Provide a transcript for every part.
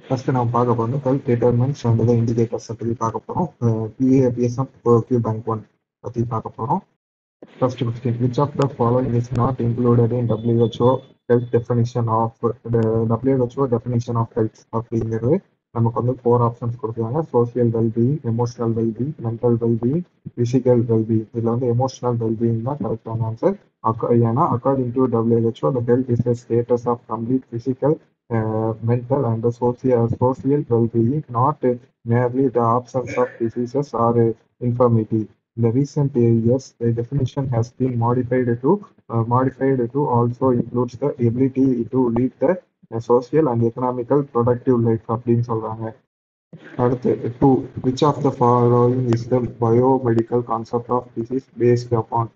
First நம்ம பார்க்க போறோம் ஹெல்த் டிட்டர்மெண்ட்ஸ் அண்ட் இண்டிகேட்டர்ஸ் பற்றி பார்க்க போகிறோம். பிஎஸ்எம் கியூ பேங்க் ஒன் பற்றி பார்க்க போகிறோம். First question, which of the following is not included in WHO health definition of the WHO definition of health அப்படிங்கிறது நமக்கு வந்து ஃபோர் ஆப்ஷன்ஸ் கொடுக்குறாங்க. Social wellbeing, emotional wellbeing, mental wellbeing, physical wellbeing. இதில் வந்து emotional wellbeing தான் கரெக்டான answer. ஏன்னா according to WHO the health is a status of complete physical, mental and social well-being, not merely the absence of diseases or infirmity. In the recent years, the definition has been modified to also includes the ability to lead the social and economical productive life அப்படின்னு சொல்றாங்க. அடுத்து two, which of the following is the biomedical concept of disease based upon?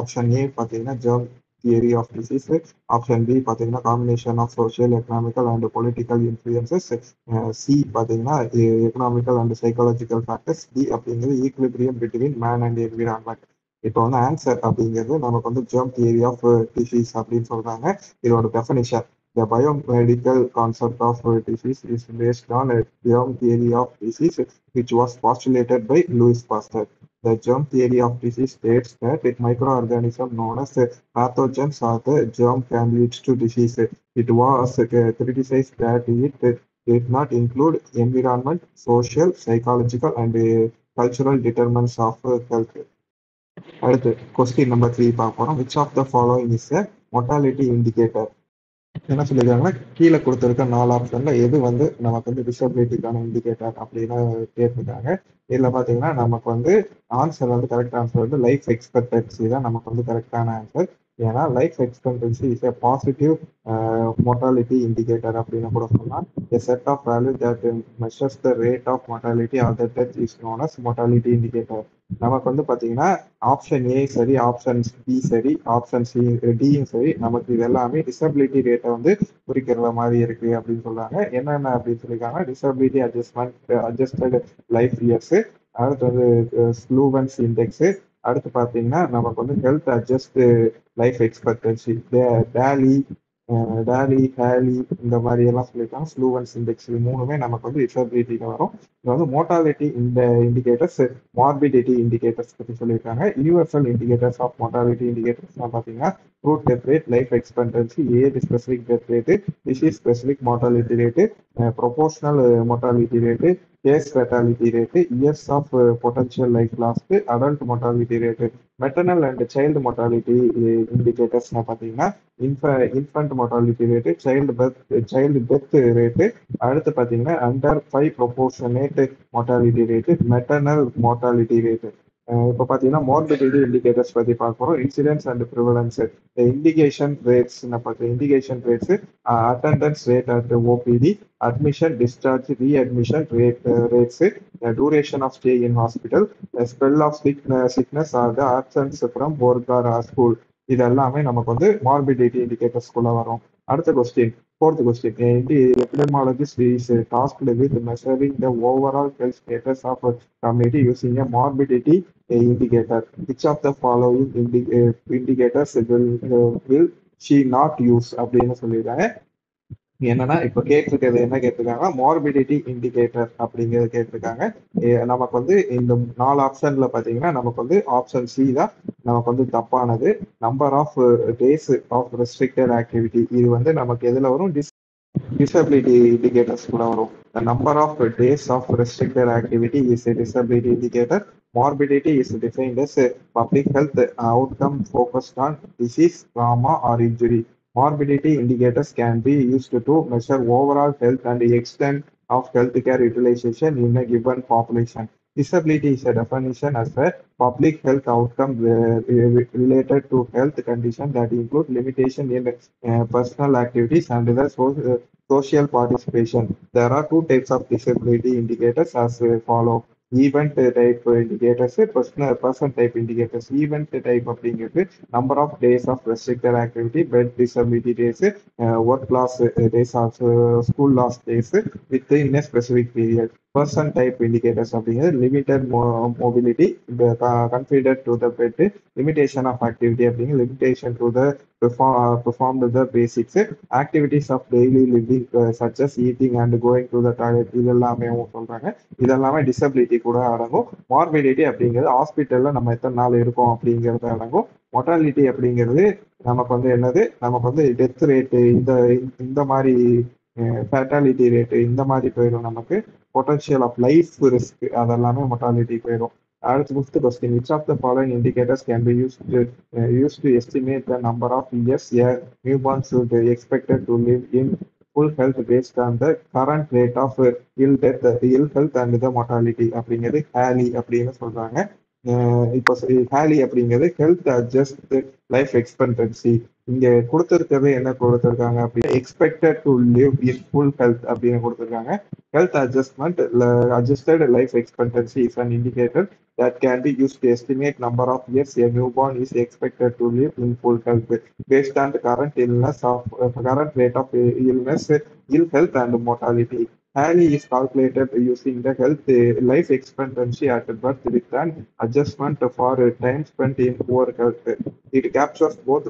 Option A பார்த்தீங்கன்னா germ theory of disease. Option B பார்த்தீங்கன்னா combination of social, economical and political influences. C பார்த்தீங்கன்னா எக்கனாமிக்கல் அண்ட் சைக்காலஜிக்கல் ஃபேக்டர்ஸ். டி அப்படிங்கிறது equilibrium between man and environment. இப்போ வந்து ஆன்சர் அப்படிங்கிறது நமக்கு வந்து germ theory of disease அப்படின்னு சொல்றாங்க. இதோட definition: the biomedical concept of disease is based on a germ theory of disease, which was postulated by Louis Pasteur. The germ theory of disease states that microorganisms known as pathogens are the germ can lead to disease. It was criticized that it did not include environment, social, psychological, and cultural determinants of health. அடுத்து question number 3 பார்க்க போறோம். which of the following is a mortality indicator? என்ன சொல்லியிருக்காங்கன்னா, கீழே கொடுத்துருக்க 4 ஆப்ஷன்ல எது வந்து நமக்கு வந்து டிசபிலிட்டிக்கான இண்டிகேட்டர் அப்படின்னு கேட்டிருக்காங்க. இதுல பாத்தீங்கன்னா நமக்கு வந்து ஆன்சர் வந்து கரெக்ட் ஆன்சர் வந்து லைஃப் எக்ஸ்பெக்டன்சி தான் நமக்கு வந்து கரெக்டான ஆன்சர். ஏன்னா life expectancy is a positive mortality indicator அப்படின்னு கூட சொல்லலாம். a set of values that measures the rate of mortality or the death is known as mortality indicator. நமக்கு வந்து பாத்தீங்கன்னா ஆப்ஷன் ஏ சரி, ஆப்ஷன் பி சரி, ஆப்ஷன் சி டியும் சரி, நமக்கு இது எல்லாமே டிசபிலிட்டி ரேட்டை வந்து குறிக்கிற மாதிரி இருக்கு அப்படின்னு சொல்றாங்க. என்னென்ன அப்படின்னு சொல்லியிருக்காங்க: டிசபிலிட்டி அட்ஜஸ்டட் லைஃப் இயர்ஸ், அடுத்து வந்து ஸ்லூவன்ஸ் இண்டெக்ஸ், அடுத்து பார்த்தீங்கன்னா நமக்கு வந்து health adjust life expectancy, DALY DALY HALY இந்த மாதிரி எல்லாம் சொல்லியிருக்காங்க. ஸ்லூவன்ஸ் இண்டெக்ஸ் இது மூணுமே நமக்கு வந்து டிசபிலிட்டிக்கு வரும். இது வந்து மோர்டாலிட்டி இந்த இண்டிகேட்டர்ஸ், மார்பிடிட்டி இண்டிகேட்டர்ஸ் பற்றி சொல்லியிருக்காங்க. யூனிவர்சல் இண்டிகேட்டர்ஸ் ஆஃப் மோர்டாலிட்டி இண்டிகேட்டர்ஸ்லாம் பார்த்தீங்கன்னா crude death rate, life expectancy, age specific death rate, disease specific mortality rate, proportional mortality rate, case fatality rate, years of potential life lost, adult mortality rate. Maternal and child mortality இண்டிகேட்டர்ஸ்னா பார்த்தீங்கன்னா infant mortality rate, child death rate, அடுத்து பார்த்தீங்கன்னா under 5 proportionate mortality rate, maternal mortality rate. இப்போ பார்த்தீங்கன்னா morbidity indicators பற்றி பார்க்குறோம். Incidence and prevalence indication rates indication rates, attendance rate at OPD, admission, discharge, readmission rates, duration of stay in hospital, spell of sickness or the absence from work or school. இது எல்லாமே நமக்கு வந்து morbidity இண்டிகேட்டர்ஸ்குள்ள வரும். அடுத்த question, fourth question. Epidemiologist is tasked with measuring the overall health status of a community using a morbidity indicator. Which of the following indicators will she not use அப்படின்னு சொல்லியிருக்காங்க. என்னன்னா இப்ப கேட்டிருக்கிறது என்ன கேட்டிருக்காங்க, மார்பிடிட்டி இண்டிகேட்டர் அப்படிங்கிறது கேட்டிருக்காங்க. நமக்கு வந்து இந்த 4 ஆப்ஷன்ல பாத்தீங்கன்னா நமக்கு வந்து ஆப்ஷன் சி தான் நமக்கு வந்து தப்பானது. Number of days of restricted activity இது வந்து நமக்கு எதுல வரும், disability indicators கூட வரும். The number of days of restricted activity is a disability indicator. Morbidity is defined as a public health outcome focused on disease, trauma or injury. Morbidity indicators can be used to measure overall health and the extent of healthcare utilization in a given population. Disability is a definition as a public health outcome related to health condition that include limitation in personal activities and the social participation. There are 2 types of disability indicators as follow: event type indicators, person type indicators. Event type அப்படிங்கிறது number of days of restricted activity, bed disability days, work loss days, or school loss days within a specific period. person type indicators அப்படிங்கிறது limited mobility, confined to the bed, limitation of activity அப்படிங்கிறது limitation to the performed the basics activities of daily living, such as eating and going to the toilet. இதெல்லாமே சொல்றாங்க. இதெல்லாமே disability கூட அடங்கும். Morbidity அப்படிங்கிறது ஹாஸ்பிட்டல்ல நம்ம எத்தனை நாள் இருக்கோம் அப்படிங்கிறது அடங்கும். மொட்டாலிட்டி அப்படிங்கிறது நமக்கு வந்து என்னது, நமக்கு வந்து டெத் ரேட்டு, இந்த மாதிரி ஃபேட்டாலிட்டி ரேட்டு இந்த மாதிரி போயிடும். நமக்கு பொட்டன்ஷியல் ஆஃப் லைஃப் ரிஸ்க் அதெல்லாமே மொட்டாலிட்டி போயிடும். அடுத்து fifth question, which of the following indicators can be use to estimate the number of years a newborn should expected to live in full health based on the current rate of ill health and the mortality அப்படிங்கிறது Haley அப்படின்னு சொல்றாங்க. இப்போ Haley அப்படிங்கிறது health adjust life expectancy. இங்க கொடுத்திருக்கிறது என்ன கொடுத்திருக்காங்க அப்படின்னா expected to live in full health அப்படின்னு கொடுத்திருக்காங்க. Health adjusted life expectancy is an indicator that can be used to estimate number of years a newborn is expected to live in full health based on the current rate of illness, ill health and mortality. Halley is calculated using the health life expectancy at birth with an adjustment for time spent in poor health. It captures both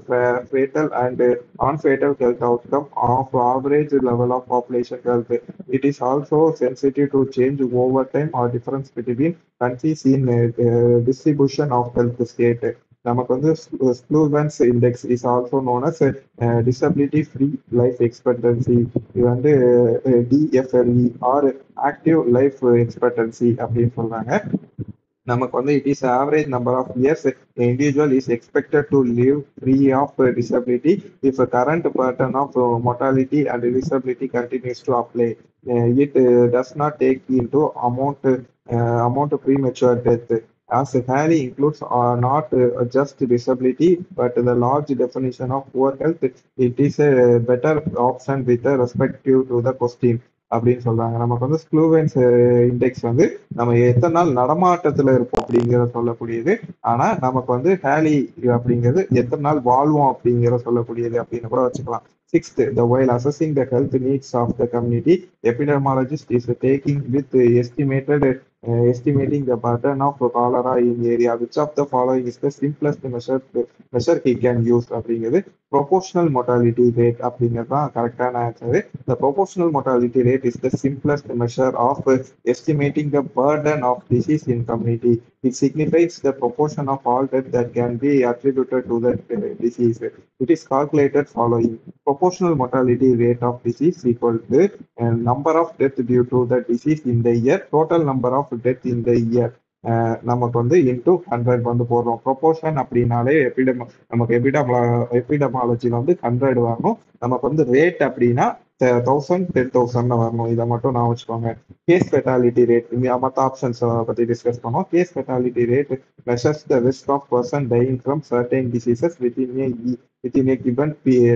fatal and non-fatal health outcome of average level of population health. It is also sensitive to change over time or difference between countries in distribution of health state. நமக்கு வந்து Sullivan's index is also known as disability free life expectancy. இது வந்து DFLE or active life expectancy அப்படின்னு சொல்றாங்க. நமக்கு வந்து it is average number of years individual is expected to live free of disability if current pattern of mortality and disability continues to apply. It does not take into amount of premature death. As Halley includes not just disability but the large definition of poor health, it is a better option with respect to the question அப்படின்னு சொல்றாங்க. நமக்கு வந்து ஸ்க்ளூவன்ஸ் index வந்து நம்ம எத்தனை நாள் நடமாட்டத்துல இருப்போம் அப்படிங்கிற சொல்லக்கூடியது. ஆனா நமக்கு வந்து ஹேலி அப்படிங்கிறது எத்தனை நாள் வாழ்வோம் அப்படிங்கிற சொல்லக்கூடியது அப்படின்னு கூட வச்சுக்கலாம். Sixth, while assessing the health needs of the community, epidemiologist is estimating the burden of cholera in area. Which of the following is the simplest measure he can use அப்படிங்கிறது proportional mortality rate அப்படிங்கிறது தான் கரெக்டான answer. The proportional mortality rate is the simplest measure of estimating the burden of disease in community. It signifies the proportion of all death that can be attributed to the disease. It is calculated following: proportional mortality rate of disease equal to number of death due to the disease in the year, total number of death in the year. நமக்கு வந்து into 100 வந்து போடுறோம். Proportion அப்படின்னாலே நமக்கு எபிடமாலஜில வந்து 100 வரணும். நமக்கு வந்து ரேட் அப்படின்னா 1000 10,000 வரணும். இதை மட்டும் நான் வச்சுக்கோங்க. கேஸ் ஃபெட்டாலிட்டி ரேட் மற்ற ஆப்ஷன்ஸ் பத்தி டிஸ்கஸ் பண்ணோம். Case fatality rate measures the risk of person dying from certain diseases within a given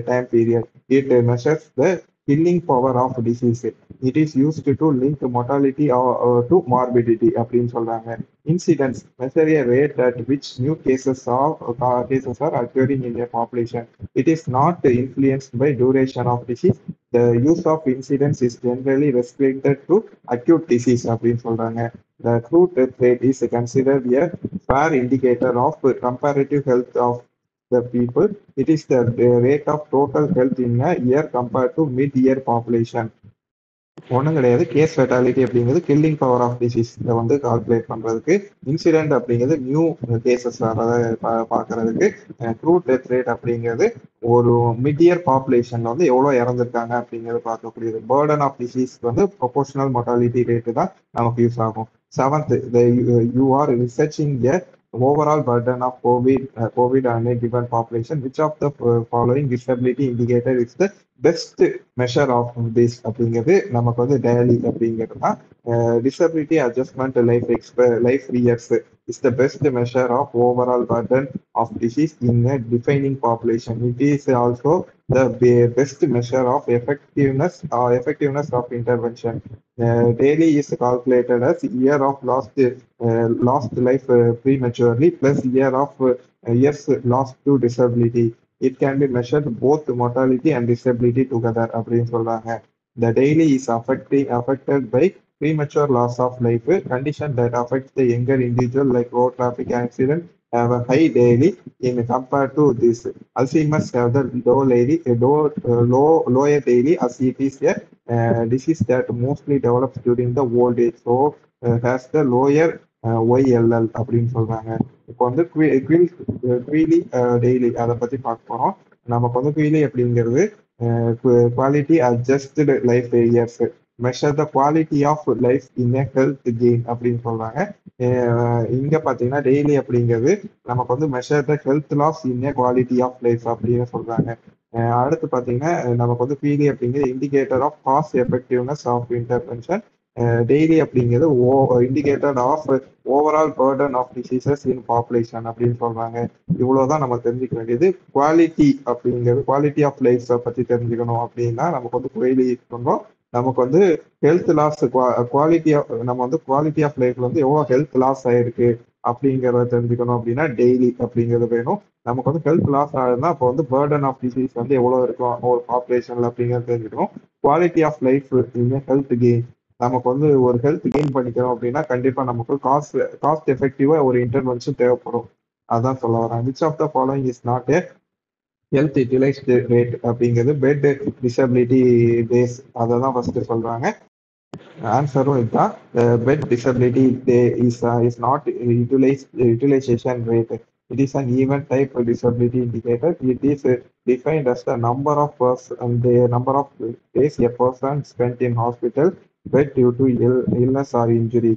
time period. It measures the killing power of disease. It is used to link mortality to morbidity அப்படின்னு சொல்றாங்க. Incidence measure a rate at which new cases are occurring in a population. It is not influenced by duration of disease. The use of incidence is generally restricted to acute disease அப்படின்னு சொல்றாங்க. The true death rate is considered a fair indicator of comparative health of the people. It is the rate of total health in a year compared to mid-year population. ஒன்றும் கிடையாது. Case fatality அப்படிங்கிறது killing power of disease இதை வந்து calculate பண்றதுக்கு. Incident அப்படிங்கிறது new cases பார்க்கறதுக்கு. True death rate அப்படிங்கிறது ஒரு மிட் இயர் பாப்புலேஷன்ல வந்து எவ்வளவு இறந்துருக்காங்க அப்படிங்கிறது பார்க்கக்கூடியது. பேர்டன் ஆஃப் டிசீஸ் வந்து ப்ரொபோர்ஷனல் மொர்டாலிட்டி ரேட்டு தான் நமக்கு யூஸ் ஆகும். Seventh, you are researching a overall burden of COVID on a given population. Which of the following disability indicator is the best measure of this அப்படிங்கிறது நமக்கு வந்து டயலி அப்படிங்கிறது தான். Disability adjustment life years is the best measure of overall burden of disease in a defining population. It is also the best measure of effectiveness of intervention. Daily is calculated as year of lost life prematurely plus year of years lost to disability. It can be measured both mortality and disability together அப்படின்னு சொல்றாங்க. The daily is affected by premature loss of life, condition that affects the younger individual like road traffic accident have a high daily in compared to this. Alzheimer's have the lower daily as it is a disease that mostly develops during the old age. So has the lower YLL அப்படின்னு சொல்றாங்க. இப்போ வந்து Kuyili daily அதை பத்தி பார்க்க போறோம். நமக்கு வந்து குயிலி அப்படிங்கிறது quality adjusted life years measure the quality of life in a health gain அப்படின்னு சொல்றாங்க. இங்க பாத்தீங்கன்னா டெய்லி அப்படிங்கிறது நமக்கு வந்து measure the health loss in a quality of life அப்படின்னு சொல்றாங்க. அடுத்து பாத்தீங்கன்னா நமக்கு வந்து பிடி அப்படிங்கிறது indicator of cost effectiveness of intervention. DALY அப்படிங்கிறது indicator of overall burden of diseases in population அப்படின்னு சொல்றாங்க. இவ்வளவுதான் நம்ம தெரிஞ்சுக்க வேண்டியது. குவாலிட்டி அப்படிங்கிறது குவாலிட்டி ஆஃப் லைஃப் பத்தி தெரிஞ்சுக்கணும் அப்படின்னா நமக்கு வந்து குறைலி இருக்கணும். நமக்கு வந்து ஹெல்த் லாஸ் குவாலிட்டி நம்ம வந்து குவாலிட்டி ஆஃப் லைஃப்ல வந்து எவ்வளவு ஹெல்த் லாஸ் ஆயிருக்கு அப்படிங்கிறத தெரிஞ்சுக்கணும் அப்படின்னா டெய்லி அப்படிங்கிறது வேணும். நமக்கு வந்து ஹெல்த் லாஸ் ஆகுதுன்னா அப்போ வந்து பர்டன் ஆஃப் டிசீஸ் வந்து எவ்வளவு இருக்கும் ஒரு பாப்புலேஷன்ல அப்படிங்கிறத தெரிஞ்சுக்கணும். Quality of life health gain நமக்கு வந்து ஒரு ஹெல்த் கெயின் பண்ணிக்கிறோம் அப்படின்னா கண்டிப்பா நமக்கு காஸ்ட் எஃபெக்டிவா ஒரு இன்டர்வென்ஷன் தேவைப்படும். அதான் சொல்ல வரேன். Which of the following is not a health utilized rate அப்படிங்கிறது பெட் டிசபிலிட்டி டேஸ் அதை தான் ஃபர்ஸ்ட் சொல்றாங்க. ஆன்சரும் இதுதான். Bed disability day is not utilization rate. It is an event type disability indicator. It is defined as the number of days a person spent in hospital bed due to illness or injury.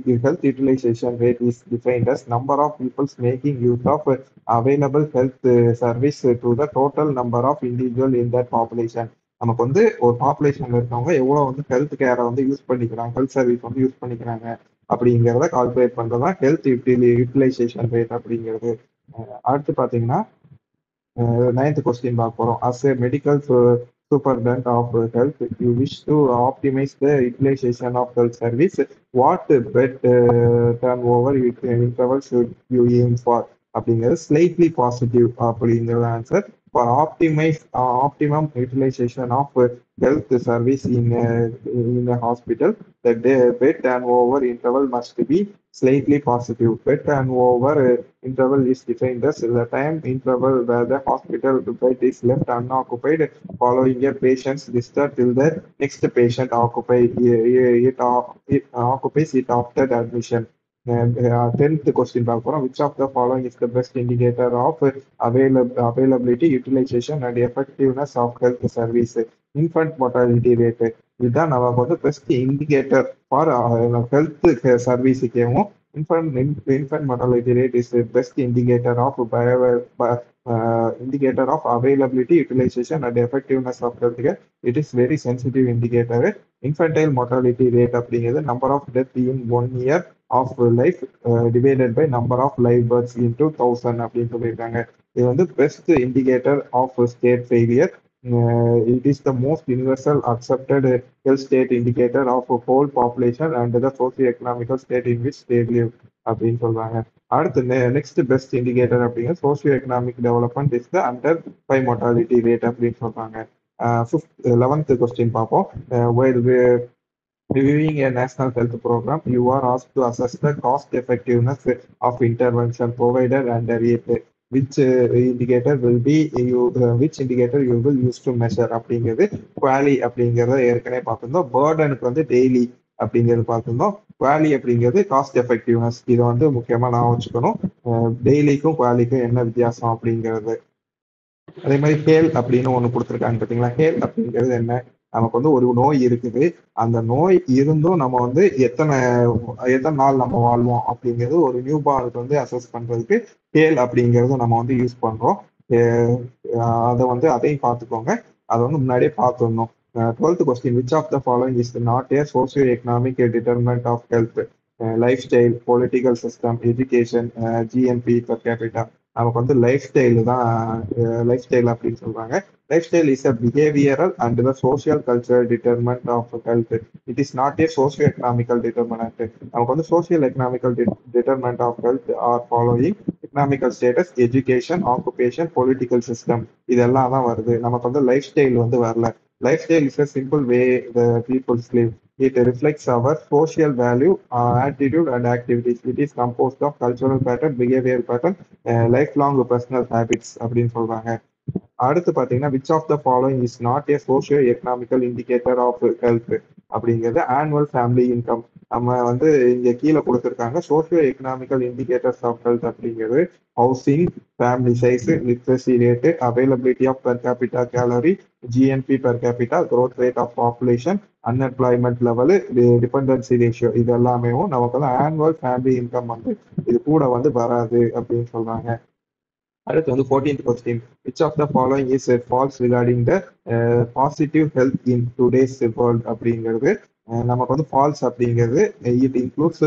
The health utilization rate is defined as number of people making use of available health service to the total number of individual in that population. நமக்கு வந்து ஒரு பாப்புலேஷன்ல இருக்கவங்க எவ்வளவு வந்து health கேரை வந்து use பண்ணிக்கிறாங்க, health service வந்து use பண்ணிக்கிறாங்க அப்படிங்கிறத கால்குலேட் பண்றதுதான் ஹெல்த் யூட்டிலைசேஷன் ரேட் அப்படிங்கிறது. அடுத்து பாத்தீங்கன்னா 9th கொஸ்டின் பார்க்க போறோம். As a medical superintendent of health, you wish to optimize the utilization of health service. What bed turnover interval should you aim for? அப்படிங்கிறது ஸ்லைட்லி பாசிட்டிவ் அப்படிங்கிறது answer. For optimum utilization of health service in a hospital, the bed turnover interval must be slightly positive. Bed turnover interval is defined as the time interval where the hospital bed is left unoccupied following a patient's discharge till the next patient occupies it after the admission. 10th question பார்க்க போறோம். Which of the following is the best indicator of availability, utilization and effectiveness of health service? Infant mortality rate. இதுதான் நமக்கு வந்து best indicator for health சர்வீஸுக்கேவும். infant mortality rate is the best indicator of availability, utilization and effectiveness of healthcare. It is very sensitive indicator. Infantile mortality rate அப்படிங்கிறது number of death in 1 year of life divided by number of live births into 1000 அப்படின்னு சொல்லியிருக்காங்க. இது வந்து best indicator of state failure. It is the most universal accepted health state indicator of a whole population and the socio-economical state in which they live அப்படின்னு சொல்றாங்க. அடுத்து next best indicator அப்படிங்கிற socio economic development is the under 5 mortality rate அப்படின்னு சொல்றாங்க. 11th question பார்ப்போம். Reviewing a national health program, you are asked to assess the cost effectiveness of intervention provided under it. Which indicator you will use to measure அப்படிங்கிறது குவாலி அப்படிங்கிறத ஏற்கனவே பார்த்துருந்தோம். பேர்டனுக்கு வந்து daily அப்படிங்கிறது பார்த்துருந்தோம். குவாலி அப்படிங்கிறது காஸ்ட் எஃபெக்டிவ்னஸ். இதை வந்து முக்கியமா நான் வச்சுக்கணும். டெய்லிக்கும் குவாலிக்கும் என்ன வித்தியாசம் அப்படிங்கிறது. அதே மாதிரி ஹேல் அப்படின்னு ஒண்ணு கொடுத்துருக்காங்க பார்த்தீங்களா. ஹேல் அப்படிங்கிறது என்ன? நமக்கு வந்து ஒரு நோய் இருக்குது, அந்த நோய் இருந்தும் நம்ம வந்து எத்தனை நாள் நம்ம வாழ்வோம் அப்படிங்கிறது ஒரு நியூ பார்னுக்கு வந்து அசஸ் பண்றதுக்கு ஹேல் அப்படிங்கிறது நம்ம வந்து யூஸ் பண்றோம். அதை வந்து அதையும் பார்த்துக்கோங்க. அதை வந்து முன்னாடியே பார்த்துடணும். 12th question. Which of the following is not a socio economic determinant of health? Life style, political system, education, GNP per capita. நமக்கு வந்து லைஃப் ஸ்டைல் தான் லைஃப் ஸ்டைல் அப்படின்னு சொல்றாங்க. Life style is a behavioural and the social cultural determinant of health. It is not a socio economical determinant. நமக்கு வந்து social economical determinant of health are following: economical status, education, occupation, political system. இதெல்லாம் தான் வருது. நமக்கு வந்து life style வந்து வரல. Life style is a simple way the people live. It reflects our social value, attitude, and activities. It is composed of cultural pattern, behavioral pattern, lifelong personal habits அப்படின்னு சொல்றாங்க. அடுத்து பாத்தீங்கன்னா which of the following is not a socio economical indicator of health அப்படிங்கிறது annual family income. நம்ம வந்து இங்க கீழே கொடுத்துருக்காங்க socio economical indicators of health அப்படிங்கிறது housing, family size, literacy rate, availability of per capita calorie, GNP per capita, growth rate of population, unemployment level, dependency ratio, இது எல்லாமே நமக்கு வந்து ஆனுவல் ஃபேமிலி இன்கம் வந்து இது கூட வந்து வராது அப்படின்னு சொல்றாங்க. அடுத்து வந்து 14th question which of the following is false regarding the positive health in today's world அப்படிங்கிறது நமக்கு வந்து ஃபால்ஸ் அப்படிங்கிறது it includes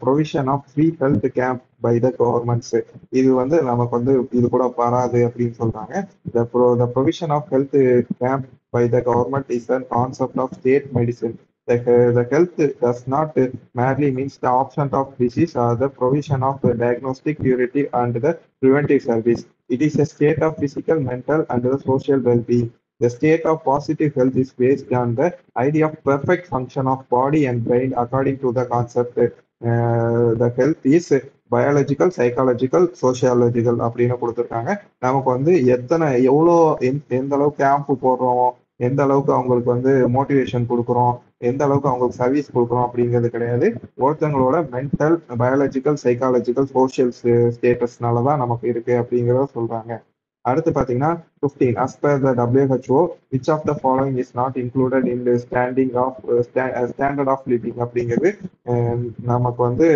provision of free health camp by the governments. இது வந்து நமக்கு வந்து இது கூட வராது அப்படின்னு சொல்றாங்க. The provision of health camp by the government is a concept of state medicine. The health does not merely means the absence of disease or the provision of diagnostic, curative, and the preventive service. It is a state of physical, mental, and the social well-being. The state of positive health is based on the idea of perfect function of body and brain according to the concept. The health is biological, psychological, sociological அப்படின்னு கொடுத்துருக்காங்க. நமக்கு வந்து எவ்வளோ எந்த அளவுக்கு camp போடுறோம், எந்த அளவுக்கு அவங்களுக்கு வந்து மோட்டிவேஷன் கொடுக்குறோம், எந்த அளவுக்கு அவங்களுக்கு சர்வீஸ் கொடுக்குறோம் அப்படிங்கிறது கிடையாது. ஒருத்தங்களோட மென்டல், பயாலஜிக்கல், சைக்காலஜிக்கல், சோசியல் ஸ்டேட்டஸ்னால தான் நமக்கு இருக்கு அப்படிங்கிறத சொல்றாங்க. அடுத்து பார்த்தீங்கன்னா 15 as per the WHO which of the following is not included in the standard of living அப்படிங்கிறது நமக்கு வந்து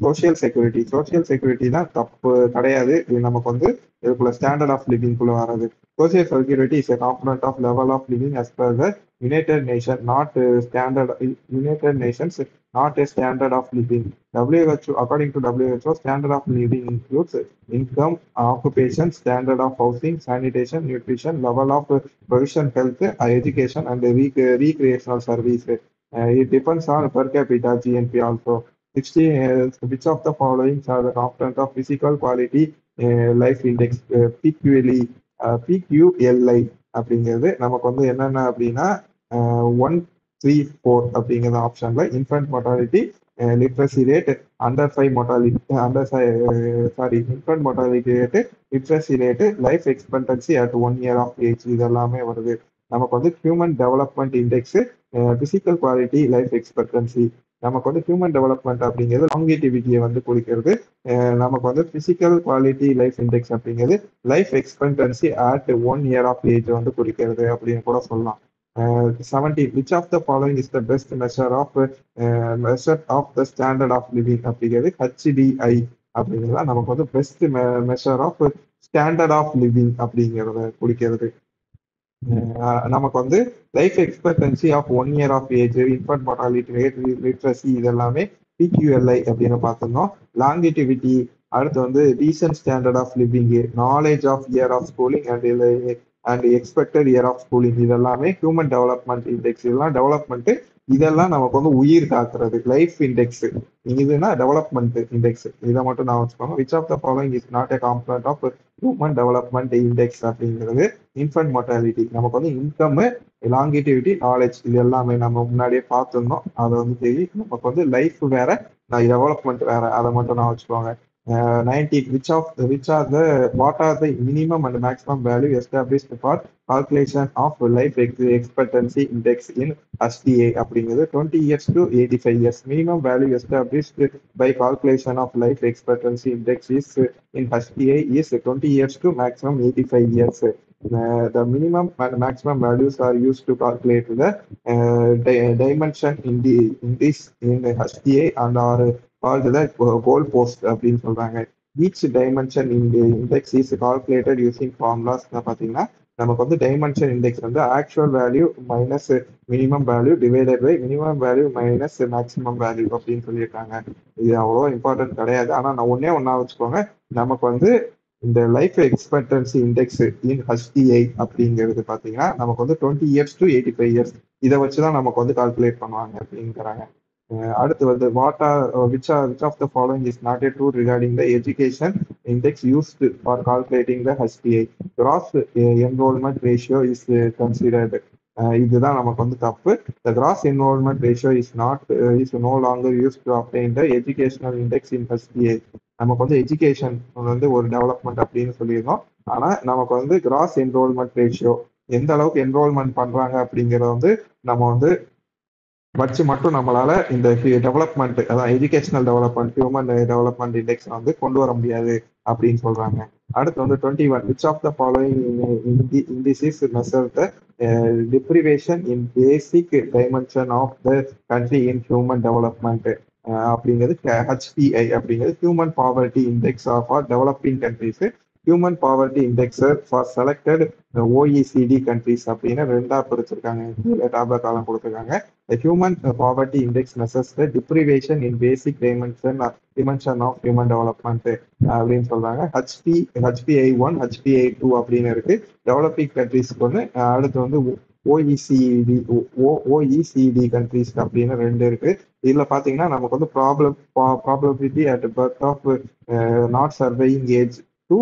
சோசியல் செக்யூரிட்டி தான் தப்பு கிடையாது. இது நமக்கு வந்து இதுக்குள்ள ஸ்டாண்டர்ட் ஆஃப் லிவிங் வராது. Social security is a component of level of living as per the United Nations, United Nations, not a standard of living. WHO, according to WHO, standard of living includes income, occupation, standard of housing, sanitation, nutrition, level of provision, health, education, and recreational service. It depends on per capita GNP also. 60, which of the following are the component of physical quality life index, PQLE, PQLI அப்படிங்கிறது நமக்கு வந்து என்னென்ன அப்படின்னா 134 அப்படிங்கிற ஆப்ஷன்ல infant mortality, literacy rate, under 5 mortality, infant mortality rate, literacy rate, life expectancy at 1 year of age, இதெல்லாமே வருது. நமக்கு வந்து human development index, physical quality, life expectancy. நமக்கு வந்து ஹியூமன் டெவலப்மெண்ட் அப்படிங்கிறது லாங்கிட்டிவிட்டியை வந்து குறிக்கிறது. நமக்கு வந்து பிசிக்கல் குவாலிட்டி லைஃப் இண்டெக்ஸ் அப்படிங்கிறது life expectancy at 1 year of age வந்து குறிக்கிறது அப்படின்னு கூட சொல்லலாம். 17 which of the following is the best measure of the standard of living அப்படிங்கிறது HDI அப்படிங்கிறத நமக்கு வந்து best measure of standard of living அப்படிங்கிறத குறிக்கிறது. நமக்கு வந்து life expectancy of 1 year of age, infant mortality rate, literacy இதெல்லாமே PQLI அப்படின்னு பார்த்துருந்தோம். லாங்கிட்டிவிட்டி, அடுத்து வந்து decent standard of living, knowledge of year of schooling and expected year of schooling, இதெல்லாமே ஹியூமன் டெவலப்மெண்ட் இண்டெக்ஸ். இதெல்லாம் டெவலப்மெண்ட், இதெல்லாம் நமக்கு வந்து உயிர் காக்குறது லைஃப் இண்டெக்ஸ். இதுனா டெவலப்மெண்ட் இண்டெக்ஸ், இதை மட்டும் நான் வச்சுக்கோங்க. Which of the following is not a component of human development index அப்படிங்கிறது இன்ஃபன்ட் மொர்டாலிட்டி. நமக்கு வந்து இன்கம், லாங்கிட்டிவிட்டி, நாலேஜ் இது எல்லாமே நம்ம முன்னாடியே பார்த்துருந்தோம். அதை வந்து தெரியும். நமக்கு வந்து லைஃப் வேற, டெவலப்மெண்ட் வேற, அதை மட்டும் நான் வச்சுக்கோங்க. 19 what are the minimum and maximum value established for calculation of life expectancy index in HDA அப்படிங்கிறது 20 years to 85 years. Minimum value established by calculation of life expectancy index is in HDA is 20 years to maximum 85 years. The minimum and maximum values are used to calculate the dimension in the HDA and are called the goal post அப்படின்னு சொல்றாங்க. Each dimension in the index is calculated using formulas. பார்த்தீங்கன்னா நமக்கு வந்து dimension index வந்து actual value minus minimum value divided by minimum value minus maximum value அப்படின்னு சொல்லியிருக்காங்க. இது அவ்வளோ இம்பார்ட்டன்ட் கிடையாது. ஆனால் நான் ஒன்னா வச்சுக்கோங்க, நமக்கு வந்து இந்த லைஃப் எக்ஸ்பெக்டன்சி இண்டெக்ஸ் இன் HDI அப்படிங்கிறது பார்த்தீங்கன்னா நமக்கு வந்து 20 years to 85 years இதை வச்சுதான் நமக்கு வந்து கால்குலேட் பண்ணுவாங்க அப்படிங்கிறாங்க. அடுத்து வந்து which of the following is not a true regarding the education index used for calculating the HDI. Gross enrollment ratio is considered. இதுதான் நமக்கு வந்து தப்பு. The gross enrollment ratio is no longer used to obtain the educational index in HPA. நமக்கு வந்து education வந்து ஒரு development அப்படின்னு சொல்லியிருந்தோம். ஆனா நமக்கு வந்து கிராஸ் என்ரோல்மெண்ட் ரேஷியோ எந்த அளவுக்கு என்ரோல்மெண்ட் பண்றாங்க அப்படிங்கறத வந்து நம்ம வந்து வச்சு மட்டும் நம்மளால இந்த டெவலப்மெண்ட், அதான் educational development, human development index வந்து கொண்டு வர முடியாது அப்படின்னு சொல்றாங்க. அடுத்து வந்து 21, which of the following indices measure the deprivation in basic dimension of the country in human development அப்படிங்கிறது HPI அப்படிங்கிறது human poverty index for developing countries, human poverty indexer for selected OECD countries அப்படின்னு ரெண்டா பிரிச்சிருக்காங்க. Tablet காலம் கொடுத்துருக்காங்க. The human poverty index measures the deprivation in basic dimension of human development அப்படின்னு சொல்றாங்க. HPI1, HPI2 அப்படின்னு இருக்கு டெவலப்பிங் கண்ட்ரிஸ்க்கு ஒன்று. அடுத்து வந்து OECD கண்ட்ரிஸ் அப்படின்னு ரெண்டு இருக்கு. இதுல பாத்தீங்கன்னா நமக்கு வந்து probability at birth of not surviving age to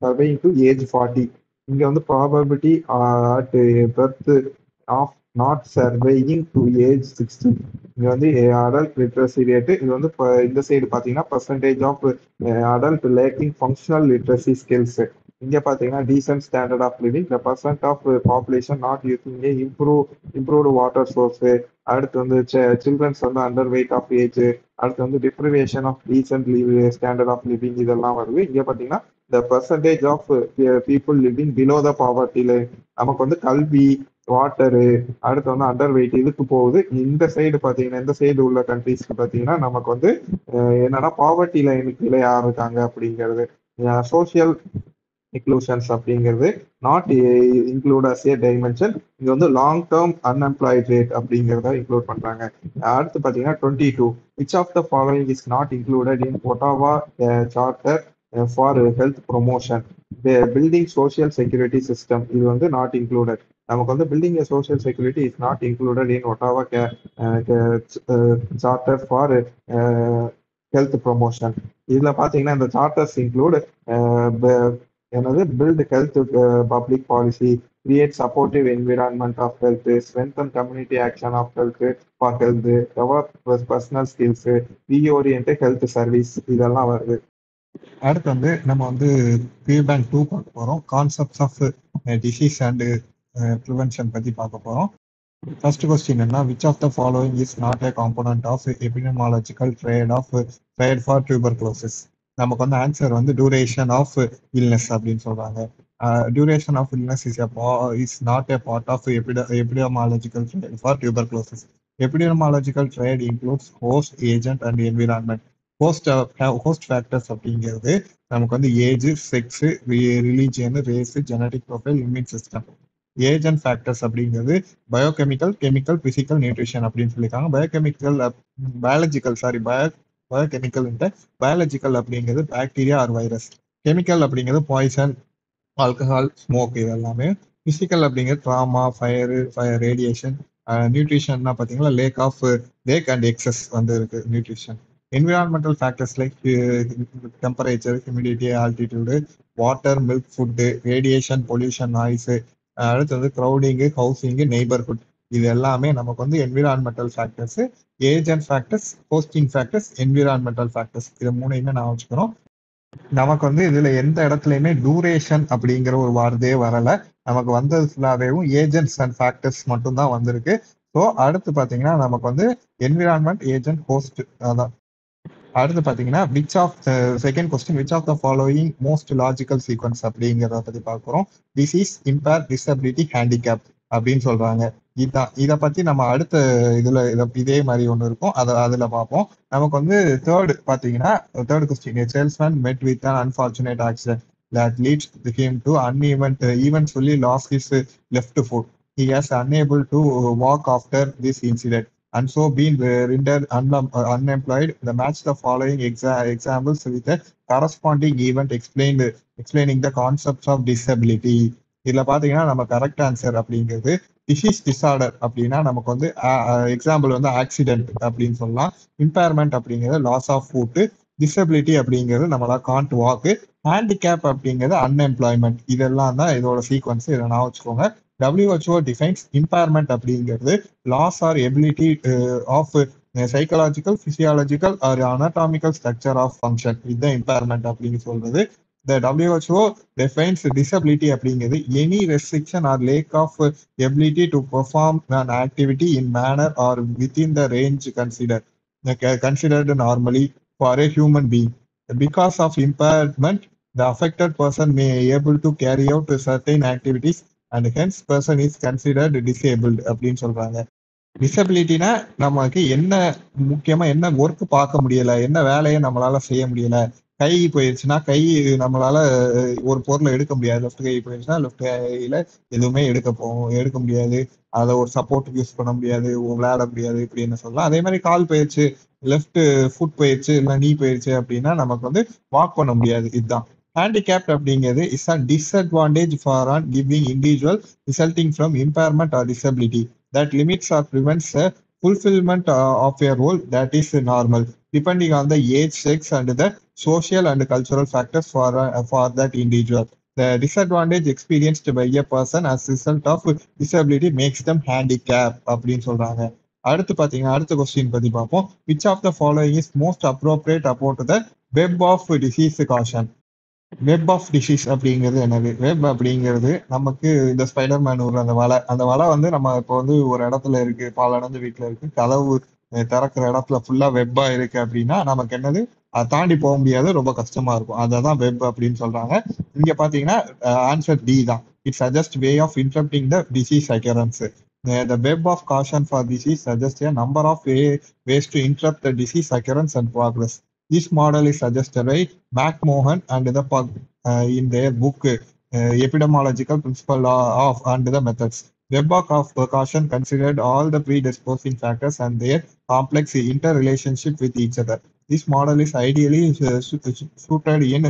surviving to age 40. இங்க வந்து probability at birth of not surviving to age 60. இங்க வந்து அடல்ட் லிட்ரஸி ரேட்டு. இது வந்து இந்த சைடு பாத்தீங்கன்னா percentage of adult lacking functional literacy skills. இங்க பாத்தீங்கன்னா decent standard of living, the percent of population not using a improved water source. அடுத்து வந்து சில்ட்ரன்ஸ் வந்து அண்டர் வெயிட் ஆஃப் ஏஜ். அடுத்து வந்து deprivation of decent standard of living இதெல்லாம் வருது. இங்க பாத்தீங்கன்னா the percentage of people living below the poverty line. நமக்கு வந்து கல்வி, வாட்டரு, அடுத்து வந்து அண்டர் வெயிட் இதுக்கு போகுது. இந்த சைடு பாத்தீங்கன்னா இந்த சைடு உள்ள கண்ட்ரீஸ்க்கு பாத்தீங்கன்னா நமக்கு வந்து என்னன்னா பாவர்ட்டி லைனுக்கு கீழே யார் இருக்காங்க அப்படிங்கிறது. சோசியல் இன்க்ளூஷன்ஸ் அப்படிங்கிறது not include as a dimension. இது வந்து லாங் டேர்ம் அன்எம்ப்ளாய்ட் ரேட் அப்படிங்கிறத இன்க்ளூட் பண்றாங்க. அடுத்து பாத்தீங்கன்னா 22, which of the following is not included in Ottawa charter for health promotion. Building social security system இது வந்து நாட் இன்க்ளூடட். நமக்கு வந்து building social security is not included in Ottawa charter for health promotion. இதுல பாத்தீங்கன்னா இந்த charters include என்னது build health public policy, create supportive environment of health, strengthen community action of health for health, develop personal skills, reorient health service இதெல்லாம் வருது. அடுத்து வந்து நம்ம வந்து பேங்க் 2 பார்க்க போறோம். Concepts of disease and prevention பத்தி பார்க்க போறோம். ஃபர்ஸ்ட் கொஸ்டின் என்ன, which of the following is not a component of epidemiological triad for tuberculosis. நமக்கு வந்து ஆன்சர் வந்து டியூரேஷன் ஆஃப் இல்னஸ் அப்படின்னு சொல்றாங்க. Duration of illness is not a part of epidemiological triad for tuberculosis. Epidemiological triad includes host, agent and environment. Host factors அப்படிங்கிறது நமக்கு வந்து age, sex, religion, race, genetic profile, immune system. Agent factors அப்படிங்கிறது biochemical, chemical, physical, nutrition அப்படின்னு சொல்லியிருக்காங்க. Biochemical biological அப்படிங்கிறது bacteria R virus. Chemical அப்படிங்கிறது poison, alcohol, smoke இதெல்லாமே. Physical அப்படிங்கிறது ட்ராமா, ஃபயர், ரேடியேஷன். நியூட்ரிஷன்னா பார்த்தீங்கன்னா லேக் அண்ட் எக்ஸஸ் வந்து இருக்கு nutrition. Environmental factors like temperature, humidity, altitude, water, milk, food, radiation, pollution, noise. அடுத்து வந்து க்ரௌடிங்கு, ஹவுசிங்கு, நெய்பர்ஹுட் இது எல்லாமே நமக்கு வந்து environmental factors. Agent factors, hosting factors, environmental factors இது மூணையுமே நான் வச்சுக்கிறோம். நமக்கு வந்து இதுல எந்த இடத்துலயுமே டூரேஷன் அப்படிங்கிற ஒரு வார்த்தையே வரல. நமக்கு வந்தது ஃபுல்லாவேவும் ஏஜென்ட்ஸ் அண்ட் ஃபேக்டர்ஸ் மட்டும் தான் வந்திருக்கு. ஸோ அடுத்து பாத்தீங்கன்னா நமக்கு வந்து என்விரான்மெண்ட், ஏஜென்ட், ஹோஸ்ட் அதான். அடுத்து பாத்தீங்கன்னா second question, which of the following most logical sequence அப்படிங்கிறத பத்தி பார்க்கிறோம். டிசீஸ், இம்பேர், டிசபிலிட்டி, ஹேண்டிகேப் அப்படின்னு சொல்றாங்க. இதை பத்தி நம்ம அடுத்த இதே மாதிரி ஒன்று இருக்கும், அதுல பார்ப்போம். நமக்கு வந்து தேர்ட் கொஸ்டின், சேல்ஸ்மேன் மெட் with an unfortunate accident that leads him to eventually lost his left foot. He is unable to walk after this incident and so being rendered unemployed. The match the following examples with a corresponding event explaining the concepts of disability. இதுல பாத்தீங்கன்னா நம்ம correct answer அப்படிங்கிறது disease, disorder அப்படின்னா நமக்கு வந்து example வந்து accident அப்படின்னு சொல்லலாம். இம்பேர்மெண்ட் அப்படிங்கிறது லாஸ் ஆஃப் ஃபுட், டிசபிலிட்டி அப்படிங்கிறது நம்மளா காண்ட் வாக்கு, ஹேண்டிகேப் அப்படிங்கிறது அன்எம்ப்ளாய்மெண்ட். இதெல்லாம் தான் இதோட சீக்வன்ஸ், இதை நான் வச்சுக்கோங்க. WHO defines impairment அப்படிங்கிறது loss or ability of psychological, physiological or anatomical structure of function. இதுதான் impairment அப்படின்னு சொல்றது. The WHO defines disability அப்படிங்கிறது any restriction or lack of ability to perform an activity in manner or within the range considered normally for a human being. Because of impairment, the affected person may able to carry out certain activities and hence person is considered disabled அப்படின்னு சொல்றாங்க. டிசபிலிட்டினா நமக்கு என்ன முக்கியமா என்ன work பார்க்க முடியல, என்ன வேலையை நம்மளால செய்ய முடியல. கை போயிடுச்சுன்னா கை நம்மளால ஒரு பொருளை எடுக்க முடியாது. லெஃப்ட் கை போயிடுச்சுன்னா லெஃப்ட் கையில எதுவுமே எடுக்க முடியாது. அதை ஒரு சப்போர்ட்டுக்கு யூஸ் பண்ண முடியாது, விளையாட முடியாது இப்படின்னு சொல்லலாம். அதே மாதிரி கால் போயிடுச்சு, லெஃப்ட் ஃபுட் போயிடுச்சு, இல்லை நீ போயிடுச்சு அப்படின்னா நமக்கு வந்து வாக் பண்ண முடியாது. இதுதான் ஹேண்டிகேப்ட் அப்படிங்கிறது is a disadvantage for an giving individual resulting from impairment or disability that limits or prevents the fulfillment of a role that is normal, depending on the age, sex, and the social and cultural factors for that individual. The disadvantage experienced by a person as a result of disability makes them handicapped அப்படின்னு சொல்றாங்க. அடுத்து பாத்தீங்கன்னா அடுத்த question பத்தி பார்ப்போம். Which of the following is most appropriate about the web of disease caution? Web of disease அப்படிங்கிறது என்னது? Web அப்படிங்கிறது நமக்கு இந்த ஸ்பைடர்மேன் ஒரு அந்த வலை வந்து நம்ம இப்போ வந்து ஒரு இடத்துல இருக்கு, பாலடைஞ்ச வீட்டுல இருக்கு, கதவு திறக்கிற இடத்துல ஃபுல்லா வெப்பா இருக்கு அப்படின்னா நமக்கு என்னது, அதை தாண்டி போக முடியாது, ரொம்ப கஷ்டமா இருக்கும். அதான் வெப் அப்படின்னு சொல்றாங்க. இங்க பாத்தீங்கன்னா ஆன்சர் டி தான். It suggest way of interrupting the disease occurrence. The web of caution for disease suggests a number of ways to interrupt the disease occurrence and progress. This model is suggested by McMahon and the Pug in their book Epidemiological Principle of and the Methods. Web of caution considered all the predisposing factors and their complex interrelationship with each other. This model is ideally suited in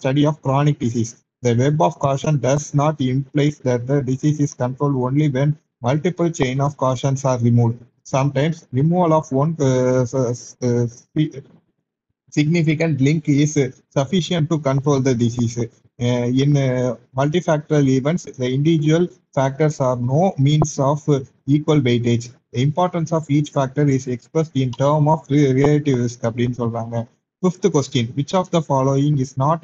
study of chronic disease. The web of caution does not imply that the disease is controlled only when multiple chain of cautions are removed. Sometimes removal of one significant link is sufficient to control the disease. In multifactorial events, the individual factors are no means of equal weightage. The importance of each factor is expressed in terms of relative risk அப்படின்னு சொல்றாங்க. Fifth question, which of the following is not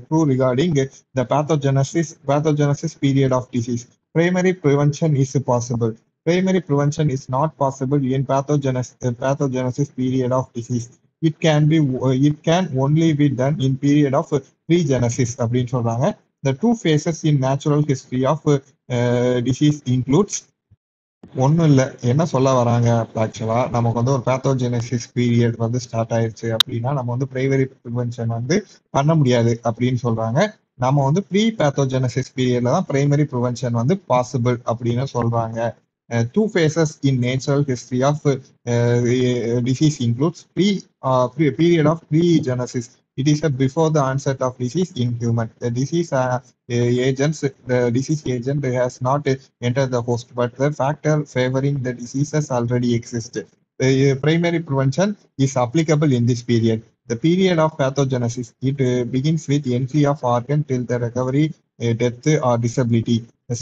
true regarding the pathogenesis period of disease? Primary prevention is possible. Primary prevention is not possible in pathogenesis period of disease. It can only be done in period of pre-genesis அப்படின்னு சொல்றாங்க. The two phases in natural history of disease includes ஒன்றும் இல்லை, என்ன சொல்ல வராங்க ஆக்சுவலா, நமக்கு வந்து ஒரு பேத்தோஜெனசிஸ் பீரியட் வந்து ஸ்டார்ட் ஆயிடுச்சு அப்படின்னா நம்ம வந்து பிரைமரி ப்ரிவென்ஷன் வந்து பண்ண முடியாது அப்படின்னு சொல்றாங்க. நம்ம வந்து ப்ரீ பேத்தோஜெனசிஸ் பீரியட்ல தான் பிரைமரி ப்ரிவென்ஷன் வந்து பாசிபிள் அப்படின்னு சொல்றாங்க. Two phases in natural history of disease includes period of pre-genesis. It is before the onset of disease in human. The disease agent has not entered the host, but the factor favoring the diseases already exist. The primary prevention is applicable in this period. The period of pathogenesis, it begins with entry of organ till the recovery, death or disability. The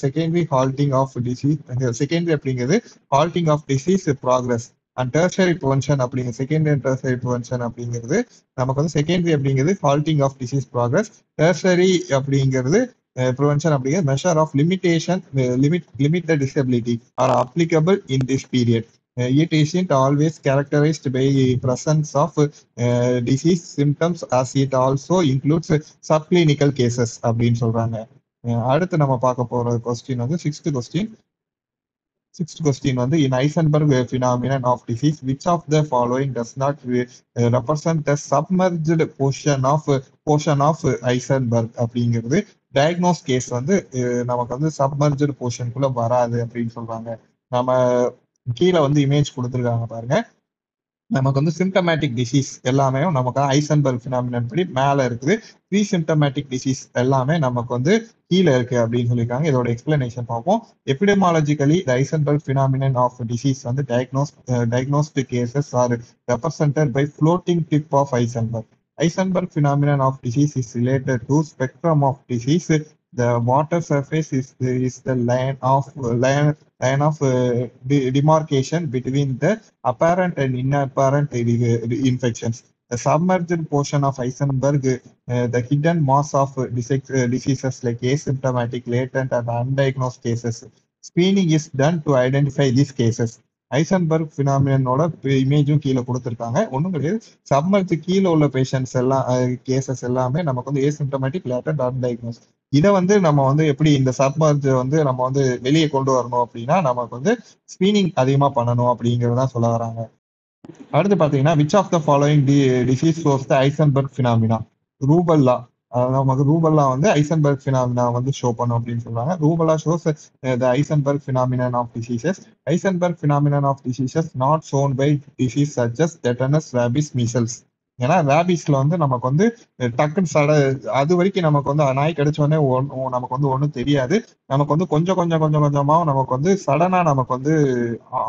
secondary halting of disease, secondary அப்படிங்கிறது halting of disease progress. And tertiary prevention அப்படிங்கிற secondary and tertiary prevention அப்படிங்கிறது நமக்கு வந்து secondary அப்படிங்கிறது halting of disease progress. Tertiary அப்படிங்கிறது prevention அப்படிங்கிறது measure of limit the disability are applicable in this period. It isn't always characterized by presence of disease symptoms as it also includes subclinical cases அப்படின்னு சொல்றாங்க. அடுத்து நம்ம பார்க்க போற question வந்து sixth question வந்து in Heisenberg phenomenon of disease, which of the following does not represent the submerged portion of Heisenberg அப்படிங்கிறது diagnose case வந்து நமக்கு வந்து சப்மர்ஜ்டு போர்ஷனுக்குள்ள வராது அப்படின்னு சொல்றாங்க. நம்ம கீழே வந்து இமேஜ் கொடுத்துருக்காங்க பாருங்க. நமக்கு வந்து சிம்டமேட்டிக் டிசீஸ் எல்லாமே நமக்கு ஐசன்பர்க் ஃபினாமினன் படி மேலே இருக்குது. ப்ரீ சிம்டமேட்டிக் டிசீஸ் எல்லாமே நமக்கு வந்து கீழே இருக்கு அப்படின்னு சொல்லியிருக்காங்க. இதோட எக்ஸ்பிளனேஷன் பார்ப்போம். எபிடமாலஜிக்கலி த ஐசன்பர்க் ஃபினாமினன் ஆஃப் டிசீஸ் வந்து diagnosed cases are represented by floating tip of Heisenberg. Heisenberg phenomenon of disease is related to spectrum of disease The water surface is the line of demarcation between the apparent and inapparent infections. The submerged portion of Heisenberg, the hidden mass of diseases like asymptomatic, latent, and undiagnosed cases. Screening is done to identify these cases. Iceberg ஃபினாமினனோட இமேஜும் கீழே கொடுத்துருக்காங்க. ஒன்றும் கிடையாது, submerge கீழே உள்ள patients எல்லாம் cases எல்லாமே நமக்கு வந்து ஏசிம்டமேட்டிக், லேட்டன்ட், அன்டைக்னோஸ். இதை வந்து நம்ம வந்து எப்படி இந்த சப்மர்ஜ் வந்து நம்ம வந்து வெளியே கொண்டு வரணும் அப்படின்னா நமக்கு வந்து ஸ்கிரீனிங் அதிகமாக பண்ணணும் அப்படிங்கிறதான் சொல்ல வராங்க. அடுத்து பார்த்தீங்கன்னா, which of the following disease shows the iceberg phenomena? Rubella. நமக்கு ரூபல்லா வந்து ஐசன்பர்க் ஃபினாமினா வந்து ஷோ பண்ணும் அப்படின்னு சொல்றாங்க. Rubella shows the iceberg phenomenon of diseases. Iceberg phenomenon of diseases not shown by disease such as tetanus, rabies, measles. ஏன்னா ரேபிஸ்ல வந்து நமக்கு வந்து டக்குன்னு அது வரைக்கும் நமக்கு வந்து நாய் கிடைச்ச உடனே நமக்கு வந்து ஒன்றும் தெரியாது. நமக்கு வந்து கொஞ்சம் கொஞ்சம் கொஞ்சம் கொஞ்சமா நமக்கு வந்து சடனா நமக்கு வந்து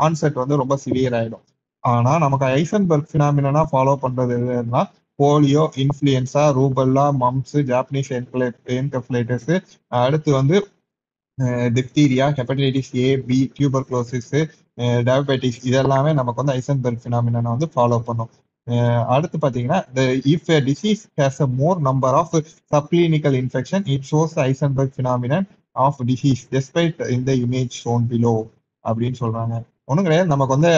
ஆன்செட் வந்து ரொம்ப சிவியர் ஆயிடும். ஆனா நமக்கு ஐசன்பர்க் ஃபினாமினா ஃபாலோ பண்றது எதுனா polio, influenza, rubella, mumps, Japanese encephalitis, அடுத்து வந்து diphtheria, hepatitis A, B, tuberculosis, diabetes, இதெல்லாமே நமக்கு வந்து ஐசன்பர்க் ஃபினாமினா வந்து ஃபாலோ பண்ணும். அடுத்து பார்த்தீங்கன்னா, if a disease has a more number of subclinical infection, it shows the Heisenberg phenomenon of disease despite in the image shown below அப்படின்னு சொல்றாங்க. ஒன்றும் கிடையாது, நமக்கு வந்து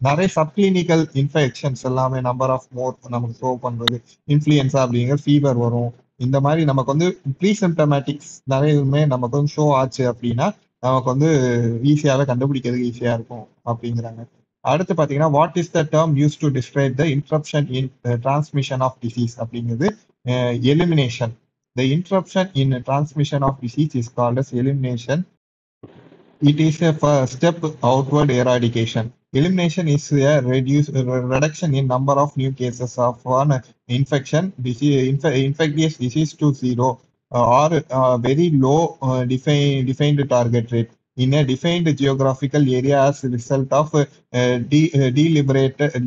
நிறைய சப்கிளினிக்கல் இன்ஃபெக்ஷன்ஸ் எல்லாமே நம்பர் ஆஃப் மோர் நமக்கு ஷோ பண்றது. இன்ஃப்ளூயன்ஸா அப்படிங்கிற ஃபீவர் வரும். இந்த மாதிரி நமக்கு வந்து ப்ரீ சிம்டமேட்டிக்ஸ் நிறையவுமே நமக்கு வந்து ஷோ ஆச்சு அப்படின்னா நமக்கு வந்து ஈஸியாகவே கண்டுபிடிக்கிறதுக்கு ஈஸியா இருக்கும் அப்படிங்கிறாங்க. அடுத்து பார்த்தீங்கன்னா, what is the term use to describe the interruption in transmission of disease அப்படிங்கிறது elimination. The interruption in transmission of disease is called as elimination. It is a step outward eradication. Elimination is a reduction in number of new cases of one infection, infectious disease to zero, or very low defined target rate in a defined geographical area as a result of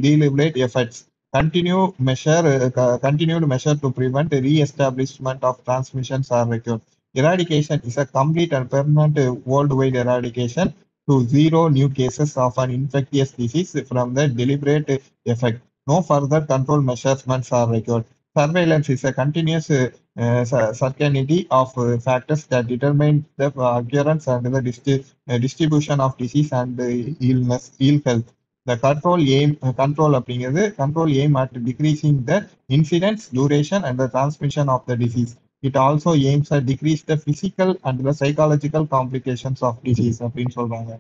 deliberate efforts. Continued measure to prevent re-establishment of transmissions are required. Eradication is a complete and permanent worldwide eradication to zero new cases of an infectious disease from the deliberate effect. No further control measurements are required. Surveillance is a continuous certainty of factors that determine the occurrence and the distribution of disease and ill health. The control aim at decreasing the incidence, duration, and the transmission of the disease. It also aims at decrease the physical and the psychological complications of disease அப்படின்னு சொல்றாங்க.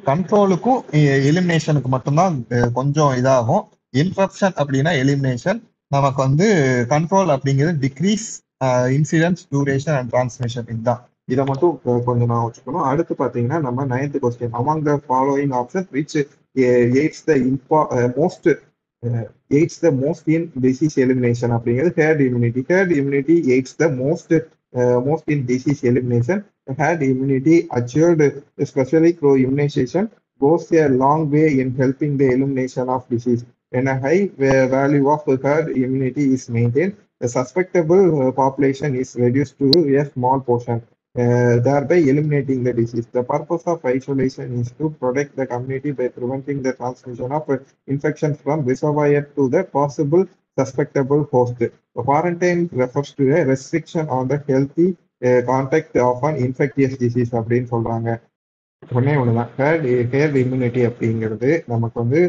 கண்ட்ரோலுக்கும் எலிமினேஷனுக்கு மட்டும்தான் கொஞ்சம் இதாகும். Infection அப்படின்னா elimination, நமக்கு வந்து control அப்படிங்கிறது decrease incidence, duration and transmission. இதுதான், இதை மட்டும் கொஞ்சம் நான் வச்சுக்கணும். அடுத்து பார்த்தீங்கன்னா நம்ம 9th question, among the following options which aids the most in disease elimination அப்படிங்கிறது herd immunity. Herd immunity aids the most in disease elimination. Herd immunity achieved especially through immunization goes a long way in helping the elimination of disease. When a high value of herd immunity is maintained, the susceptible population is reduced to a small portion, thereby eliminating the disease. The purpose of isolation is to protect the community by preventing the transmission of infection from reservoir to the possible suspectable host. The quarantine refers to a restriction on the healthy contact of an infectious disease அப்படின்னு சொல்றாங்க. ஒன்னே ஒண்ணுதான், herd immunity அப்படிங்கிறது நமக்கு வந்து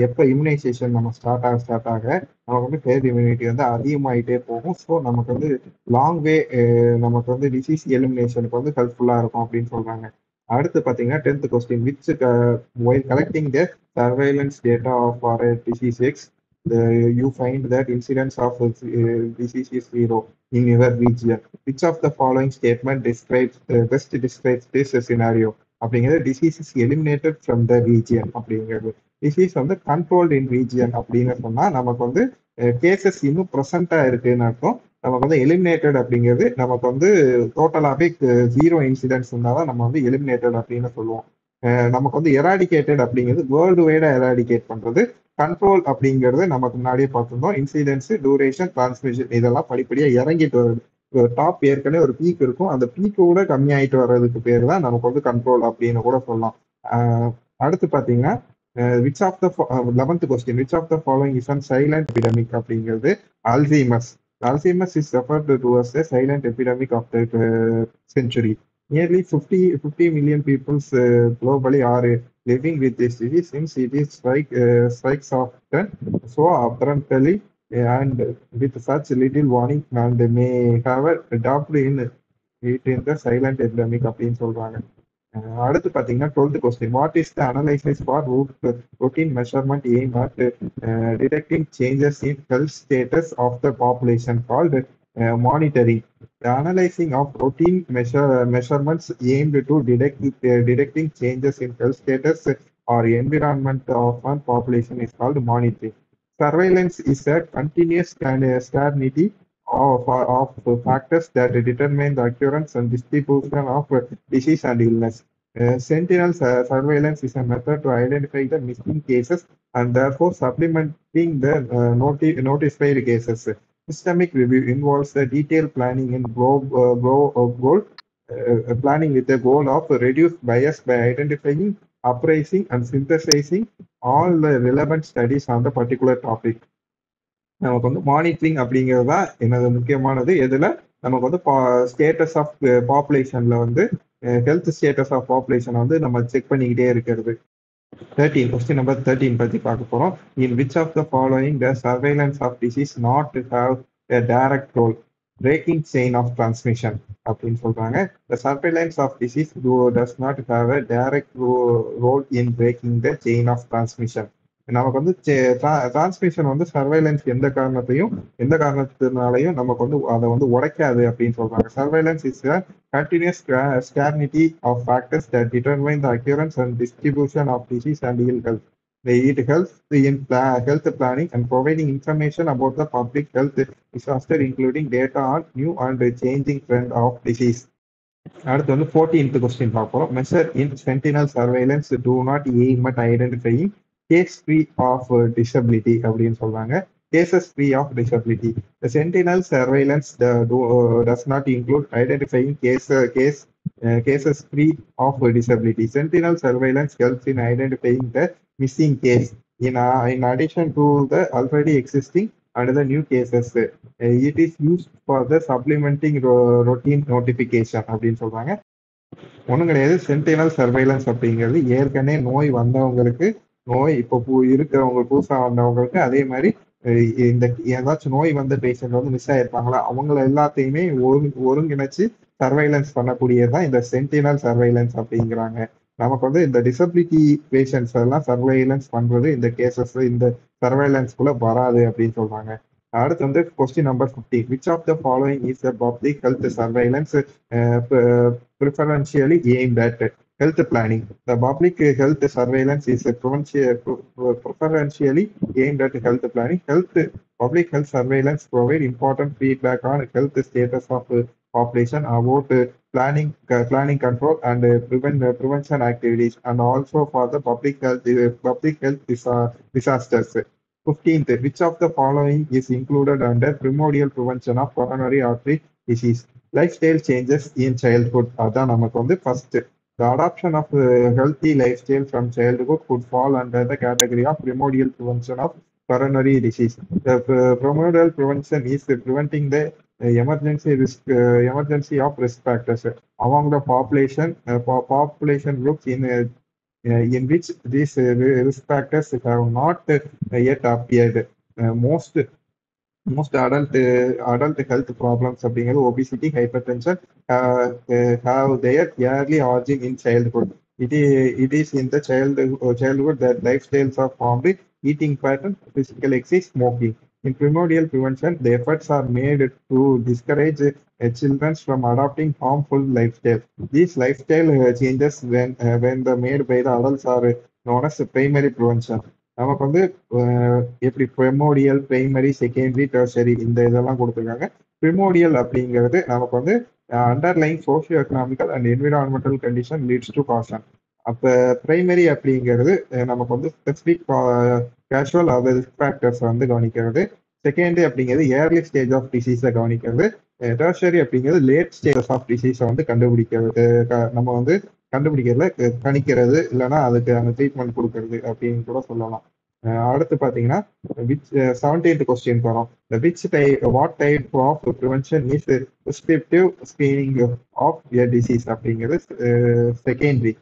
எப்போ immunisation நம்ம start ஆக நமக்கு வந்து ஹேர்ட் இம்யூனிட்டி வந்து அதிகமாகிட்டே போகும். ஸோ நமக்கு வந்து லாங் வே நமக்கு வந்து டிசீஸ் எலிமினேஷனுக்கு வந்து ஹெல்ப்ஃபுல்லாக இருக்கும் அப்படின்னு சொல்றாங்க. அடுத்து பார்த்தீங்கன்னா 10th question, which while collecting the surveillance data of disease X, you find that incidence of disease is zero in your region. Which of the following statement best describes this scenario? அப்படிங்கிறது disease is eliminated from the region அப்படிங்கிறது. Disease வந்து controlled இன் region அப்படின்னு சொன்னா நமக்கு வந்து cases இன்னும் ப்ரெசண்டா இருக்குன்னு அர்த்தம். நமக்கு வந்து எலிமினேட்டட் அப்படிங்கிறது நமக்கு வந்து டோட்டலாகவே ஜீரோ இன்சிடென்ட்ஸ் இருந்தாலும் நம்ம வந்து எலிமினேட்டட் அப்படின்னு சொல்லுவோம். நமக்கு வந்து எராடிகேட்டட் அப்படிங்கிறது வேர்ல்டு வைடா எராடிகேட் பண்றது. கண்ட்ரோல் அப்படிங்கிறது நமக்கு முன்னாடியே பார்த்துருந்தோம், இன்சிடென்ட்ஸ், டூரேஷன், டிரான்ஸ்மிஷன் இதெல்லாம் படிப்படியாக இறங்கிட்டு வருது. டாப் ஏற்கனவே ஒரு பீக் இருக்கும், அந்த பீக்கோட கம்மியாயிட்டு வர்றதுக்கு பேர் தான் நமக்கு வந்து கண்ட்ரோல் அப்படின்னு கூட சொல்லலாம். அடுத்து பார்த்தீங்கன்னா which of the 11th question, which of the following is an silent epidemic அப்படிங்கிறது Alzheimer's. Alzheimer's is referred to as a silent epidemic of the century. Nearly 50 million people globally are living with this disease since it is strikes often so abruptly and with such little warning and may have adopted it in the silent epidemic அப்படின்னு சொல்றாங்க. அடுத்து பார்த்தீங்கன்னா 12th question, what is the analysis for routine measurement aim at detecting changes in health status of the population called monitoring. The analyzing of routine measurements aimed to detecting changes in health status or environment of one population is called monitoring. Surveillance is a continuous scarcity of factors that determine the occurrence and distribution of disease and illness. Sentinel surveillance is a method to identify the missing cases and therefore supplementing the notified cases. Systemic review involves the detailed planning in planning with the goal of reduce bias by identifying, appraising, and synthesizing all the relevant studies on the particular topic. நமக்கு வந்து monitoring அப்படிங்கிறது தான் என்னது முக்கியமானது. எதுல நமக்கு வந்து status of பாப்புலேஷன்ல வந்து ஹெல்த் ஸ்டேட்டஸ் ஆஃப் பாப்புலேஷன் வந்து நம்ம செக் பண்ணிக்கிட்டே இருக்கிறது. 13 கொஸ்டின் நம்பர் 13 பத்தி பார்க்க போறோம். In which of the following the surveillance of disease not have a direct role breaking chain of transmission அப்படின்னு சொல்றாங்க. The surveillance of disease does not have a direct role in breaking the chain of transmission. நமக்கு வந்து transmission வந்து surveillance எந்த காரணத்தினாலையும் நமக்கு வந்து அதை வந்து உடைக்காது அப்படின்னு சொல்றாங்க. Surveillance is a continuous scarcity of factors that determine the occurrence and distribution of disease and ill health. It helps in health planning and providing information about the public health disaster, including data on new and changing trend of disease. அடுத்து வந்து 14th question பார்ப்போம். Measure in sentinel surveillance do not aim at identifying case free of disability அப்படின்னு சொல்றாங்க. cases free of disability. The sentinel surveillance does not include identifying cases free of disability. Sentinel surveillance helps in identifying the missing case in addition to the already existing and the new cases. It is used for the supplementing routine notification அப்படின்னு சொல்றாங்க. ஒன்றும் கிடையாது. Sentinel surveillance அப்படிங்கிறது ஏற்கனவே நோய் வந்தவங்களுக்கு, நோய் இப்போ இருக்கிறவங்க புதுசாக வந்தவங்களுக்கு, அதே மாதிரி இந்த ஏதாச்சும் நோய் வந்த பேஷண்ட் வந்து மிஸ் ஆயிருப்பாங்களா அவங்கள எல்லாத்தையுமே ஒருங்கிணைச்சு சர்வைலன்ஸ் பண்ணக்கூடியதான் இந்த சென்டினல் சர்வைலன்ஸ் அப்படிங்கிறாங்க. நமக்கு வந்து இந்த டிசபிலிட்டி பேஷண்ட்ஸ் எல்லாம் சர்வைலன்ஸ் பண்றது இந்த கேசஸ் இந்த சர்வைலன்ஸ்குள்ள வராது அப்படின்னு சொல்றாங்க. அடுத்து வந்து question number 15, which of the following is a public health surveillance preferentially aimed at health planning. The public health surveillance is preferentially aimed at health planning. Public health surveillance provide important feedback on health status of population about planning control and prevention activities, and also for the public health disasters. 15th, which of the following is included under primordial prevention of coronary artery disease? Lifestyle changes in childhood. அதான் நமக்கு வந்து first. The adoption of healthy lifestyle from childhood could fall under the category of primordial prevention of coronary disease. The primordial prevention is preventing the emergency of risk factors among the population groups in which these risk factors have not yet appeared. Most adult health problems அப்படிங்கிறது obesity, hypertension have their early origin in childhood. It is in the childhood that lifestyles are formed: eating pattern, physical exercise, smoking. In primordial prevention, the efforts are made to discourage children from adopting harmful lifestyle. These lifestyle changes when the made by the adults are known as primary prevention. நமக்கு வந்து எப்படி ப்ரிமோடியல், primary, secondary, tertiary இந்த இதெல்லாம் கொடுத்துருக்காங்க. ப்ரிமோடியல் அப்படிங்கிறது நமக்கு வந்து underlying socio economical and environmental condition leads to causation. அப்போ பிரைமரி அப்படிங்கிறது நமக்கு வந்து ஸ்பெசிபிக் கேஷுவல் ரிஸ்க் ஃபேக்டர்ஸ் வந்து கவனிக்கிறது. செகண்டரி அப்படிங்கிறது ஏர்லி ஸ்டேஜ் ஆஃப் டிசீஸை கவனிக்கிறது. டெர்ஷரி அப்படிங்கிறது லேட் ஸ்டேஜஸ் ஆஃப் டிசீஸை வந்து கண்டுபிடிக்கிறது, நம்ம வந்து கண்டுபிடிக்கிறதுல கணிக்கிறது, இல்லைன்னா அதுக்கு அந்த ட்ரீட்மெண்ட் கொடுக்கறது அப்படின்னு கூட சொல்லலாம். அடுத்து பார்த்தீங்கன்னா விச் 17th கொஸ்டின் வரும். Which type what type of prevention is prescriptive screening of a disease அப்படிங்கிறது செகண்டரி.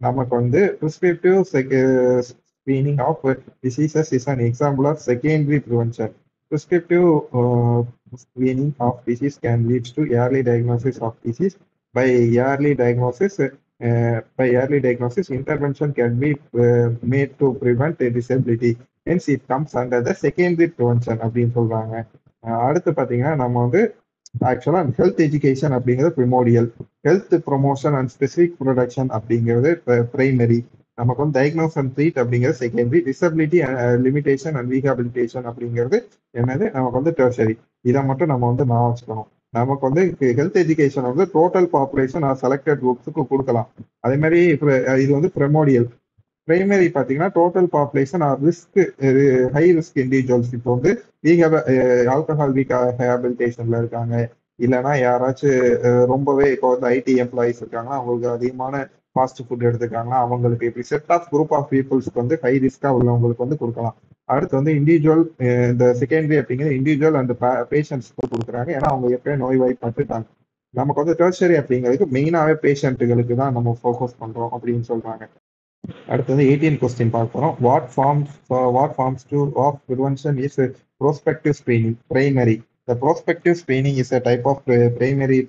நமக்கு வந்து prescriptive screening of diseases is an example of secondary prevention. Prescriptive screening of disease can lead to early diagnosis of disease. By early diagnosis, intervention can be made to prevent a disability. Hence, it comes under the secondary prevention அப்படின்னு சொல்றாங்க. அடுத்து பார்த்தீங்கன்னா நம்ம வந்து ஆக்சுவலா health education அப்படிங்கிறது primordial, health promotion and specific protection அப்படிங்கிறது primary, நமக்கு வந்து டயக்னோஸ் அண்ட் ட்ரீட் அப்படிங்கிறது secondary, disability limitation and rehabilitation அப்படிங்கிறது என்னது நமக்கு வந்து டெர்ஷரி. இதை மட்டும் நம்ம வந்து நான் வச்சுக்கணும். நமக்கு வந்து ஹெல்த் எஜுகேஷன் வந்து டோட்டல் பாப்புலேஷன் ஆர் செலக்டட் குரூப்ஸுக்கு கொடுக்கலாம். அதே மாதிரி இது வந்து ப்ரிமோடியல். பிரைமரி பார்த்தீங்கன்னா total population or risk high risk individuals. இப்போ வந்து ஆல்கஹால் ரீஹாபிலிட்டேஷன்ல இருக்காங்க, இல்லைன்னா யாராச்சும் ரொம்பவே இப்போ வந்து ஐடி எம்ப்ளாயிஸ் இருக்காங்கன்னா அவங்களுக்கு அதிகமான ஃபாஸ்ட் ஃபுட் எடுத்துக்காங்கன்னா அவங்களுக்கு இப்படி செட் ஆஃப் குரூப் ஆஃப் பீப்புள்ஸ்க்கு வந்து ஹை ரிஸ்கா உள்ளவங்களுக்கு வந்து கொடுக்கலாம். அடுத்து வந்து இண்டிவிஜுவல், இந்த செகண்டரி அப்படிங்கிறது இண்டிவிஜுவல் அண்ட் பேஷண்ட்ஸ்க்கு கொடுக்குறாங்க, ஏன்னா அவங்க எப்பயும் நோய் வாய்ப்பட்டுட்டாங்க. நமக்கு வந்து டெர்ஷரி அப்படிங்கிறதுக்கு மெயினாகவே பேஷண்ட்டுகளுக்கு தான் நம்ம ஃபோக்கஸ் பண்றோம் அப்படின்னு சொல்றாங்க. அடுத்தது 18 கொஸ்டின் பார்க்க போறோம். What forms to of prevention is prospective screening primary. The prospective screening is a type of primary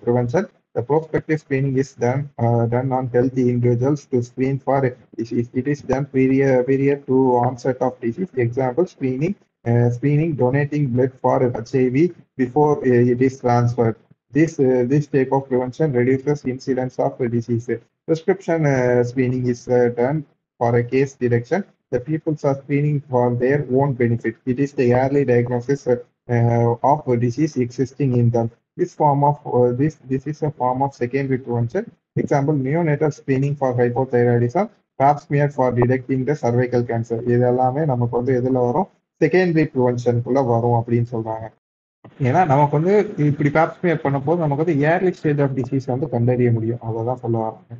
prevention. The prospective screening is done on healthy individuals to screen for disease. It is done period to onset of disease. Example, screening donating blood for HIV before it is transferred. This type of prevention reduces incidence of disease. Prescription screening is done for a case detection. The people are screening for their own benefit. It is the early diagnosis of a disease existing in them. This is a form of secondary prevention. Example, neonatal screening for hypothyroidism, pap smear for detecting the cervical cancer. இது எல்லாமே நமக்கு வந்து எதுல வரும், secondary ப்ரிவென்ஷனுக்குள்ள வரும் அப்படின்னு சொல்றாங்க. ஏன்னா நமக்கு வந்து இப்படி பேப் ஸ்மியர் பண்ணும் போது நமக்கு வந்து ஏர்லி ஸ்டேஜ் ஆஃப் டிசீஸ் வந்து கண்டறிய முடியும். அதை தான் சொல்ல வராங்க.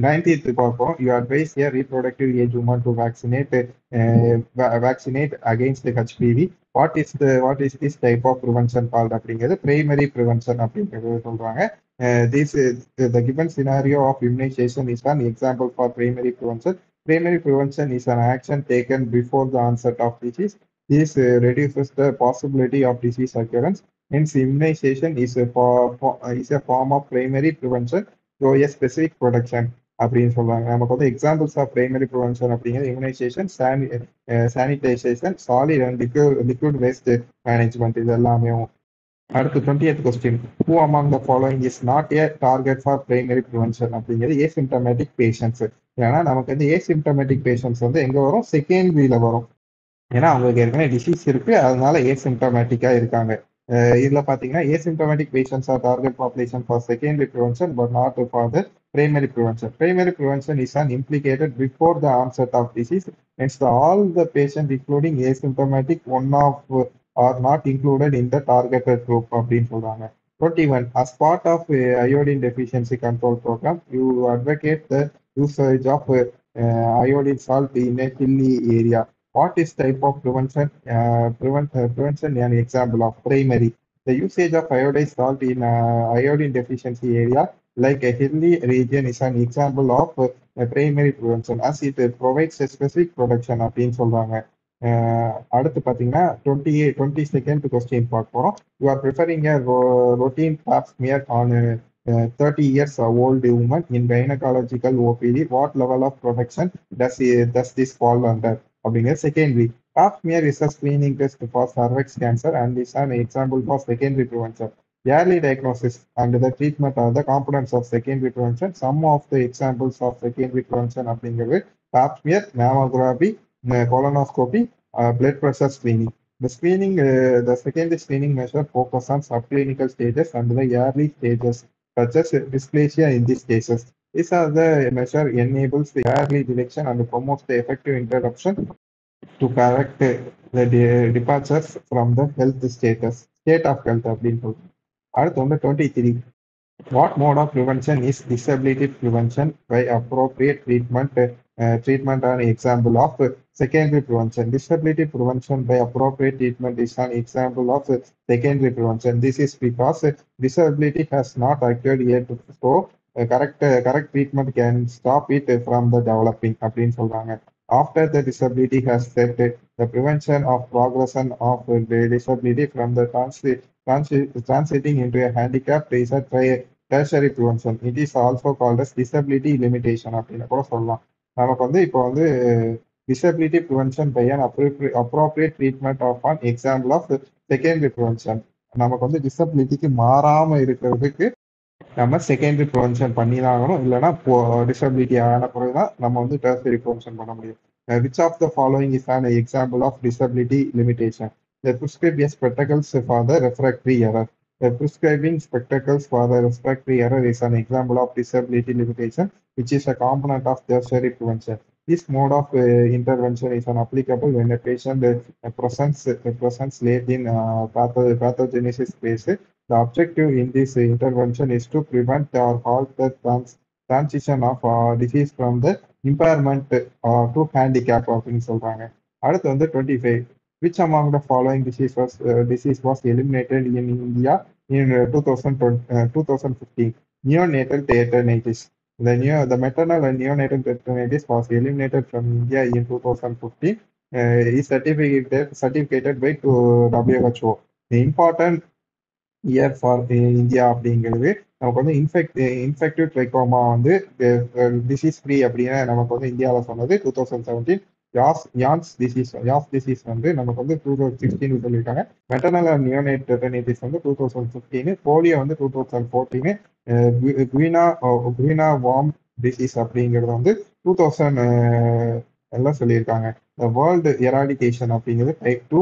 19th பார்ப்போம். You advise a reproductive age woman to vaccinate against HPV. What is this type of prevention called அப்படிங்கிறது பிரைமரி ப்ரிவென்ஷன் அப்படிங்கிறது சொல்றாங்க. The given scenario of immunization is an example for primary prevention. Primary prevention is an action taken before the onset of disease. This reduces the possibility of disease occurrence. Hence, immunization is a form of primary prevention through a specific protection அப்படின்னு சொல்றாங்க. நமக்கு வந்து examples of primary prevention அப்படிங்கிறது immunisation, sanitisation, solid and liquid waste management, இது எல்லாமே. அடுத்து 20th question. Who among the following is not a target for primary prevention அப்படிங்கிறது asymptomatic patients. ஏன்னா நமக்கு வந்து ஏசிம்டமேட்டிக் பேஷண்ட்ஸ் வந்து எங்க வரும், செகண்டரியில வரும். ஏன்னா அவங்களுக்கு ஏற்கனவே டிசீஸ் இருக்கு, அதனால ஏசிம்டமேட்டிக்கா இருக்காங்க. இதுல பாத்தீங்கன்னா asymptomatic patients R target population for secondary prevention but not for the primary prevention. Primary prevention is an implicated before the onset of disease. Hence, all the patient including asymptomatic one of are not included in the targeted group அப்படின்னு சொல்றாங்க. 21. As part of iodine deficiency control program, you advocate the usage of iodine salt in a hilly area. What is type of prevention? Prevention an example of primary. The usage of iodine salt in iodine deficiency area like a hilly region is an example of primary prevention as it provides a specific protection அப்படின்னு சொல்றாங்க. அடுத்து பார்த்தீங்கன்னா 22nd question பார்க்க போறோம். You are preferring a routine pap smear on 30 years old woman in gynecological OPD. What level of protection does this fall under? அப்படிங்கிற secondary. Pap smear is a screening test for cervix cancer and is an example for secondary prevention. Early diagnosis and the treatment are the components of secondary prevention. Some of the examples of secondary prevention அப்படிங்கிறது pap smear, mammography, colonoscopy, blood pressure screening. The secondary screening measure focus on subclinical stages and the early stages such as dysplasia in these cases. These are the measure enables the early detection and promotes the effective interruption to correct the departures from the health status. State of health அப்படின்னு சொல்றோம். அடுத்து வந்து 23. What mode of prevention is disability prevention by appropriate treatment an example of secondary prevention. Disability prevention by appropriate treatment is an example of secondary prevention. This is because disability has not occurred yet, so correct treatment can stop it from the developing. அப்படின்னு சொல்றாங்க. After the disability has set, the prevention of progression of the disability from the transiting into a handicap is a tertiary prevention. It is also called as disability limitation அப்படின்னு கூட சொல்லலாம். நமக்கு வந்து இப்போ வந்து disability prevention by an appropriate treatment of an example of secondary prevention. நமக்கு வந்து டிசபிலிட்டிக்கு மாறாம இருக்கிறதுக்கு நம்ம செகண்டரி ப்ரிவென்ஷன் பண்ணி தான் ஆகணும். இல்லைன்னா டிசபிலிட்டி ஆன பிறகுதான் நம்ம வந்து டெர்சரி ப்ரிவென்ஷன் பண்ண முடியும். Which of the following is an example of disability limitation? The prescribed spectacles for the refractory error. The prescribing spectacles for the refractory error is an example of disability limitation, which is a component of tertiary prevention. This mode of intervention is applicable when a patient presents late in pathogenesis phase. The objective in this intervention is to prevent or halt the transition of disease from the impairment to handicap அப்படின்னு சொல்றாங்க. அடுத்து வந்து 25. Which among the following disease was eliminated in India in 2015? Neonatal tetanus. The maternal and neonatal tetanus was eliminated from India in 2015. Is certificated by WHO. The important year for India அப்படிங்கிறது நமக்கு வந்து infective ட்ரைகோமா வந்து disease free அப்படின்னு நமக்கு வந்து இந்தியாவில் சொன்னது 2017. யாஸ் disease வந்து நமக்கு வந்து 2016 சொல்லியிருக்காங்க. மெட்டர்னல் அண்ட் நியோனேட் டெட்டனைட்டிஸ் வந்து 2015. போலியோ வந்து 2014. குயினா வார்ம் டிசீஸ் அப்படிங்கிறது வந்து 2000 எல்லாம் சொல்லியிருக்காங்க. வேர்ல்டு எராடிகேஷன் அப்படிங்கிறது டைப் 2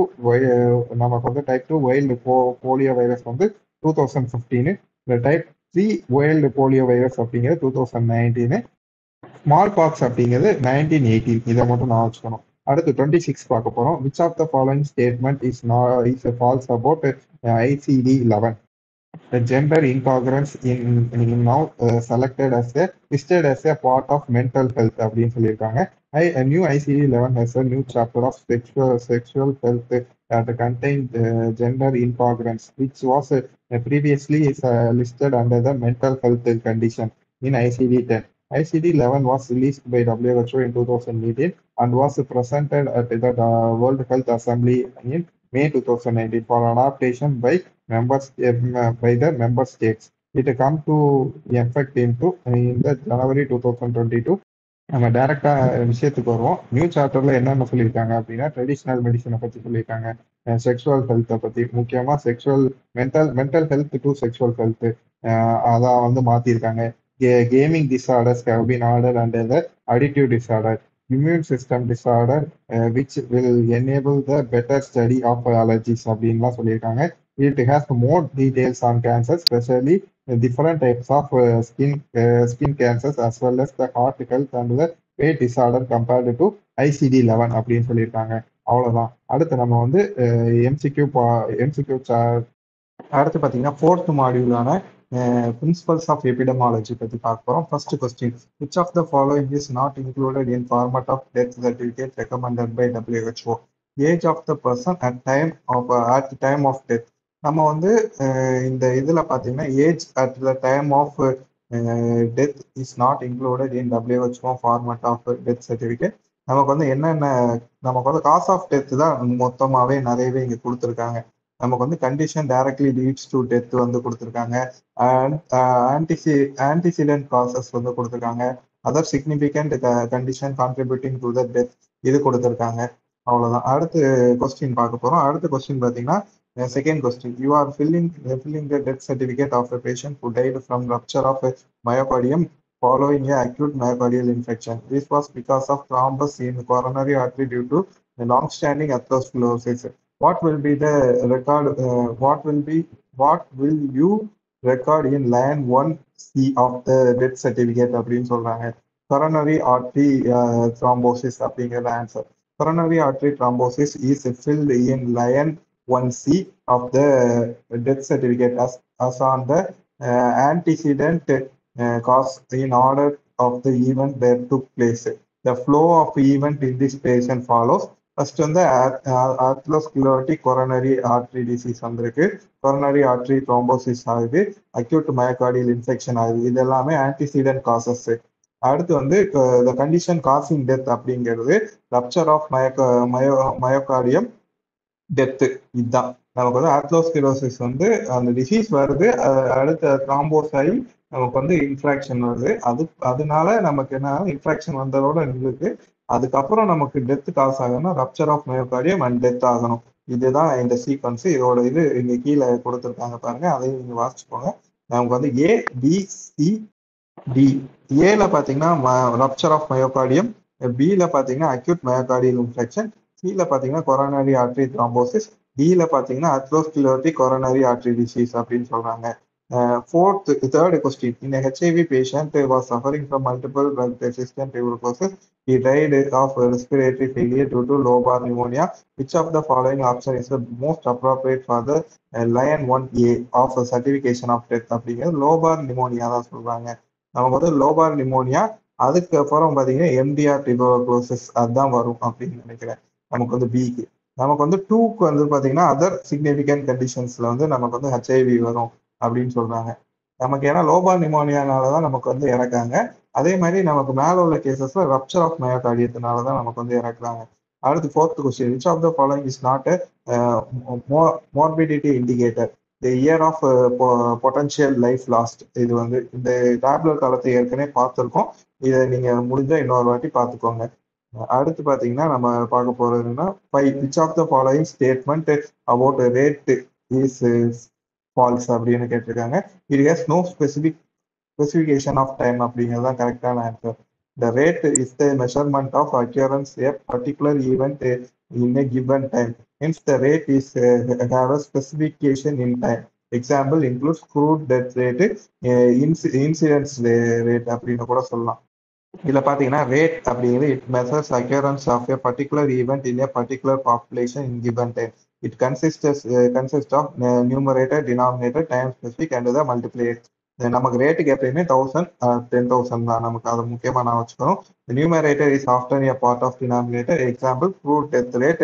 நமக்கு வந்து டைப் 2 வைல்டு போலியோ வைரஸ் வந்து 2015. இந்த டைப் 3 வைல்டு போலியோ வைரஸ் அப்படிங்கிறது 2019. ஸ்மால் பாக்ஸ் அப்படிங்கிறது 1918. இதை மட்டும் நான் வச்சுக்கணும். அடுத்து 26 பார்க்க போறோம். Which of the following statement is false about ICD-11? The gender intolerance in now listed as a part of mental health அப்படின்னு சொல்லியிருக்காங்க. A new ICD-11 has a new chapter of sexual health that contained gender intolerance, which was previously listed under the mental health condition in ICD-10. ICD-11 was released by WHO in 2018 and was presented at the World Health Assembly in May 2019 for adaptation by the member states. It come to effect in the January 2022. நம்ம டைரக்டா விஷயத்துக்கு வருவோம். New சாப்டர்ல என்னென்ன சொல்லியிருக்காங்க அப்படின்னா, traditional மெடிசனை பத்தி சொல்லியிருக்காங்க, செக்ஷுவல் ஹெல்த்தை பத்தி, முக்கியமா mental health to sexual health அதான் வந்து மாத்திருக்காங்க. Gaming disorders have been order under the addictive disorder, immune system disorder which will enable the better study of allergies அப்படின்லாம் சொல்லியிருக்காங்க. It has more details on cancer, especially different types of skin cancers as well as the heart health and the weight disorder compared to ICD-11 அப்படின்னு சொல்லியிருக்காங்க. அவ்வளவுதான். அடுத்து நம்ம வந்து MCQ அடுத்து பார்த்தீங்கன்னா 4th மாடியூலான பிரின்சிபல்ஸ் ஆஃப் எபிடமாலஜி பற்றி பார்க்க போகிறோம். First question, which of the following is not included in format of death certificate recommended by WHO? Age of the person at time of death. நம்ம வந்து இந்த இதில் பார்த்தீங்கன்னா age at the time of death is not included in WHO format of death certificate. நமக்கு வந்து என்னென்ன நமக்கு வந்து காஸ் ஆஃப் டெத் தான் மொத்தமாகவே நிறையவே இங்கே கொடுத்துருக்காங்க. நமக்கு வந்து condition directly leads to death வந்து கொடுத்துருக்காங்க. ஆன்டிசிடென்ட் காசஸ் வந்து கொடுத்துருக்காங்க. Other significant condition contributing to the death இது கொடுத்துருக்காங்க. அவ்வளோதான். அடுத்து கொஸ்டின் பார்க்க போகிறோம். அடுத்த கொஸ்டின் பார்த்தீங்கன்னா second question, you are filling the death certificate of a patient who died from rupture of myocardium following a acute myocardial infection. This was because of thrombus in coronary artery due to the long-standing atherosclerosis. What will be the record? What will you record in line 1C of the death certificate அப்படின்னு சொல்றாங்க. coronary artery thrombosis அப்படிங்கிற answer. coronary artery thrombosis is filled in line 1C of the death certificate as on the antecedent cause in order of the event that took place. The flow of event in this patient follows. First வந்து atherosclerotic coronary artery disease வந்திருக்கு, coronary artery thrombosis ஆகுது, acute myocardial infection ஆகுது. இது எல்லாமே antecedent causes. அடுத்து வந்து the condition causing death அப்படிங்கிறது rupture of myocardium death. இதுதான் நமக்கு வந்து ஆத்ரோஸ்கிலோசிஸ் வந்து அந்த டிசீஸ் வருது, அடுத்த த்ராம்போஸ் ஆகி நமக்கு வந்து இன்ஃப்ராக்ஷன் வருது. அதனால நமக்கு என்ன இன்ஃப்ராக்ஷன் வந்ததோட இருந்துருக்கு. அதுக்கப்புறம் நமக்கு டெத் காஸ் ஆகணும், rupture of myocardium and death ஆகணும். இதுதான் இந்த சீக்வன்ஸ். இதோட இது இங்க கீழே கொடுத்துருக்காங்க பாருங்க, அதையும் நீங்க வாசிச்சுக்கோங்க. நமக்கு வந்து ஏ பி சி டி. ஏல பாத்தீங்கன்னா ரப்சர் ஆஃப் மயோகார்டியம், பில பாத்தீங்கன்னா அக்யூட் மயோகார்டியல் இன்ஃபெக்ஷன், சில பாத்தீங்கன்னா கொரோனரி ஆர்டரி த்ராம்போசிஸ், டில பாத்தீங்கன்னா அத்ரோஸ்கிலோட்டிக் கொரோனரி ஆர்டரி டிசீஸ் அப்படின்னு சொல்றாங்க. Third question. In a HIV patient who was suffering from multiple drug-resistant tuberculosis, he died of respiratory failure due to lobar pneumonia. Which of the following option is the most appropriate for the Lion 1A of certification of death? அப்படிங்கிறது லோபார் pneumonia தான் சொல்றாங்க. நமக்கு வந்து லோபார் pneumonia, அதுக்கப்புறம் பார்த்தீங்கன்னா MTR tuberculosis அதுதான் வரும் அப்படின்னு நினைக்கிறேன். நமக்கு வந்து பிக்கு. நமக்கு வந்து டூக்கு வந்து பார்த்தீங்கன்னா அதர் சிக்னிஃபிகண்ட் கண்டிஷன்ஸ்ல வந்து நமக்கு வந்து ஹெச்ஐவி வரும் அப்படின்னு சொல்றாங்க. நமக்கு ஏன்னா லோபார் நிமோனியானால தான் நமக்கு வந்து இறக்காங்க. அதே மாதிரி நமக்கு மேல உள்ள கேசஸ்ல ரப்சர் ஆஃப் மயோகார்டியத்தினால தான் நமக்கு வந்து இறக்குறாங்க. அடுத்து fourth question. Which of the following is not morbidity indicator the year of potential life lost? இது வந்து இந்த டேப்லெட் காலத்தை ஏற்கனவே பார்த்துருக்கோம். இதை நீங்க முடிஞ்சா இன்னொரு வாட்டி பார்த்துக்கோங்க. அடுத்து பாத்தீங்கன்னா நம்ம பார்க்க போறதுன்னா which of the following statement about rate is false அப்படின்னு கேட்டிருக்காங்க. It has no specification of time அப்படிங்கிறது தான் கரெக்டான answer. The rate is the measurement of occurrence a particular event in a given time. Hence, the rate is have a specification in time. Example includes crude death rate, incidence rate அப்படின்னு கூட சொல்லலாம். இதில் பார்த்தீங்கன்னா rate அப்படிங்கிறது it measures occurrence of a particular event in a particular population in given time. It consist of numerator, denominator, time specific and the multiplier. நமக்கு ரேட்டுக்கு எப்பயுமே 1000 10,000 தான். நமக்கு அதை முக்கியமாக நான் வச்சுக்கணும். Numerator is often a part of denominator. Example crude death rate,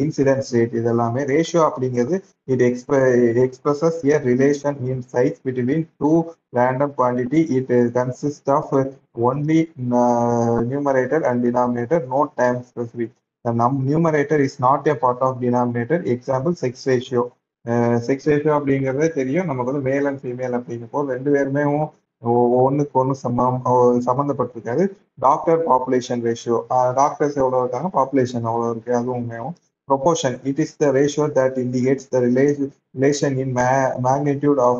incidence rate. இது எல்லாமே ரேஷியோ அப்படிங்கிறது it expresses a relation in size between two random quantity. It consists of only numerator and denominator, no time specific. The numerator is not a part of denominator. Example sex ratio. Sex ratio அப்படிங்கிறதே தெரியும் நமக்கு வந்து male and female அப்படிங்கிறப்போ ரெண்டு பேருமே ஒன்றுக்கு ஒன்று சம்மந்தப்பட்டிருக்காது. Doctor population ratio, doctors எவ்வளோ இருக்காங்க, பாப்புலேஷன் எவ்வளோ இருக்கு, அதுவும் உண்மையும். Proportion, it is the ratio that indicates the relation in magnitude of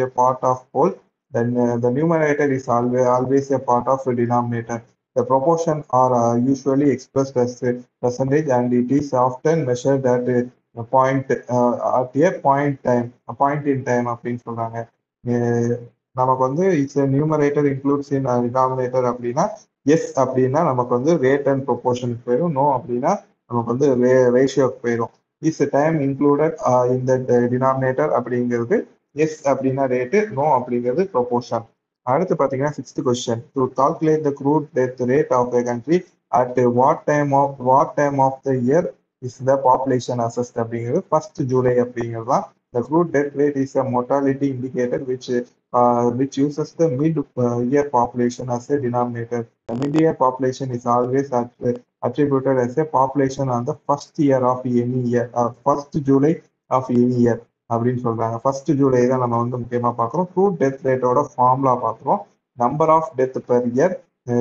a part of whole. Then the numerator is always a part of the denominator. The proportion are usually expressed as a percentage, and it is often measured at a point at a point in time அப்படின்னு சொல்றாங்க. நமக்கு வந்து it's numerator includes in denominator அப்படின்னா S அப்படின்னா நமக்கு வந்து rate and ப்ரொபோர்ஷனுக்கு போயிடும். No அப்படின்னா நமக்கு வந்து ரேஷியோக்கு போயிடும். இஸ் டைம் இன்க்ளூடட் இந்த டினாமினேட்டர் அப்படிங்கிறது எஸ் அப்படின்னா ரேட்டு, நோ அப்படிங்கிறது ப்ரொபோர்ஷன். அடுத்து பார்த்தீங்கன்னா 6th question. To calculate the crude death rate of a country at what time of the year is the population assessed அப்படிங்கிறது 1st ஜூலை அப்படிங்கிறது தான். The crude death rate is a mortality indicator which uses the mid-year population as a denominator. The mid-year population is always attributed as a population on the 1st year of any year, 1st July of any year அப்படின்னு சொல்றாங்க. 1st July தான் நம்ம வந்து முக்கியமாக பார்க்குறோம். Crude death ரேட்டோட formula பார்க்குறோம். Number of death per year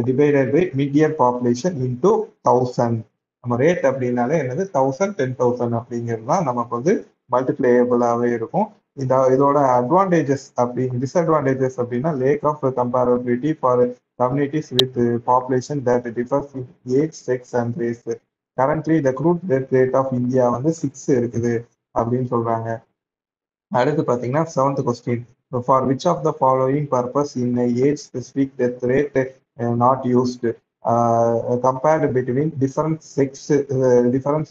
divided by mid year population into 1000. நம்ம ரேட் அப்படின்னாலே என்னது 1000 10,000 அப்படிங்கிறது தான் நமக்கு வந்து மல்டிப்ளேயபிளாகவே இருக்கும். இதோட அட்வான்டேஜஸ் டிஸ்அட்வான்டேஜஸ் அப்படின்னா lack of comparability for communities with population that differs in age, sex and race. Currently the crude death rate of India வந்து 6 இருக்குது அப்படின்னு சொல்றாங்க. அடுத்து பார்த்தீங்கன்னா 7th question. For which of the following purpose in age specific death rate not used? Compared between different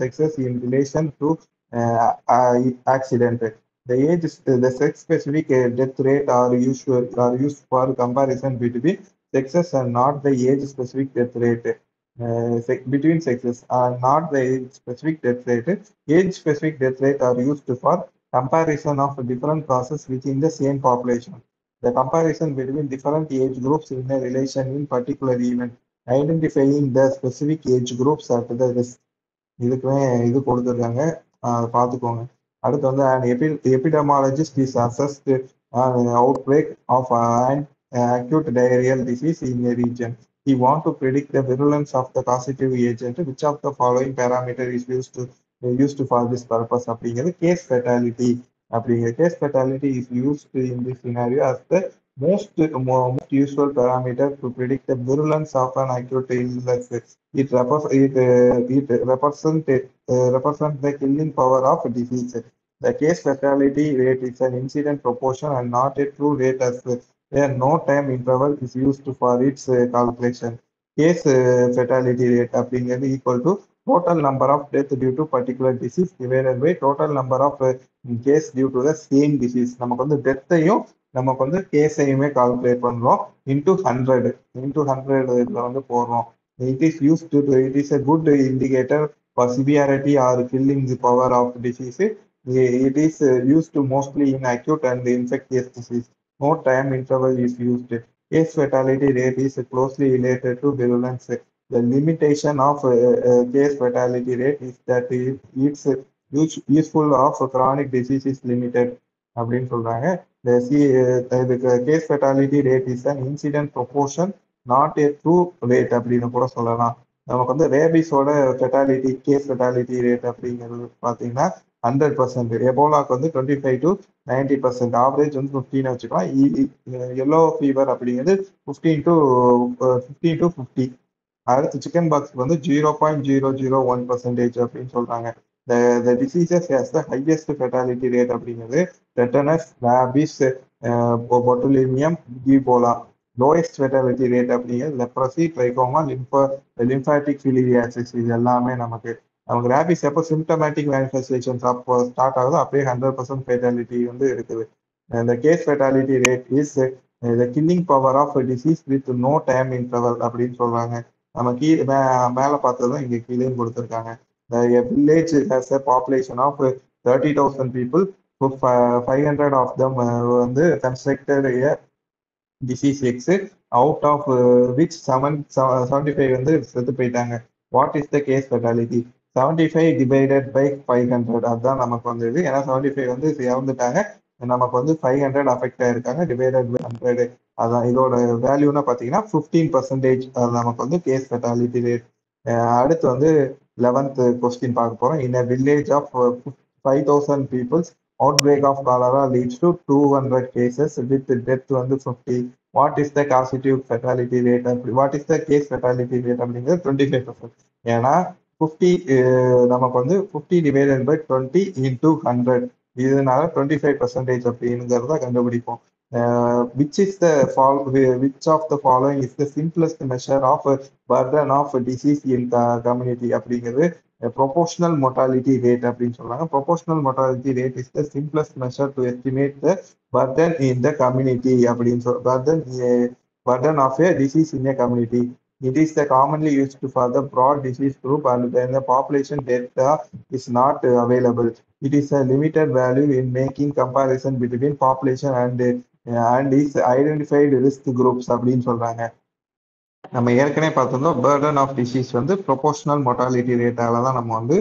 sexes in relation to accident. The sex-specific death rate are used for comparison between sexes and not the age-specific death rate. Between sexes are not the age-specific death rate. Age-specific death rate are used for comparison of different causes within the same population. The comparison between different age groups in a relation in particular event, identifying the specific age groups at the risk. இதுக்குமே இது கொடுத்துருக்காங்க, பார்த்துக்கோங்க. அடுத்து வந்து an epidemiologist is assessed an outbreak of an acute diarrheal disease in a region. He want to predict the virulence of the causative agent. Which of the following parameter is used for this purpose அப்படிங்கிறது case fatality. அப்படிங்கிற case fatality is used in this scenario as the most useful parameter to predict the virulence of an acute illness. It represents the killing power of disease. The case fatality rate is an incident proportion and not a true rate, as where no time interval is used for its calculation. Case fatality rate அப்படிங்கிறது equal to total number of death due to particular disease divided by total number of case due to the same disease. நமக்கு வந்து டெத்தையும் நமக்கு வந்து கேஸையுமே calculate பண்றோம் into 100 இதுல வந்து போடுறோம். It is a good indicator for severity or killing the power of disease. It is used mostly in acute and infectious disease. No time interval is used. Case fatality rate is closely related to virulence. The limitation of case fatality rate is that its useful of chronic disease is limited. அப்படின்னு சொல்றாங்க. The case fatality rate is an incident proportion, not a true rate அப்படின்னு கூட சொல்லலாம். நமக்கு வந்து ரேபிஸோட fatality case fatality rate அப்படிங்கிறது பார்த்தீங்கன்னா 100%. எபோலாக்கு வந்து 25 to 90%. ஆவரேஜ் வந்து 15 வச்சுக்கலாம். எல்லோ ஃபீவர் அப்படிங்கிறது 15 to 50. அடுத்து சிக்கன் பாக்ஸ் வந்து 0.001% அப்படின்னு சொல்றாங்க. The diseases has the highest fatality rate அப்படிங்கிறது tetanus, rabies, botulinum, Ebola. Lowest fatality rate அப்படிங்கிறது leprosy, trichoma, lymphatic filariasis. இது எல்லாமே நமக்கு ரேபிஸ் எப்போ சிம்டமேட்டிக் மேனிஃபெஸ்டேஷன்ஸ் அப்போ ஸ்டார்ட் ஆகுதோ அப்படியே 100% ஃபேட்டாலிட்டி வந்து இருக்குது. இந்த case fatality rate is the killing power of disease with no time interval அப்படின்னு சொல்றாங்க. நம்ம மேலே பார்த்ததும் இங்கே கீழே கொடுத்துருக்காங்க. A village has a population of 30,000 people. 500 of them வந்து constructed a disease X, out of which 75 வந்து செத்து போயிட்டாங்க. What is the case fatality? 75 divided by 500. அதுதான் நமக்கு வந்தது. ஏன்னா 75 வந்து இறந்துட்டாங்க, நமக்கு வந்து 500 அஃபெக்ட் ஆயிருக்காங்க. Divided by 100. அதான் இதோட வேல்யூன்னு பார்த்தீங்கன்னா 15%. அது நமக்கு வந்து கேஸ் ஃபெட்டாலிட்டி ரேட். அடுத்து வந்து 11th question பார்க்க போறோம். In a village of 5,000 people, outbreak of cholera leads to 200 cases with death வந்து 50. What is the causative fatality rate? What is the case fatality rate அப்படிங்கிறது 25%. ஏன்னா 50 நமக்கு வந்து 50 divided by 20 into 100. இதனால 25% அப்படிங்கிறத கண்டுபிடிப்போம். Which of the following is the simplest measure of burden of disease in the community அப்படிங்கிறது proportional mortality rate அப்படின்னு சொல்றாங்க. Proportional mortality rate is the simplest measure to estimate the burden in the community அப்படின்னு burden of a disease in a community. It is the commonly used for the broad disease group and when the population data is not available. It is a limited value in making comparison between population and is identified risk groups அப்படின்னு சொல்றாங்க. நம்ம ஏற்கனவே பார்த்தோம்னா burden of disease வந்து proportional mortality ரேட்டால தான் நம்ம வந்து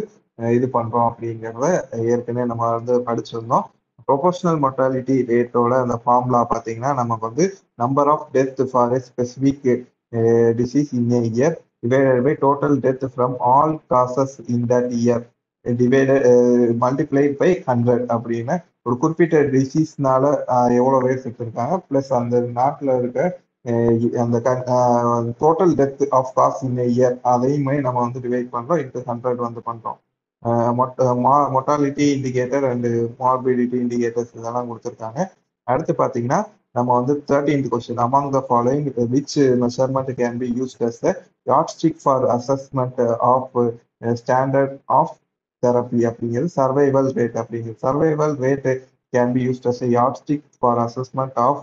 இது பண்றோம் அப்படிங்கிறத ஏற்கனவே நம்ம வந்து படிச்சிருந்தோம். ப்ரொபோஷனல் மொர்டாலிட்டி ரேட்டோட அந்த ஃபார்முலா பார்த்தீங்கன்னா நமக்கு வந்து number of death for a specific disease in a year divided by total death from all causes in that year divided multiplied by 100 அப்படின்னு ஒரு குறிப்பிட்ட டிசீஸ்னால எவ்வளோ பேர் செத்துருக்காங்க பிளஸ் அந்த நாட்டில் இருக்க அந்த total death of cause in year அதையுமே நம்ம வந்து டிவைட் பண்றோம் இன்ட்டு 100 வந்து பண்றோம். Mortality indicator and morbidity indicators இதெல்லாம் கொடுத்துருக்காங்க. அடுத்து பார்த்தீங்கன்னா நம்ம வந்து 13th question among the following which measurement can be used as the yardstick for assessment of standard of therapy அப்படிங்கிறது சர்வைவல் ரேட் அப்படிங்கிறது. Survival rate can be used as a yardstick for assessment of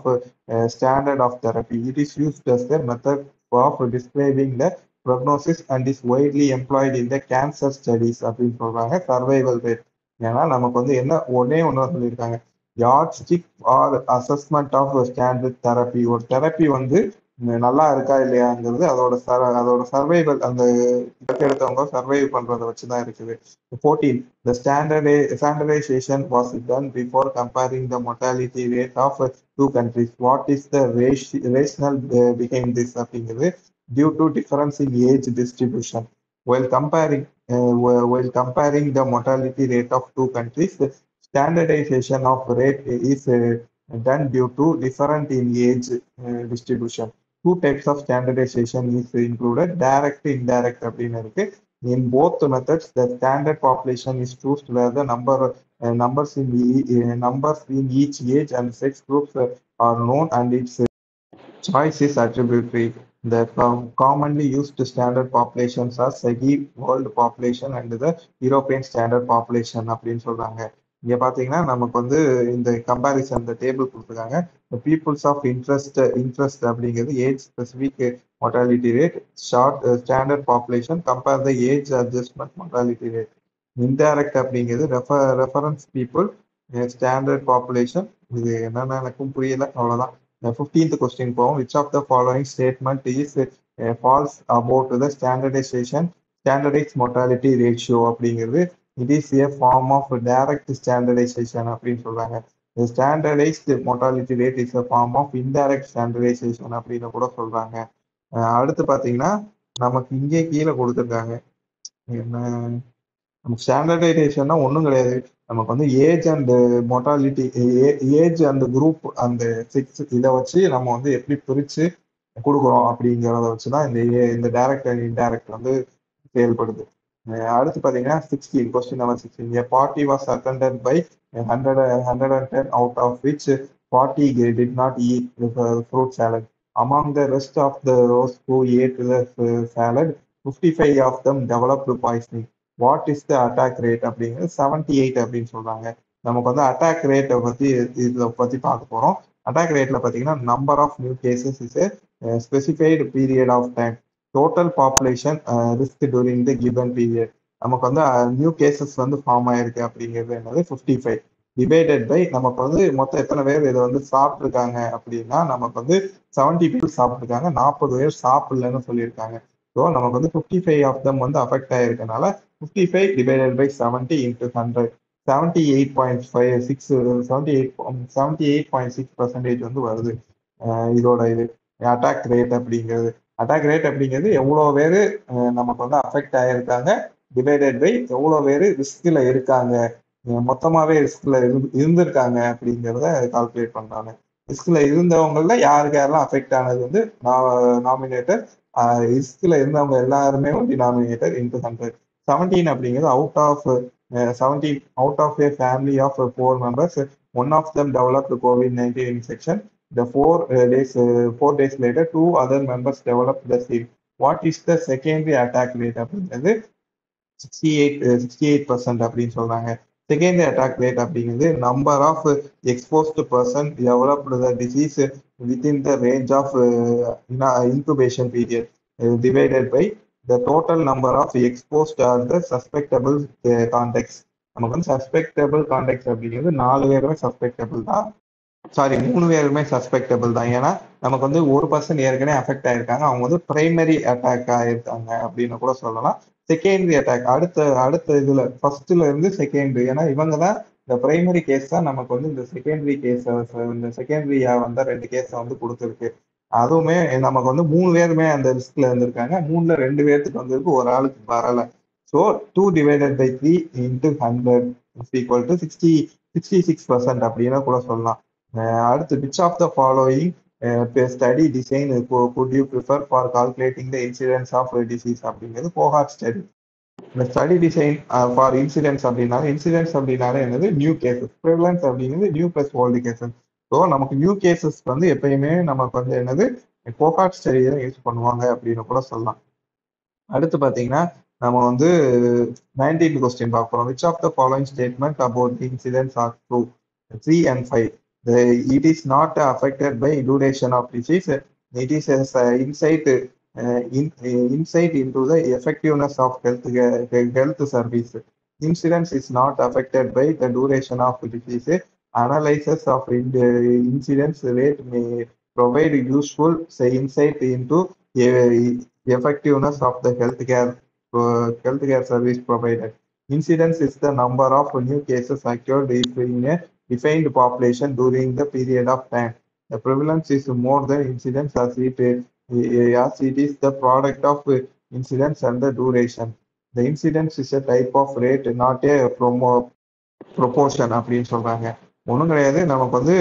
standard of therapy. It is used as a method of describing the prognosis and is widely employed in the cancer studies அப்படின்னு சொல்றாங்க survival rate. ஏன்னா நமக்கு வந்து என்ன ஒன்னே ஒன்று சொல்லியிருக்காங்க, yardstick or assessment of standard therapy. ஒரு தெரப்பி வந்து நல்லா இருக்கா இல்லையாங்கிறது அதோட சர்வைவல், அந்த எடுத்தவங்க சர்வைவ் பண்றதை வச்சுதான் இருக்குது. 14. The standardization was done before comparing the mortality rate of two countries. What is the rationale behind this அப்படிங்கிறது due to difference in age distribution. While comparing the mortality rate of two countries, the standardization of rate is done due to different in age distribution. Two types of standardization is included, direct, indirect அப்படின்னு இருக்கு. In both methods, the standard population is chosen where the numbers in each age and sex groups are known and its choice is attributory. The commonly used standard populations are SEGI World Population and the European Standard Population அப்படின்னு சொல்றாங்க. இங்க பாத்தீங்கன்னா நமக்கு வந்து இந்த comparison, இந்த table கொடுத்துருக்காங்க. Peoples of interest அப்படிங்கிறது age specific mortality rate, standard population, compare the age adjustment mortality rate. Indirect அப்படிங்கிறது ரெஃபரன்ஸ் பீப்புள், ஸ்டாண்டர்ட் பாப்புலேஷன். இது என்னன்னா எனக்கும் புரியல, அவ்வளவுதான். 15th question போவோம். Which of the following statement is false about the standardized mortality ratio அப்படிங்கிறது? It is a form of direct standardization அப்படின்னு சொல்றாங்க. The standardized mortality rate is a form of indirect standardization அப்படின்னு கூட சொல்றாங்க. அடுத்து பாத்தீங்கன்னா நமக்கு இங்கே கீழே கொடுத்துருக்காங்க என்ன, நமக்கு ஸ்டாண்டர்டைசேஷன்னா ஒன்றும் கிடையாது. நமக்கு வந்து age and mortality, age and group அந்த சிக்ஸ் இதை வச்சு நம்ம வந்து எப்படி பிரிச்சு கொடுக்குறோம் அப்படிங்கிறத வச்சுதான் இந்த டைரக்ட் அண்ட் இன்டைரக்ட் வந்து செயல்படுது. அடுத்து பார்த்தீங்கன்னா 16 question number 16. A party was attended by 110 out of which 40 did not eat the fruit salad. Among the rest of those who ate the salad, 55 of them developed poisoning. What is the attack rate அப்படிங்கிறது 78 அப்படின்னு சொல்றாங்க. நமக்கு வந்து attack ரேட்டை பத்தி பார்க்க போறோம். Attack ரேட்ல பாத்தீங்கன்னா number of new cases is specified period of time, total population risk during the given period. நமக்கு வந்து நியூ கேசஸ் வந்து ஃபார்ம் ஆயிருக்கு அப்படிங்கிறது என்னது 55 டிவைடட் பை நமக்கு வந்து மொத்தம் எத்தனை பேர் இதை வந்து சாப்பிட்டுருக்காங்க அப்படின்னா நமக்கு வந்து 70 பேர் சாப்பிட்டுருக்காங்க, 40 பேர் சாப்பிடலன்னு சொல்லியிருக்காங்க. ஸோ நமக்கு வந்து 55 ஆஃப் தம் வந்து அஃபெக்ட் ஆயிருக்கனால 55 டிவைடட் பை 70 இன்டூ 100, 78.6% வந்து வருது. இதோட இது அட்டாக் ரேட் அப்படிங்கிறது. அட்டாக் ரேட் அப்படிங்கிறது எவ்வளோ பேர் நமக்கு வந்து அஃபெக்ட் ஆயிருக்காங்க டிவைடட் பை எவ்வளோ பேர் ரிஸ்க்ல இருக்காங்க, மொத்தமாவே ரிஸ்க்ல இருந்திருக்காங்க அப்படிங்கிறத கால்குலேட் பண்றாங்க. ரிஸ்க்ல இருந்தவங்கள யாருக்கு யாரெல்லாம் அஃபெக்ட் ஆனது வந்து நாமினேட்டர், ரிஸ்க்ல இருந்தவங்க எல்லாருமே டினாமினேட்டர் இன்டூ 100. 17 அப்படிங்கிறது out of a family of 4 members, one of them developed COVID-19 infection. The 4 days later, 2 other members developed the same. What is the secondary attack rate அப்படிங்கிறது 68% அப்படின்னு சொல்றாங்க. செகண்டரி அட்டாக் ரேட் அப்படிங்கிறது number of exposed person developed the disease within the range of incubation period divided by the total number of exposed are the suspectable contacts. நமக்கு வந்து susceptible contacts அப்படிங்கிறது 4 பேருமே susceptible தான், 3 பேருமே சஸ்பெக்டபிள் தான். ஏன்னா நமக்கு வந்து ஒரு பர்சன் ஏற்கனவே அஃபெக்ட் ஆயிருக்காங்க, அவங்க வந்து பிரைமரி அட்டாக் ஆயிருக்காங்க அப்படின்னு கூட சொல்லலாம். செகண்டரி அட்டாக் அடுத்த இதுல ஃபர்ஸ்ட்ல இருந்து செகண்டரி, ஏன்னா இவங்க தான் இந்த பிரைமரி கேஸ் தான் நமக்கு வந்து இந்த செகண்டரியா வந்த 2 கேஸை வந்து கொடுத்துருக்கு. அதுவுமே நமக்கு வந்து 3 பேருமே அந்த ரிஸ்க்ல இருந்திருக்காங்க, 3ல 2 பேர்த்துக்கு வந்திருக்கு, ஒரு ஆளுக்கு வரல. So 2 divided by 3 into 100 equal to 66% அப்படின்னு கூட சொல்லலாம். அடுத்து which of the following study design could you prefer for calculating the incidence of disease அப்படிங்கிறது கோஹார்ட் ஸ்டடி. இந்த ஸ்டடி டிசைன் ஃபார் இன்சிடென்ட்ஸ் அப்படின்னாலே என்னது நியூ கேசஸ், ப்ரிவலன்ஸ் அப்படிங்கிறது new plus old cases. So நமக்கு நியூ கேசஸ் வந்து எப்பயுமே நமக்கு வந்து என்னது கோஹார்ட் ஸ்டடி தான் யூஸ் பண்ணுவாங்க அப்படின்னு கூட சொல்லலாம். அடுத்து பார்த்தீங்கன்னா நம்ம வந்து 19th கொஸ்டின் பார்க்குறோம். Which of the following statement about the incidents are true? 3 and 5. It is not affected by duration of disease. It is an insight into the effectiveness of health service. Incidence is not affected by the duration of disease. Analysis of incidence rate may provide useful insight into effectiveness of the healthcare service provided. Incidence is the number of new cases occurred in a defined population during the period of time. The prevalence is more than incidence as it is the product of incidence and the duration. The incidence is a type of rate, not a proportion அப்படின்னு சொல்றாங்க. ஒன்றும் கிடையாது. நமக்கு வந்து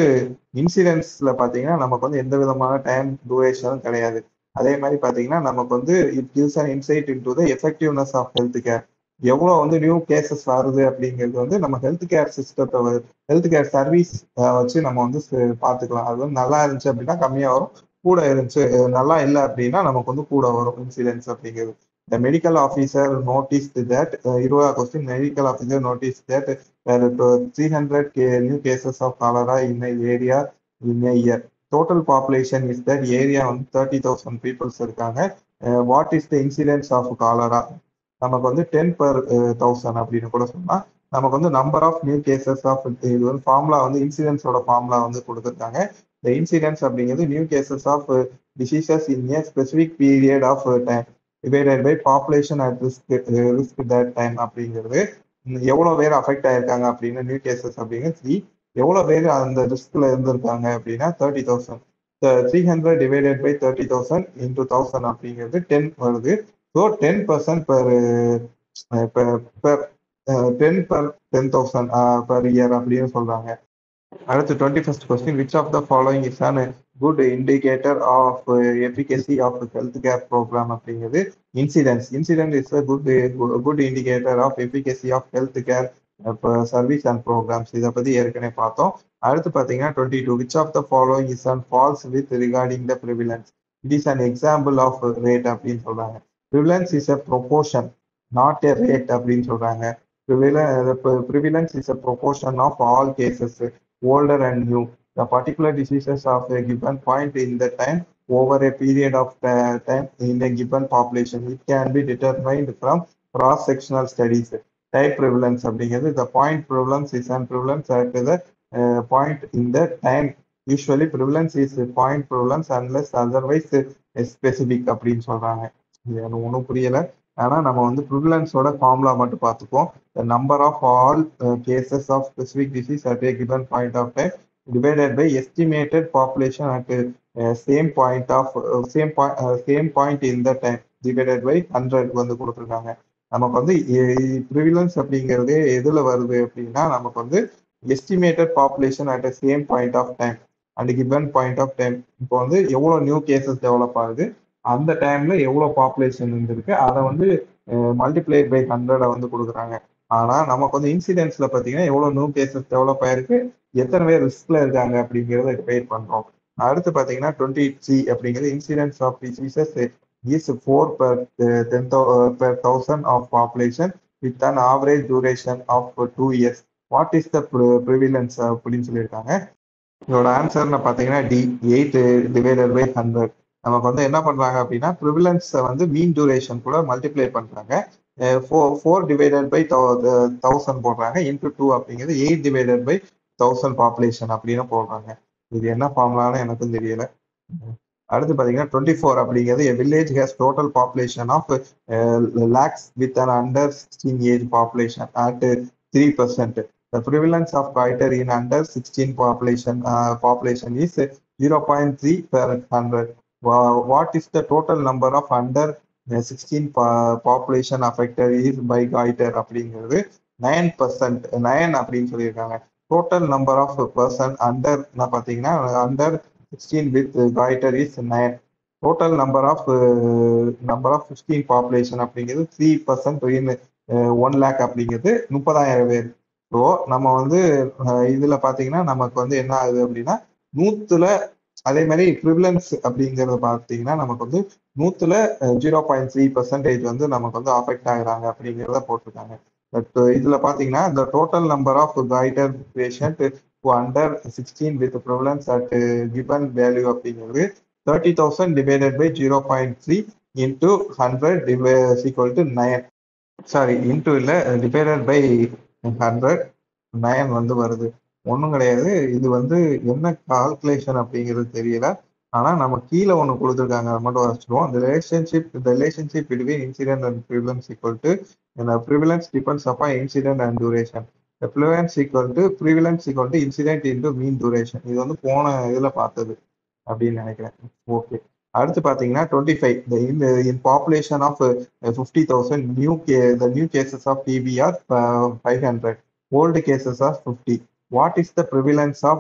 இன்சிடென்ட்ஸ்ல பார்த்தீங்கன்னா நமக்கு வந்து எந்த விதமான டைம் டூரேஷனும் கிடையாது. அதே மாதிரி பார்த்தீங்கன்னா நமக்கு வந்து it gives an insight into the effectiveness of health care. எவ்வளோ வந்து நியூ கேசஸ் வருது அப்படிங்கிறது வந்து நம்ம ஹெல்த் கேர் சிஸ்டத்தை ஹெல்த் கேர் சர்வீஸ் வச்சு நம்ம வந்து பார்த்துக்கலாம். அது வந்து நல்லா இருந்துச்சு அப்படின்னா கம்மியாக வரும், கூட இருந்துச்சு நல்லா இல்லை அப்படின்னா நமக்கு வந்து கூட வரும் இன்சிடென்ட்ஸ் அப்படிங்கிறது. The medical officer noticed that, 20th question, medical officer noticed that there are 300 new cases of cholera in an area in a year. Total population is that area on 30,000 people இருக்காங்க. What is the incidence of cholera? நமக்கு வந்து 10 per 1000 அப்படின்னு கூட சொன்னா நமக்கு வந்து number of new cases of இது வந்து ஃபார்முலா வந்து இன்சிடென்ஸோட ஃபார்முலா வந்து கொடுத்துருக்காங்க. இந்த இன்சிடென்ஸ் அப்படிங்கிறது new cases of diseases in a specific period of time divided by population at risk that time அப்படிங்கிறது. எவ்வளோ பேர் அஃபெக்ட் ஆயிருக்காங்க அப்படின்னா நியூ கேசஸ் அப்படிங்கிறது 3. எவ்வளோ பேர் அந்த ரிஸ்க்ல இருந்திருக்காங்க அப்படின்னா 30,000. 300 டிவைடட் பை 30,000 இன்டூ 1000 அப்படிங்கிறது 10 வருது. So 10% per 10 per 10,000 per year அப்படின்னு சொல்றாங்க. அடுத்து 21st question, which of the following is an good indicator of efficacy of health care programme அப்படிங்கிறது incidence. Incident is good indicator of efficacy of health care service and programmes. இதை பத்தி ஏற்கனவே பார்த்தோம். அடுத்து பார்த்தீங்கன்னா 22, which of the following is an false with regarding the prevalence. It is an example of rate அப்படின்னு சொல்றாங்க. Prevalence is a proportion not a rate அப்படின்னு சொல்றாங்க. Prevalence is a proportion of all cases, older and new. The particular diseases of a given point in the time over a period of time in a given population. It can be determined from cross-sectional studies. Type prevalence அப்படிங்கிறது the point prevalence is an prevalence at the point in the time. Usually prevalence is point prevalence unless otherwise specific அப்படின்னு சொல்றாங்க. இது எனக்கு ஒன்றும் புரியல. ஆனா நம்ம வந்து ப்ரிவிலன்ஸோட ஃபார்முலா மட்டும் பார்த்துப்போம். The number of all cases of specific disease at a given point of time divided by estimated population at same point in the time divided by 100 வந்து கொடுத்துருக்காங்க. நமக்கு வந்து ப்ரிவிலன்ஸ் அப்படிங்கிறது எதுல வருது அப்படின்னா நமக்கு வந்து estimated population at same point of time and given point of time. இப்போ வந்து எவ்வளோ நியூ கேசஸ் டெவலப் ஆகுது, அந்த டைம்ல எவ்வளோ பாப்புலேஷன் இருந்திருக்கு, அதை வந்து மல்டிப்ளைட் பை 100 வந்து கொடுக்குறாங்க. ஆனா நமக்கு வந்து இன்சிடென்ட்ஸ்ல பாத்தீங்கன்னா எவ்வளவு நியூ கேசஸ் டெவலப் ஆயிருக்கு, எத்தனை பேர் ரிஸ்க்ல இருக்காங்க அப்படிங்கிறத டிவைட் பண்றோம். அடுத்து பாத்தீங்கன்னா 23 அப்படிங்கிறது incidence of diseases is 4 per 10,000 of population with an average duration of 2 years. What is the prevalence அப்படின்னு சொல்லியிருக்காங்க. இதோட ஆன்சர்ல பாத்தீங்கன்னா டி 8 டிவைடட் பை 100. நமக்கு வந்து என்ன பண்றாங்க அப்படின்னா ப்ரிவிலன்ஸை வந்து மீன் டியூரேஷன் கூட மல்டிப்ளை பண்றாங்க. 4 டிவைடட் பை 1000 போடுறாங்க இன்டூ 2 அப்படிங்கிறது 8 டிவைடட் பை 1000 பாப்புலேஷன் அப்படின்னு போடுறாங்க. இது என்ன ஃபார்முலான்னு எனக்கும் தெரியல. அடுத்து பாத்தீங்கன்னா 24 அப்படிங்கிறது village has total population of lakhs with an under 16 age population at 3%. The prevalence of goiter in under 16 population is 0.3 per 100. What is the total number of under 16 population affected is by goiter அப்படிங்கிறது 9%, 9 அப்படின்னு சொல்லியிருக்காங்க. Total number of person under பார்த்தீங்கன்னா under 16 with goiter is 9. Total number of 15 population அப்படிங்கிறது 3% in 1 lakh அப்படிங்கிறது 30,000 பேர். So நம்ம வந்து இதுல பாத்தீங்கன்னா நமக்கு வந்து என்ன ஆகுது அப்படின்னா 100ல அதே மாதிரி ப்ரிவிலன்ஸ் அப்படிங்கிறத பார்த்தீங்கன்னா நமக்கு வந்து 100ல 0.3% வந்து நமக்கு வந்து அஃபெக்ட் ஆகுறாங்க அப்படிங்கிறத போட்டிருக்காங்க. பட் இதுல பாத்தீங்கன்னா இந்த total number of guided patient under 16 with prevalence at given value அப்படிங்கிறது 30,000 divided by 0.3 into 100 equal to 9. Sorry into இல்லை, டிவைடட் பை 100 9 வந்து வருது. ஒன்றும் கிடையாது. இது வந்து என்ன கால்குலேஷன் அப்படிங்கிறது தெரியல. ஆனா நம்ம கீழே ஒன்று கொடுத்துருக்காங்க, அதை மட்டும் வச்சுருவோம். Relationship between incident and prevalence equal to prevalence depends upon incident and duration. Prevalence equal to incident into mean duration. இது வந்து போன இதுல பார்த்தது அப்படின்னு நினைக்கிறேன். ஓகே, அடுத்து பார்த்தீங்கன்னா 25 in population of 50,000 the new cases of TB are 500, old cases are 50. What is the prevalence of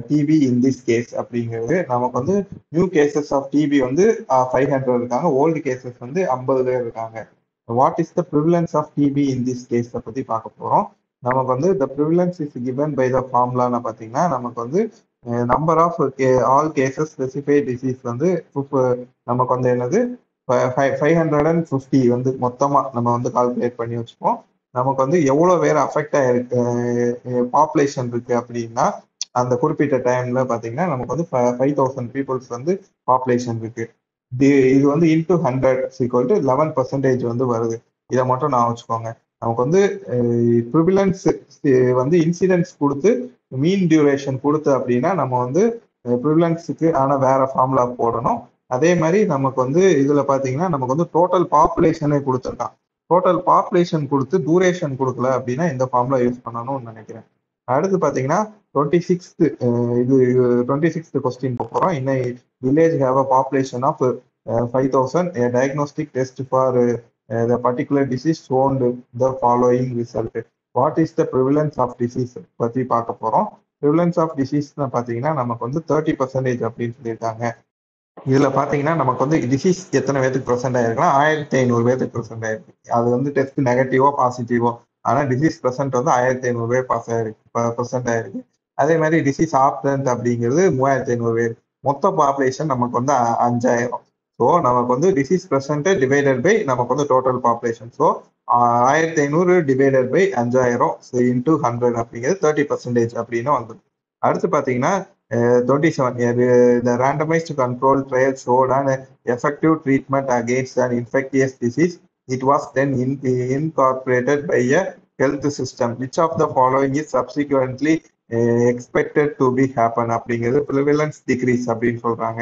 TB in this case அப்படிங்கிறது நமக்கு வந்து நியூ கேசஸ் ஆஃப் டிபி வந்து 500 இருக்காங்க, ஓல்டு கேசஸ் வந்து 50 பேர் இருக்காங்க. What is the prevalence of TB in this case பத்தி பார்க்க போறோம். நமக்கு வந்து the prevalence is given by the ஃபார்முலான்னு பார்த்தீங்கன்னா நமக்கு வந்து number of all cases specified disease வந்து நமக்கு வந்து என்னது 550 வந்து மொத்தமா நம்ம வந்து கால்குலேட் பண்ணி வச்சுப்போம். நமக்கு வந்து எவ்வளவு பேர் அஃபெக்ட் ஆயிருக்கு பாப்புலேஷன் இருக்கு அப்படின்னா அந்த குறிப்பிட்ட டைம்ல பாத்தீங்கன்னா நமக்கு வந்து 5,000 பீப்புள்ஸ் வந்து பாப்புலேஷன் இருக்கு. இது வந்து இன்டூ 100 ஈக்குவல் டு 11% வந்து வருது. இதை மட்டும் நான் வச்சுக்கோங்க. நமக்கு வந்து ப்ரிவிலன்ஸ் வந்து இன்சிடென்ட்ஸ் கொடுத்து மீன் டியூரேஷன் கொடுத்து அப்படின்னா நம்ம வந்து ப்ரிவிலன்ஸுக்கு ஆனால் வேற ஃபார்முலா போடணும். அதே மாதிரி நமக்கு வந்து இதுல பாத்தீங்கன்னா நமக்கு வந்து டோட்டல் பாப்புலேஷனே கொடுத்துருக்கான். டோட்டல் பாப்புலேஷன் கொடுத்து டூரேஷன் கொடுக்கல அப்படின்னா இந்த ஃபார்முலா யூஸ் பண்ணணும்னு நினைக்கிறேன். அடுத்து பாத்தீங்கன்னா 26th கொஸ்டின் போறோம். இன்னும் village have a population of 5,000. A diagnostic test for the particular disease shown the following result. What is the prevalence of disease பத்தி பார்க்க போறோம். prevalence of disease பாத்தீங்கன்னா நமக்கு வந்து 30% அப்படின்னு சொல்லியிருக்காங்க. இதுல பாத்தீங்கன்னா நமக்கு வந்து டிசீஸ் எத்தனை பேருக்கு ப்ரெசென்ட் ஆயிருக்குன்னா 1500 பேருக்கு ப்ரெசென்ட் ஆயிருக்கு. அது வந்து டெஸ்ட் நெகட்டிவோ பாசிட்டிவோ, ஆனா டிசீஸ் ப்ரெசென்ட் வந்து 1500 பேர் ப்ரெசென்ட் ஆயிருக்கு. அதே மாதிரி டிசீஸ் ஆப்சன்ட் அப்படிங்கிறது 3500 பேர். மொத்த பாப்புலேஷன் நமக்கு வந்து 5000. ஸோ நமக்கு வந்து டிசீஸ் ப்ரெசென்ட் டிவைடட் பை நமக்கு வந்து total population. So 1500 divided by 5000 into 100 அப்படிங்கிறது 30% அப்படின்னு வந்துடும். அடுத்து பாத்தீங்கன்னா 27 the randomized control trial showed an effective treatment against an infectious disease. It was then incorporated by a health system. Which of the following is subsequently expected to be happen அப்படிங்கிறது prevalence decrease அப்படின்னு சொல்றாங்க.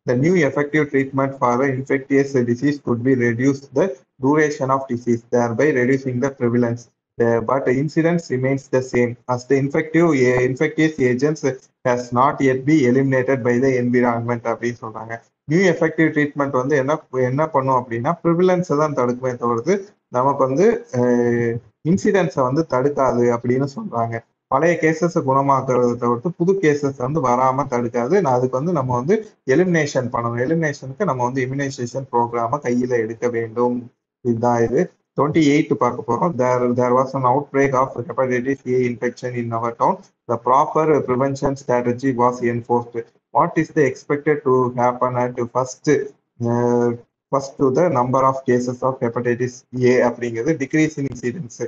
The new effective treatment for the infectious disease could be reduce the duration of disease, thereby reducing the prevalence. But the incidence remains the same as the infectious agents has not yet been eliminated by the environment அப்படின்னு சொல்றாங்க. New effective treatment வந்து என்ன பண்ணும் அப்படின்னா ப்ரிவிலன்ஸை தான் தடுக்குமே தவிர்த்து நமக்கு வந்து இன்சிடென்ட்ஸை வந்து தடுக்காது அப்படின்னு சொல்றாங்க. பழைய கேசஸை குணமாக்குறத தவிர்த்து புது கேசஸ் வந்து வராம தடுக்காது. அதுக்கு வந்து நம்ம வந்து எலிமினேஷன் பண்ணணும். எலிமினேஷனுக்கு நம்ம வந்து இம்யூனைசேஷன் ப்ரோக்ராம கையில எடுக்க வேண்டும். இதுதான் இது. 28 பார்க்க போறோம். There was an outbreak of hepatitis A infection in our town. The proper prevention strategy was enforced. What is the expected to happen at first to the number of cases of hepatitis A அப்படிங்கிறது decrease in incidence.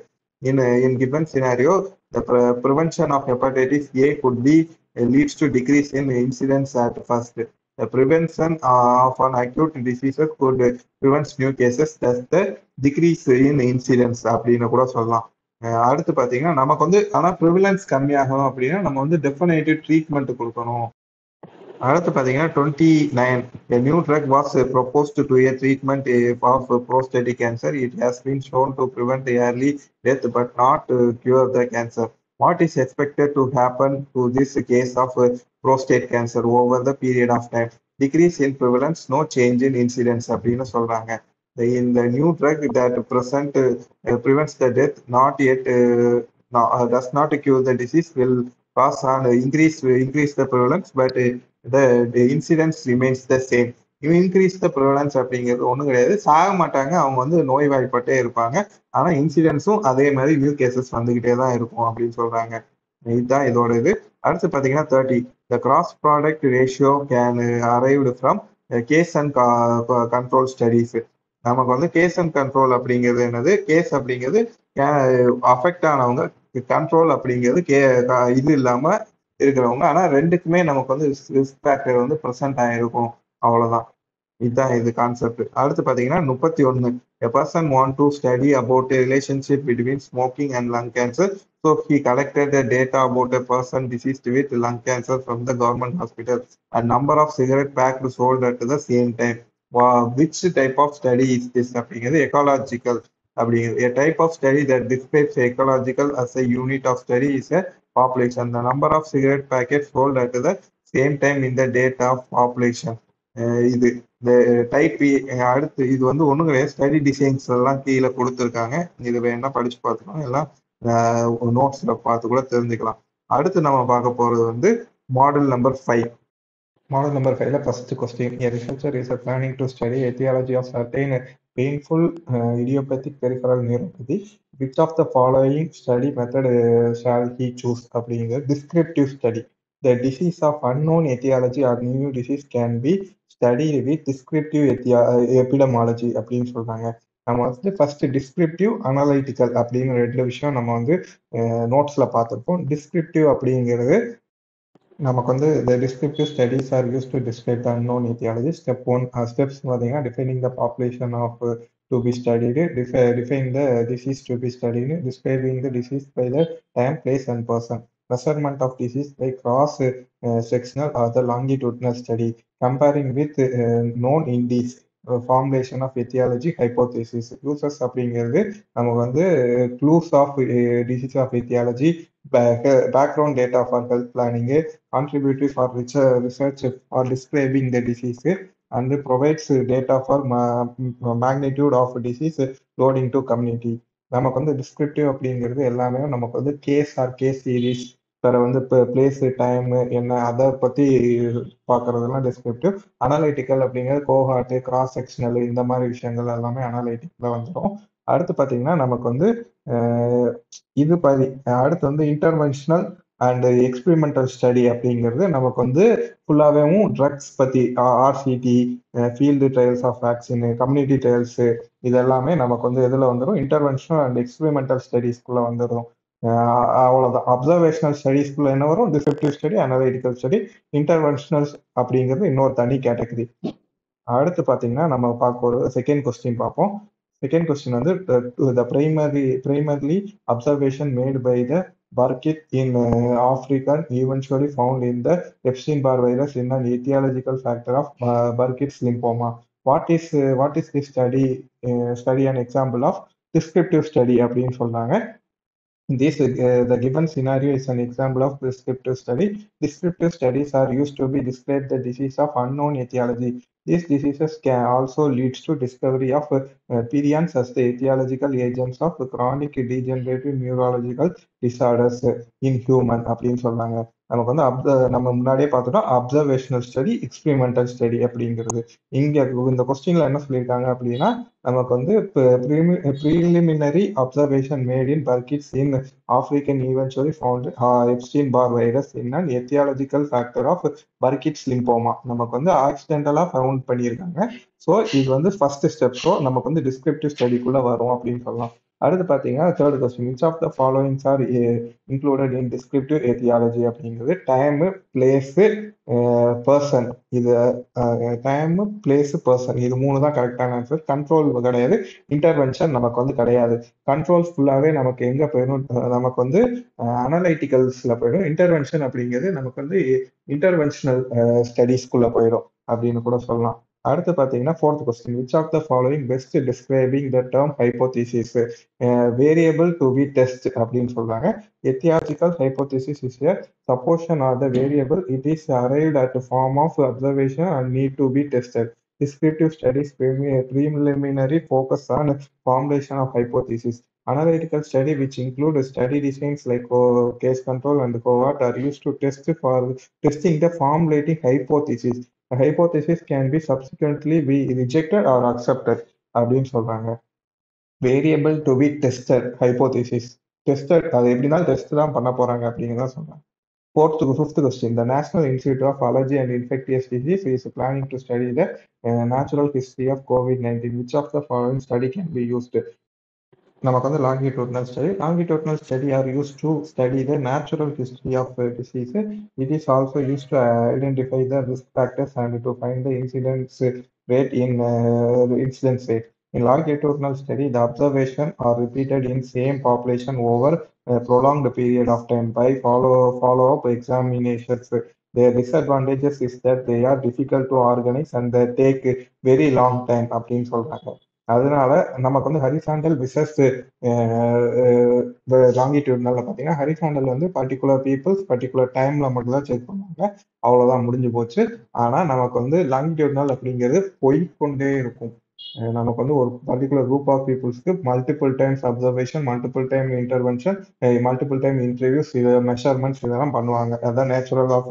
In given scenario, the prevention of hepatitis A could be leads to decrease in incidence at first. The prevention of an acute diseases could prevent new cases, thus the decrease in incidence அப்படின்னு கூட சொல்லலாம். அடுத்து பாத்தீங்கன்னா நமக்கு வந்து ஆனா ப்ரிவிலன்ஸ் கம்மியாகணும் அப்படின்னா நம்ம வந்து டெஃபினேட்டிவ் ட்ரீட்மெண்ட் கொடுக்கணும். அடுத்து பாத்தீங்கன்னா 29 a new drug was proposed to a treatment of prostate cancer. It has been shown to prevent early death but not cure the cancer. What is expected to happen to this case of prostate cancer over the period of time? Decrease in prevalence, no change in incidence அப்படின்னு சொல்றாங்க. In the new drug that prevents the death, not yet does not cure the disease, will cause and increase the prevalence, but the incidence remains the same. Increase the prevalence அப்படிங்கிறது ஒன்றும் கிடையாது. சாக மாட்டாங்க, அவங்க வந்து நோய்வாய்ப்பட்டே இருப்பாங்க. ஆனால் இன்சிடென்ட்ஸும் அதே மாதிரி நியூ கேசஸ் வந்துகிட்டே தான் இருக்கும் அப்படின்னு சொல்றாங்க. இதுதான் இதோட இது. அடுத்து பார்த்தீங்கன்னா 30 The cross product ratio can arrived from case and control studies. நமக்கு வந்து கேஸ் அண்ட் கண்ட்ரோல் அப்படிங்கிறது என்னது, கேஸ் அப்படிங்கிறது அஃபெக்ட் ஆனவங்க, கண்ட்ரோல் அப்படிங்கிறது இது இல்லாம இருக்கிறவங்க. ஆனா ரெண்டுக்குமே நமக்கு வந்து ரிஸ்க் ஃபேக்டர் வந்து ப்ரெசென்ட் ஆயிருக்கும், அவ்வளவுதான். இதுதான் இது கான்செப்ட். அடுத்து பாத்தீங்கன்னா 31. A person want to study about a relationship between smoking and lung cancer. So he collected the data about a person deceased with lung cancer from the government hospital. A number of cigarette packed sold at the same time. Which type of study is this? அப்படிங்கிறது ecological. அப்படிங்கிறது a type of study that describes ecological as a unit of study is a population. The number of cigarette packets sold at the same time in the data of population. இது இந்த type அடுத்து இது வந்து ஒன்றும் கிடையாது, study designs எல்லாம் கீழே கொடுத்துருக்காங்க. இது வேணா படிச்சு பார்த்துக்கலாம், எல்லாம் நோட்ஸ்ல பார்த்து கூட தெரிஞ்சுக்கலாம். அடுத்து நம்ம பார்க்க போறது வந்து மாடல் நம்பர் 5. மாடல் நம்பர் 5ல first question, a researcher is planning to study etiology of certain painful idiopathic peripheral neuropathy. Which of the following study method shall he choose? அப்படிங்கிற descriptive study. The disease of unknown etiology or new disease can be studied with descriptive epidemiology அப்படின்னு சொல்றாங்க. நம்ம வந்து first descriptive analytical அப்படின்னு 2 விஷயம் நம்ம வந்து நோட்ஸ்ல பார்த்துருப்போம். டிஸ்கிரிப்டிவ் அப்படிங்கிறது நமக்கு வந்து the descriptive studies are used to describe the unknown etiology. Step 1 steps பார்த்தீங்கன்னா defining the population of to be studied, define the disease to be studied, describing the disease by the time, place and person, measurement of disease by cross sectional or the longitudinal study, comparing with known indices, formulation of etiology hypothesis. Uses அப்படிங்கிறது நம்ம வந்து clues of disease of etiology, background data for health planning, contributory for research or describing the disease, and provides data for magnitude of disease loading to community. நமக்கு வந்து descriptive அப்படிங்கிறது எல்லாமே நமக்கு வந்து case R case series, வேற வந்து இப்போ place time என்ன அதை பற்றி பார்க்கறதெல்லாம் டிஸ்கிரிப்டிவ். அனலைட்டிக்கல் அப்படிங்கிறது கோஹார்ட், கிராஸ் செக்ஷனல், இந்த மாதிரி விஷயங்கள் எல்லாமே அனலைட்டிக்கில் வந்துடும். அடுத்து பார்த்தீங்கன்னா நமக்கு வந்து இது அடுத்து வந்து இன்டர்வென்ஷனல் அண்ட் எக்ஸ்பெரிமெண்டல் ஸ்டடி அப்படிங்கிறது நமக்கு வந்து ஃபுல்லாகவும் ட்ரக்ஸ் பற்றி, RCT, field trials of vaccine, community trials, இது எல்லாமே நமக்கு வந்து எதில் வந்துடும், இன்டர்வென்ஷனல் அண்ட் எக்ஸ்பெரிமெண்டல் ஸ்டடீஸ்குள்ளே வந்துடும். அவ்வளோதான். அப்சர்வேஷனல் ஸ்டடீஸ்குள்ள என்ன வரும், descriptive study, analytical study. Interventional அப்படிங்கிறது இன்னொரு தனி கேட்டகரி. அடுத்து பார்த்தீங்கன்னா நம்ம பார்க்க ஒரு செகண்ட் கொஸ்டின் பார்ப்போம். செகண்ட் கொஸ்டின் வந்து the primarily observation made by the Burkitt in Africa eventually found in the Epstein-Barr virus in an etiological factor of Burkitt's lymphoma. What is this study an example of descriptive study அப்படின்னு சொல்றாங்க. This the given scenario is an example of descriptive study. Descriptive studies are used to be describe the disease of unknown etiology. These diseases can also lead to discovery of prions as the etiological agents of chronic degenerative neurological disorders in human அப்படின்னு சொல்றாங்க. நமக்கு வந்து நம்ம முன்னாடியே பார்த்துட்டோம், observational study, experimental study அப்படிங்கிறது. இங்க இந்த கொஸ்டின்ல என்ன சொல்லியிருக்காங்க அப்படின்னா, நமக்கு வந்து preliminary observation made in Burkitt's in African eventually found Epstein-Barr virus in an etiological factor of Burkitt's lymphoma. நமக்கு வந்து ஆக்சிடென்டலா ஃபவுண்ட் பண்ணியிருக்காங்க. ஸோ இது வந்து ஃபர்ஸ்ட் ஸ்டெப். ஸோ நமக்கு வந்து டிஸ்கிரிப்டிவ் ஸ்டடிக்குள்ள வரும் அப்படின்னு சொல்லலாம். அடுத்து பார்த்தீங்கன்னா third question, which of the followings are included in descriptive aetiology அப்படிங்கிறது டைம், பிளேஸ், பர்சன். இது டைம், பிளேஸ், பர்சன், இது 3 தான் கரெக்டான ஆன்சர். கண்ட்ரோல் கிடையாது, இன்டர்வென்ஷன் நமக்கு வந்து கிடையாது. கண்ட்ரோல் ஃபுல்லாவே நமக்கு எங்க போயிடும், நமக்கு வந்து அனலைட்டிக்கல்ஸ்ல போயிடும். இன்டர்வென்ஷன் அப்படிங்கிறது நமக்கு வந்து இன்டர்வென்ஷனல் ஸ்டடீஸ்குள்ள போயிடும் அப்படின்னு கூட சொல்லலாம். அடுத்து பார்த்தீங்கன்னா fourth question, which of the following best describing the term hypothesis, variable to be test அப்படின்னு சொல்றாங்க. etiological hypothesis is a supposition or the variable. It is arrived at the form of observation and need to be tested. Descriptive studies preliminary focus on formulation of hypothesis. Analytical study, which include study designs like case control and cohort, are used to test for testing the formulating hypothesis. A hypothesis can be subsequently be rejected or accepted அப்படின்னு சொல்றாங்க. Variable to B tested hypothesis. Tested அது எப்படின்னா test தான் பண்ண போறாங்க அப்படின்னு தான் சொல்றாங்க. Fifth question. The National Institute of Allergy and Infectious Disease is planning to study the natural history of COVID-19. Which of the following study can be used? நமக்கு வந்து longitudinal study are used to study the natural history of disease. It is also used to identify the risk factors and to find the incidence rate. In longitudinal study, the observation are repeated in same population over a prolonged period of time by follow-up examinations. Their disadvantages is that they are difficult to organize and they take very long time அப்படின்னு சொல்றாங்க. அதனால நமக்கு வந்து horizontal versus லாங்கிடியூட்னல்ல பார்த்தீங்கன்னா horizontal வந்து particular peoples particular டைம்ல மட்டும் தான் செக் பண்ணுவாங்க. அவ்வளவுதான் முடிஞ்சு போச்சு. ஆனா நமக்கு வந்து லாங்கிடியூட்னல் அப்படிங்கிறது போய்க்கொண்டே இருக்கும். நமக்கு வந்து ஒரு பர்டிகுலர் குரூப் ஆஃப் பீப்புள்ஸ்க்கு multiple times observation, multiple time intervention, multiple time interviews, இது மெஷர்மெண்ட்ஸ் இதெல்லாம் பண்ணுவாங்க. அதான் நேச்சுரல் ஆஃப்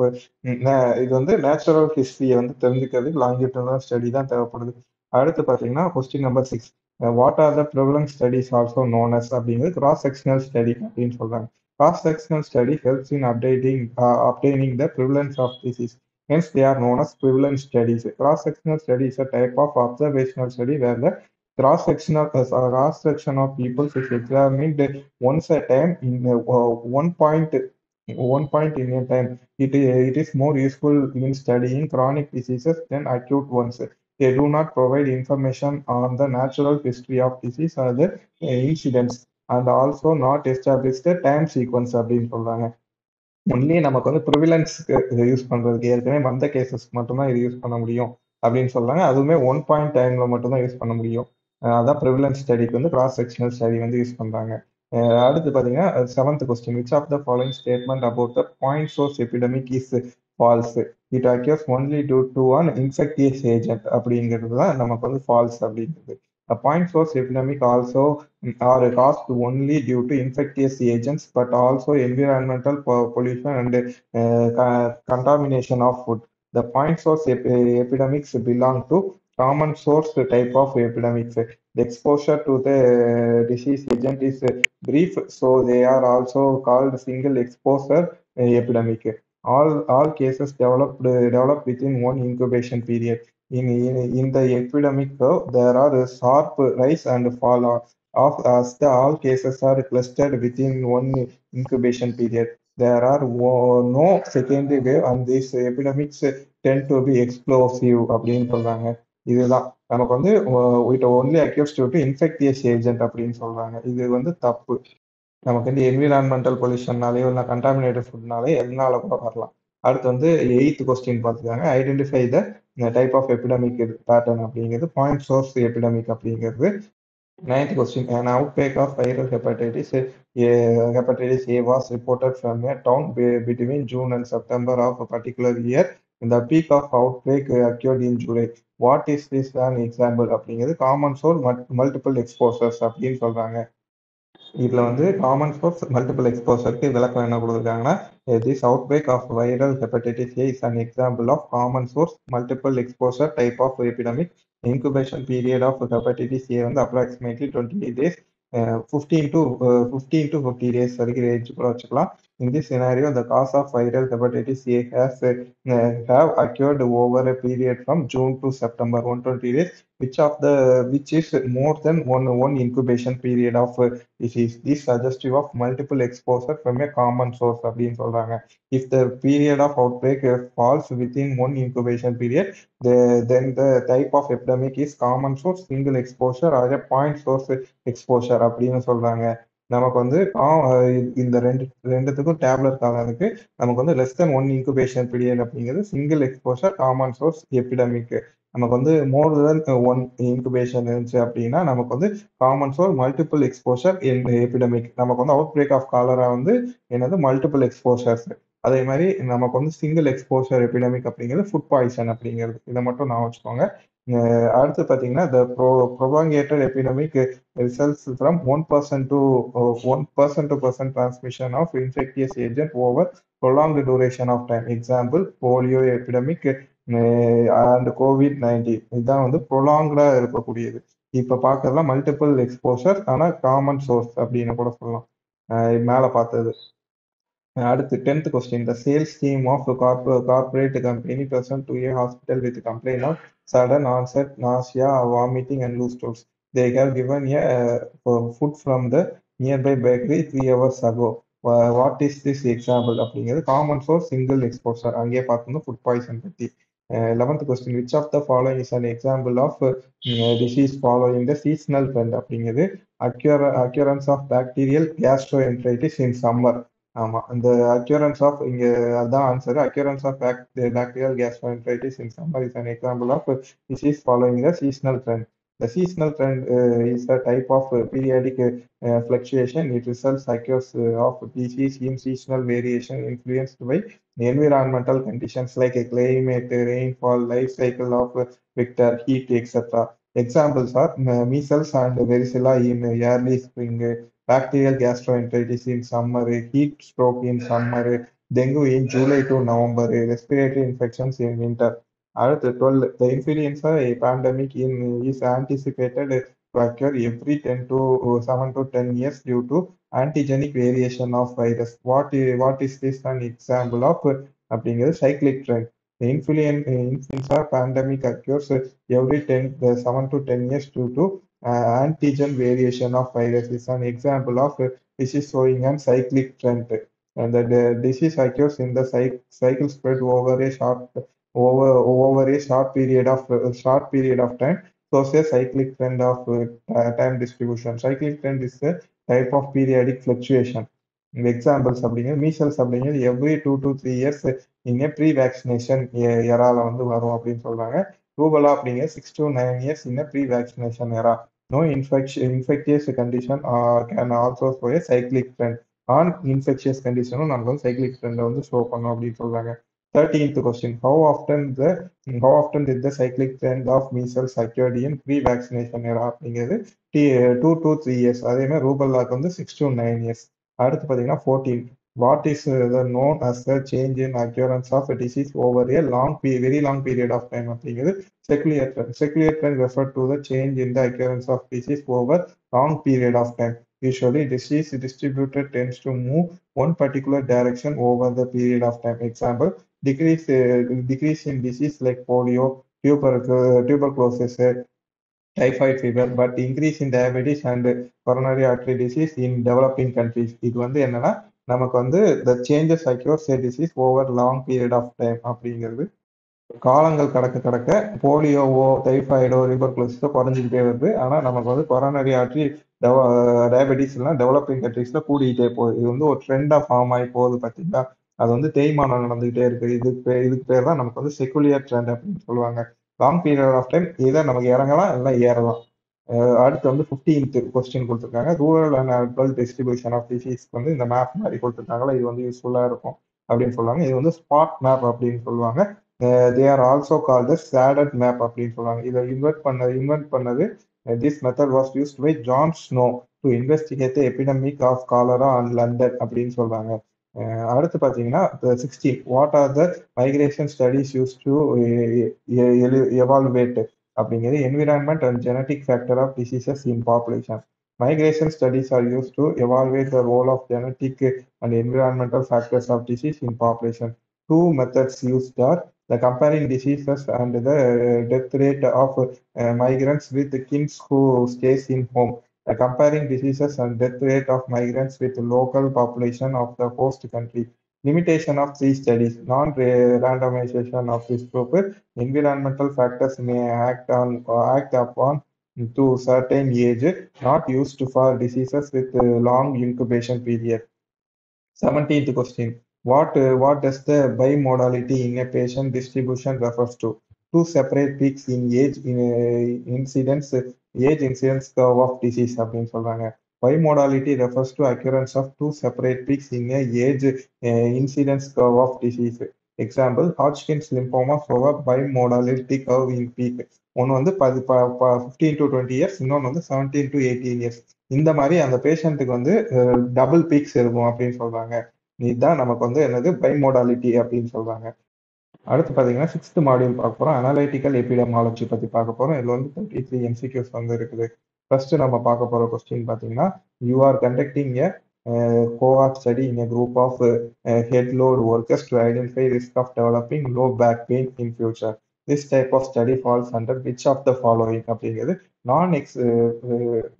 இது வந்து நேச்சுரல் ஹிஸ்டரியை வந்து தெரிஞ்சுக்கிறதுக்கு லாங்கிடியூட்னல் ஸ்டடி தான் தேவைப்படுது. அடுத்து பார்த்தீங்கன்னா question number 6. What are the prevalence studies also known as அப்படிங்கிறது கிராஸ் செக்ஷனல் ஸ்டடி அப்படின்னு சொல்றாங்க. Cross sectional study helps in obtaining the prevalence of disease. Hence, they are known as prevalence studies. Cross-sectional study is a type of observational study where the cross-section of people is examined once a time in one point in a time. It is more useful in studying chronic diseases than acute ones. They do not provide information on the natural history of disease or the incidents and also not establish the time sequence அப்படின்னு சொல்றாங்க. Only நமக்கு வந்து ப்ரிவிலன்ஸ்க்கு இதை use பண்றதுக்கு ஏற்கனவே வந்த கேசஸ்க்கு மட்டும்தான் இது யூஸ் பண்ண முடியும் அப்படின்னு சொல்றாங்க. அதுவுமே 1 பாயிண்ட் டைம்ல மட்டும்தான் யூஸ் பண்ண முடியும். அதான் ப்ரிவிலன்ஸ் ஸ்டடிக்கு வந்து கிராஸ் செக்ஷனல் ஸ்டடி வந்து யூஸ் பண்றாங்க. அடுத்து பாத்தீங்கன்னா 7th question. Which of the following statement about the point source epidemic is false. It occurs only due to an infectious agent அப்படிங்கிறது தான் நமக்கு வந்து ஃபால்ஸ் அப்படிங்கிறது. Point source epidemic also are caused only due to infectious agents, but also environmental pollution and contamination of food. The point source epidemics belong to common source type of epidemics. The exposure to the disease agent is brief, so they are also called single exposure epidemic. All cases develop within one incubation period. In the epidemic curve, there are a sharp rise and fall of as the all cases are clustered within one incubation period. There are no secondary wave and these epidemics tend to be explosive அப்படின்னு சொல்றாங்க. இதுதான் நமக்கு வந்து it only occurs due to infectious agent அப்படின்னு சொல்றாங்க. இது வந்து தப்பு. நமக்கு வந்து என்விரான்மெண்டல் பொல்யூஷன்னாலேயோ இல்லை கண்டாமினேட்டட் ஃபுட்னாலே எதனால கூட வரலாம். அடுத்து வந்து 8th கொஸ்டின் பார்த்துக்காங்க. Identify the type of epidemic pattern அப்படிங்கிறது பாயிண்ட் சோர்ஸ் எபிடமிக் அப்படிங்கிறது. 9th question. An outbreak of viral hepatitis A was reported from a town between June and September of a particular year. The peak of outbreak occurred in July. What is this an example அப்படிங்கிறது common source multiple exposures அப்படின்னு சொல்றாங்க. இதுல வந்து common source multiple எக்ஸ்போசருக்கு விளக்கம் என்ன கொடுத்துருக்காங்கன்னா, this outbreak of viral hepatitis A is an example of common source multiple exposure type of epidemic. Incubation period of hepatitis A வந்து approximately 28 days, 15 to 50 days வரைக்கும் range கூட வச்சுக்கலாம். In this scenario, the cause of viral hepatitis A has have occurred over a period from June to September, 120 days, which is more than one incubation period of disease. This suggestive of multiple exposure from a common source அப்படின்னு சொல்றாங்க. If the period of outbreak falls within one incubation period, then the type of epidemic is common source, single exposure or a point source exposure அப்படின்னு சொல்றாங்க. நமக்கு வந்து இந்த ரெண்டுத்துக்கும் tablet காலம் இருக்கு. நமக்கு வந்து less than one incubation period அப்படிங்கிறது single exposure common source epidemic. நமக்கு வந்து மோர் தென் ஒன் இன்குபேஷன் இருந்துச்சு அப்படின்னா நமக்கு வந்து common source multiple exposure epidemic. நமக்கு வந்து அவுட் பிரேக் ஆஃப் காலரா வந்து என்னது மல்டிபிள் எக்ஸ்போஷர்ஸ். அதே மாதிரி நமக்கு வந்து சிங்கிள் எக்ஸ்போஷர் எபிடமிக் அப்படிங்கிறது ஃபுட் பாய்சன் அப்படிங்கிறது. இதை மட்டும் நான் வச்சுக்கோங்க. அடுத்து பார்த்தீங்கன்னா the propagated epidemic results from 1% to 1% transmission of infectious agent over prolonged duration of time. Example, polio epidemic and COVID-19. இதுதான் வந்து ப்ரொலாங்டா இருக்கக்கூடியது. இப்ப பார்க்கறதுலாம் மல்டிபிள் எக்ஸ்போஷர், ஆனா காமன் சோர்ஸ் அப்படின்னு கூட சொல்லலாம். மேல பார்த்தது அடுத்து 10th question. The sales team of a corporate company present to a hospital with complaint of sudden onset nausea, vomiting, and loose stools. They have given a food from the nearby bakery 3 hours ago. What is this example? அப்படிங்கிறது common for single exposure. அங்கேயே பார்த்தோம்னா food poison பற்றி. 11th question. Which of the following is an example of disease following the seasonal trend? அப்படிங்கிறது occurrence of bacterial gastroenteritis in summer. ஆமா. இந்த occurrence of இங்க அதான் answer. Occurrence of bacterial gastroenteritis in summer is an example of disease following the seasonal trend. The seasonal trend is a type of periodic fluctuation. It results occurs of disease in seasonal variation influenced by environmental conditions like climate, rainfall, life cycle of vector, heat, etc. Examples are measles and varicella in early spring, bacterial gastroenteritis in summer, heat stroke in summer, dengue in July to November, respiratory infections in winter. அடுத்து 12, the influenza pandemic is anticipated to occur every 10 to 7 to 10 years due to antigenic variation of virus. What is this an example of? அப்படிங்கிறது cyclic trend. The influenza pandemic occurs every 7 to 10 years due to antigen variation of virus is an example of disease showing a cyclic trend. And the disease occurs in the cycle spread over a short period of time. Shows a cyclic trend of time distribution. Cyclic trend is a type of periodic fluctuation. Examples அப்படிங்கிறது measles அப்படிங்கிறது every 2 to 3 years in a prevaccination எரால வந்து வரும் அப்படின்னு சொல்றாங்க. ரூபலா அப்படிங்கிறது 6 to 9 years in a prevaccination era. No infectious condition can also show a cyclic trend. On infectious conditionும் நமக்கு வந்து cyclic trend வந்து ஷோ பண்ணும் அப்படின்னு சொல்றாங்க. 13th question. How often did the cyclic trend of measles occurred in pre-vaccination era? அப்படிங்கிறது 2 to 3 years. அதே மாதிரி ரூபல்லாக்கு வந்து 6 to 9 years. அடுத்து பார்த்தீங்கன்னா 14. What is known as the change in occurrence of a disease over a very long period of time? அப்படிங்கிறது secular trend. Secular trend refer to the change in the occurrence of disease over long period of time. Usually, disease distributed tends to move one particular direction over the period of time. Example, decrease in disease like polio, tuberculosis, typhoid fever, but increase in diabetes and coronary artery disease in developing countries. இது வந்து என்னன்னா நமக்கு வந்து the changes occurs a disease over long period of time அப்படிங்கிறது. காலங்கள் கடக்க போலியோவோ டைஃபாய்டோ ரிபர்குலோசிஸோ குறைஞ்சிக்கிட்டே வருது. ஆனால் நமக்கு வந்து கொரோனரி ஆர்ட்ரி டயபெட்டிஸ் எல்லாம் டெவலப்பிங் கண்ட்ரீஸ்ல கூடிக்கிட்டே போகுது. இது வந்து ஒரு ட்ரெண்டா ஃபார்ம் ஆகி போகுது பார்த்தீங்களா. அது வந்து தேய்மானம் நடந்துகிட்டே இருக்கு. இதுக்கு பேர் தான் நமக்கு வந்து செகுலியர் ட்ரெண்ட் அப்படின்னு சொல்லுவாங்க. லாங் பீரியட் ஆஃப் டைம் இதை நமக்கு இறங்கலாம் இல்லை ஏறலாம். அடுத்து வந்து 15th கொஸ்டின் கொடுத்துருக்காங்க. Rural and urban distribution of டிசீஸ்க்கு வந்து இந்த மேப் மாதிரி கொடுத்துருக்காங்களா, இது வந்து யூஸ்ஃபுல்லா இருக்கும் அப்படின்னு சொல்லுவாங்க. இது வந்து ஸ்பாட் மேப் அப்படின்னு சொல்லுவாங்க. They are also called shaded map அப்படின்னு சொல்லுவாங்க. இதை இன்வென்ட் பண்ணது this method was used by John Snow to investigate the epidemic of cholera and London அப்படின்னு சொல்றாங்க. அடுத்து பார்த்தீங்கன்னா 16. What are the migration studies use to evaluate அப்படிங்கிறது environment and genetic factor of diseases in population. Migration studies are used to evaluate the role of genetic and environmental factors of disease in population. Two methods used are the comparing diseases and the death rate of migrants with kins who stays in home. The comparing diseases and death rate of migrants with local population of the host country. Limitation of these studies: non-randomization of this group. Environmental factors may act upon to certain age, not used for diseases with long incubation period. 17th question. What does the bimodality in a patient distribution refers to? Two separate peaks in age incidence curve of disease அப்படின்னு சொல்றாங்க. Bimodality refers to occurrence of two separate peaks in a age incidence curve of disease. Example, Hodgkin's lymphoma show a bimodality curve in peak. ஒன்று வந்து 15 to 20 years, இன்னொன்று வந்து 17 to 18 years. இந்த மாதிரி அந்த பேஷண்ட்டுக்கு வந்து டபுள் பீக்ஸ் இருக்கும் அப்படின்னு சொல்றாங்க. இதுதான் நமக்கு வந்து என்னது பைமோடாலிட்டி அப்படின்னு சொல்றாங்க. அடுத்து பார்த்தீங்கன்னா 6th மாடியூல் பார்க்க போறோம். அனலைட்டிக்கல் எபிடமாலஜி பத்தி பார்க்க போறோம். இதுல வந்து 33 MCQs வந்து இருக்குது. ஃபர்ஸ்ட் நம்ம பார்க்க போற கொஸ்டின் பார்த்தீங்கன்னா, you are conducting cohort study in a group of head load workers to identify risk of developing low back pain in future. This type of study falls under which of the following அப்படிங்கிறது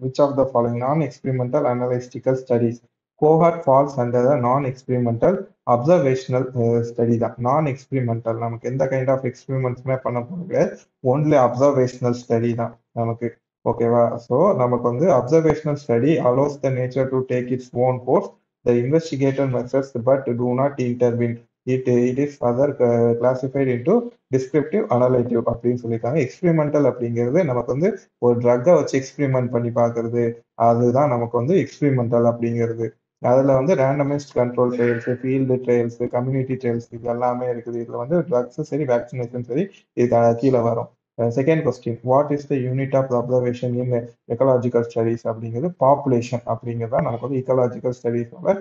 which of the following non-experimental analytical studies. Cohort falls under the non-experimental observational study தான். Non-experimental நமக்கு எந்த kind of எக்ஸ்பெரிமெண்ட்ஸுமே பண்ண போகிறது, only observational study தான் நமக்கு. ஓகேவா? So நமக்கு வந்து observational study allows the nature to take its own course. The investigator measures but do not intervene. It is other classified into descriptive analytic அப்படின்னு சொல்லியிருக்காங்க. எக்ஸ்பெரிமெண்டல் அப்படிங்கிறது நமக்கு வந்து ஒரு ட்ரக்கை வச்சு எக்ஸ்பெரிமெண்ட் பண்ணி பார்க்கறது, அதுதான் நமக்கு வந்து எக்ஸ்பெரிமெண்டல் அப்படிங்கிறது. அதில் வந்து randomised control trials, field trials, community trials இது எல்லாமே இருக்குது. இதில் வந்து ட்ரக்ஸும் சரி வேக்சினேஷன் சரி இது கீழே வரும். Second question, what is the unit of observation in ecological studies அப்படிங்கிறது பாப்புலேஷன் அப்படிங்கிறதா நமக்கு வந்து இக்கலாஜிக்கல் ஸ்டடீஸோட